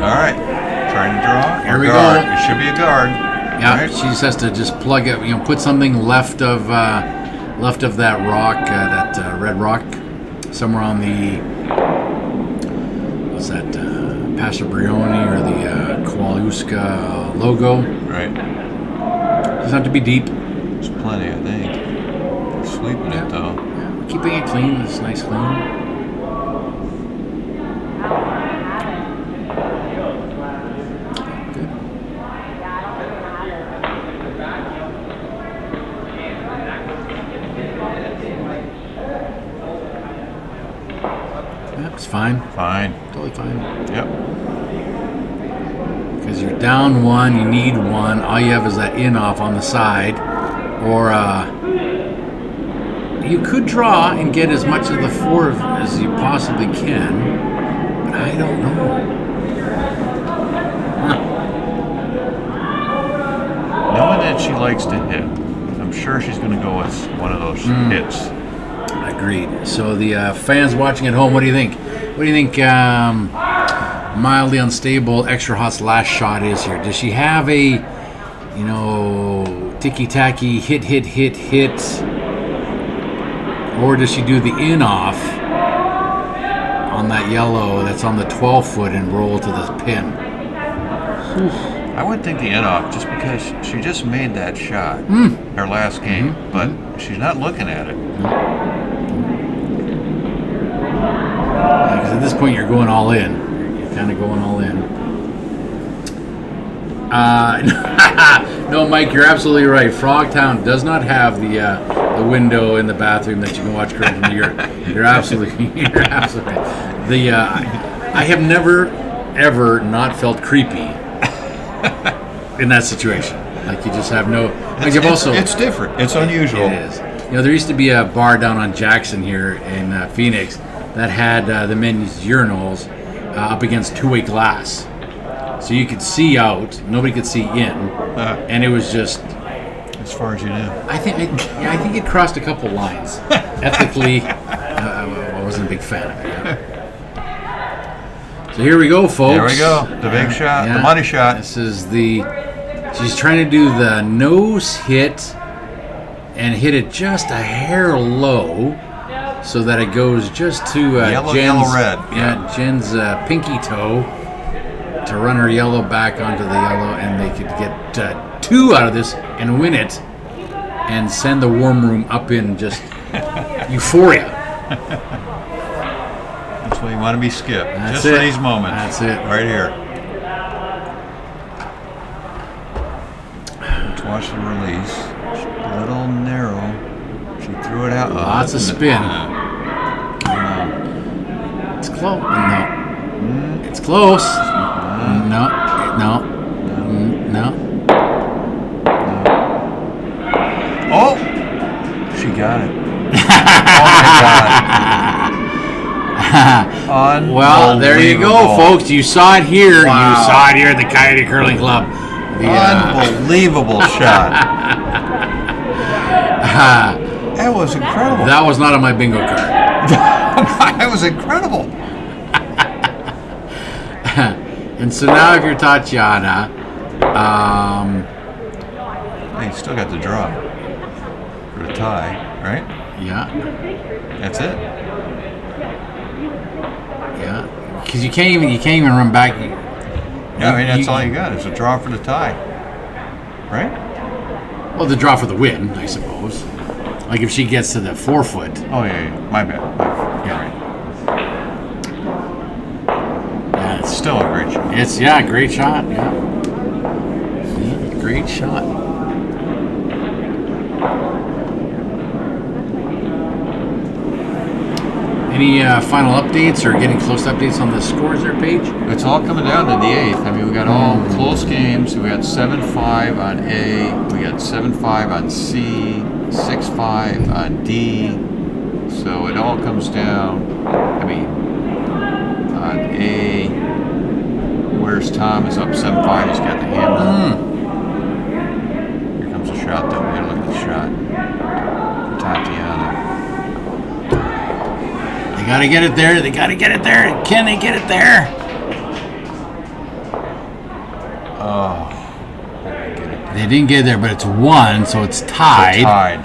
All right, trying to draw. Here we guard. go. It should be a guard. Yeah, Right. she just has to just plug it. Put something left of that rock, that red rock, somewhere on the what's that, Pastor Brioni or the Kowalska logo. Right. Doesn't have to be deep. There's plenty, I think. We're sweeping it though. Keeping it clean. It's nice clean. It's fine. Fine. Totally fine. Yep. Because you're down one, you need one. All you have is that in off on the side, or you could draw and get as much of the 4 as you possibly can, but I don't know. Knowing that she likes to hit, I'm sure she's going to go with one of those hits. Agreed. So the fans watching at home, what do you think? What do you think mildly unstable extra hot's last shot is here? Does she have a, ticky-tacky hit, or does she do the in-off on that yellow that's on the 12-foot and roll to the pin? I would think the in-off, just because she just made that shot her last game, but she's not looking at it. Because at this point, you're going all in. You're kind of going all in. No, Mike, you're absolutely right. Frogtown does not have the window in the bathroom that you can watch girls from You're absolutely right. I have never ever not felt creepy in that situation. Like you just have no. Like It's different. It's unusual. It is. There used to be a bar down on Jackson here in Phoenix that had the men's urinals up against two-way glass, so you could see out. Nobody could see in, and it was just far as you knew. I think it crossed a couple lines. Ethically, I wasn't a big fan of it. Yeah. So here we go, folks. There we go. The big shot, the money shot. This is she's trying to do the nose hit and hit it just a hair low so that it goes just to yellow, red. Yeah, Jen's pinky toe to run her yellow back onto the yellow, and they could get 2 out of this and win it and send the warm room up in just euphoria. That's why you want to be Skip. That's just it. for these moments. That's it. Right here. Let's watch the release. A little narrow. She threw it out. Lots of spin. It's close. No. It's close. No. Oh! She got it. Oh my God. Well, there you go, folks. You saw it here. Wow. You saw it here at the Coyote Curling Club. Unbelievable shot. That was incredible. That was not on my bingo card. That was incredible. And so now, if you're Tatiana, Hey, you still got the draw for the tie, right? yeah, That's it. yeah, because you can't even run back. Yeah, I mean that's all you got is a draw for the tie, right? Well, the draw for the win, I suppose. Like if she gets to the 4 foot. Oh yeah. My bad. Yeah, right. Yeah, It's still a great shot. It's great shot. Yeah, great shot. Any final updates or getting close updates on the scores there, Paige? It's all coming down to the 8th. I mean, we got all close games. We got 7-5 on A. We got 7-5 on C. 6-5 on D. So it all comes down. I mean, on A, where's Tom is up 7-5. He's got the hammer. Here comes a shot, though. We gotta look at the shot. For Tatiana. They gotta get it there. They gotta get it there. Can they get it there? Oh. They didn't get it there, but it's 1, so it's tied. Tied.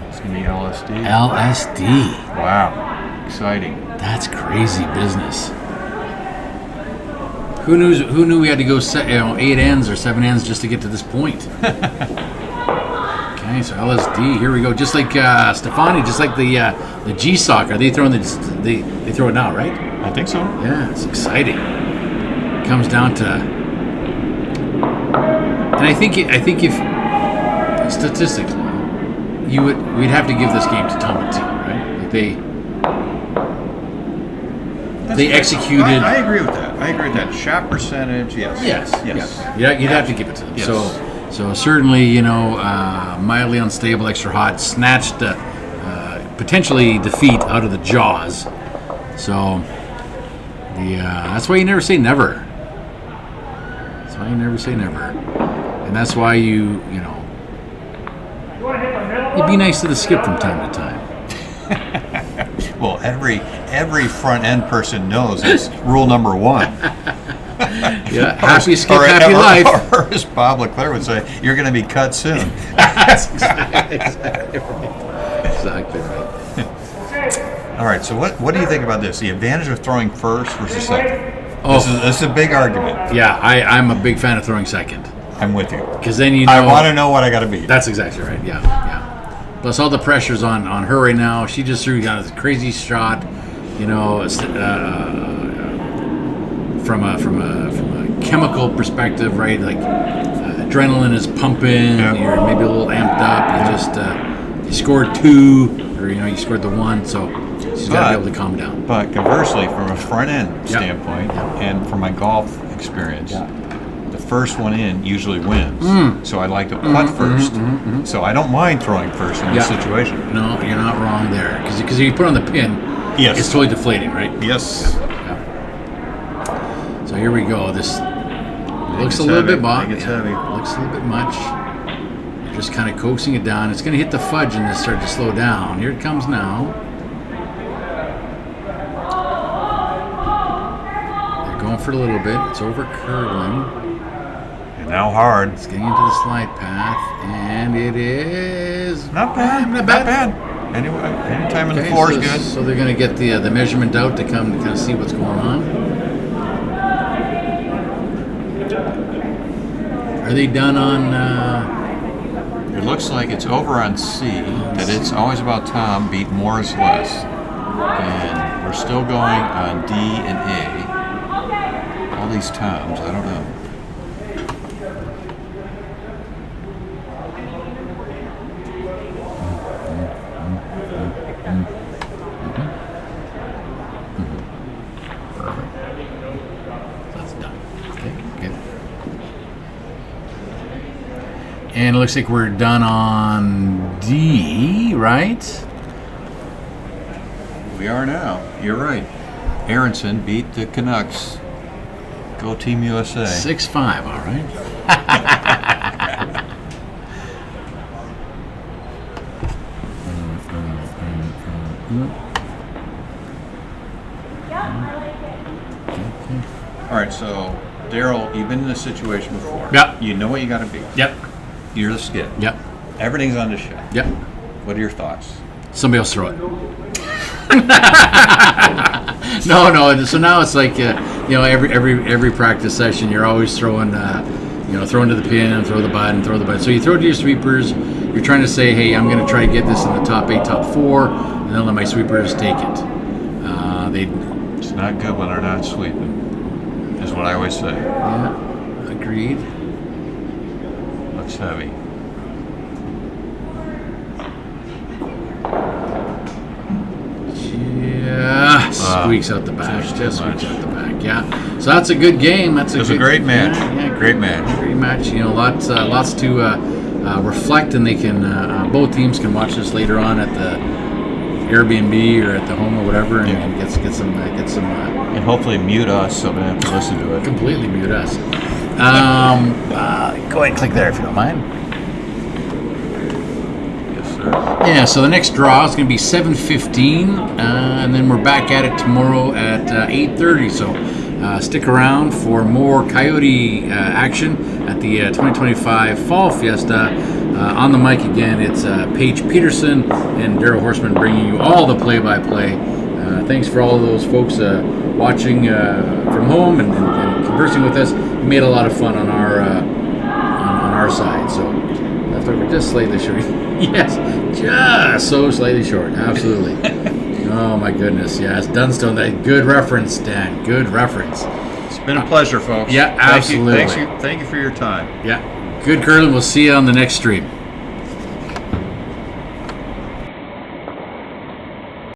It's gonna be LSD. LSD. Wow. Exciting. That's crazy business. Who knew we had to go 8 ends or 7 ends just to get to this point? Okay, so LSD. Here we go. Just like Stefani, just like the G Sock. Are they throwing they throw it now, right? I think so. Yeah, it's exciting. It comes down to, and I think if statistically, we'd have to give this game to Tom and T, right? Like they executed. I agree with that. I agree with that. Shot percentage, yes. Yes. Yeah. You'd have to give it to them. Yes. So certainly, mildly unstable, extra hot, snatched potentially defeat out of the jaws. So that's why you never say never. That's why you never say never, and that's why you'd be nice to the skip from time to time. Well, every front end person knows it's rule number 1. Yeah, happy skip, happy life. Or as Bob Leclerc would say, you're going to be cut soon. That's exactly right. Exactly right. All right, so what do you think about this? The advantage of throwing first versus second? Oh. This is a big argument. Yeah, I'm a big fan of throwing second. I'm with you. Because then I want to know what I got to beat. That's exactly right. Yeah. Plus all the pressure's on her right now. She just threw a crazy shot, from a chemical perspective, right? Like adrenaline is pumping. Yeah. You're maybe a little amped up. You just you scored 2, or you scored the 1. So she's got to be able to calm down. But conversely, from a front end standpoint, and from my golf experience, the first one in usually wins. So I like to putt first. So I don't mind throwing first in this situation. No, you're not wrong there. Because if you put on the pin, Yes. it's totally deflating, right? Yes. So here we go. This looks it's a little heavy. bit, Bob. I think it's heavy. Looks a little bit much. Just kind of coaxing it down. It's going to hit the fudge and then start to slow down. Here it comes now. They're going for a little bit. It's over curling. And now hard. It's getting into the slide path, and it is Not bad. Not Not bad. bad. Anyway, anytime in the Okay, floor so, is good. So they're going to get the measurement out to come to kind of see what's going on. Are they done on? It looks like it's over on C, that it's always about Tom beat more is less. And we're still going on D and A. All these Toms, I don't know. That's done. Okay, good. And it looks like we're done on D, right? We are now. You're right. Aronson beat the Canucks. Go Team USA. 6-5, all right. All right, so Daryl, you've been in this situation before. Yep. You know what you got to be. Yep. You're the skid. Yep. Everything's on the shed. Yep. What are your thoughts? Somebody else throw it. No. So now it's like every practice session, you're always throwing throwing to the pin and throw the bud and throw the bud. So you throw to your sweepers. You're trying to say, hey, I'm going to try to get this in the top 8, top 4, and then let my sweepers take it. It's not good when they're not sweeping, is what I always say. Yeah, agreed. Looks heavy. Yeah, squeaks out the back. Just squeaks out the back. Yeah. So that's a good game. It was a great match. Yeah, Great match. Great match. Lots to reflect, and they can both teams can watch this later on at the Airbnb or at the home or whatever, and get some And hopefully mute us so we don't have to listen to it. completely mute us. Go ahead and click there if you don't mind. Yes, sir. Yeah, so the next draw is going to be 7:15, and then we're back at it tomorrow at 8:30. So stick around for more Coyote action at the 2025 Fall Fiesta. On the mic again, it's Paige Peterson and Daryl Horseman bringing you all the play-by-play. Thanks for all of those folks watching from home and conversing with us. We made a lot of fun on our side. So left over just slightly short. Yes, just so slightly short. Absolutely. Oh my goodness. Yes, Dunstone. That good reference, Dan. Good reference. It's been a pleasure, folks. Yeah, absolutely. Thank you for your time. Yeah. Good curling. We'll see you on the next stream.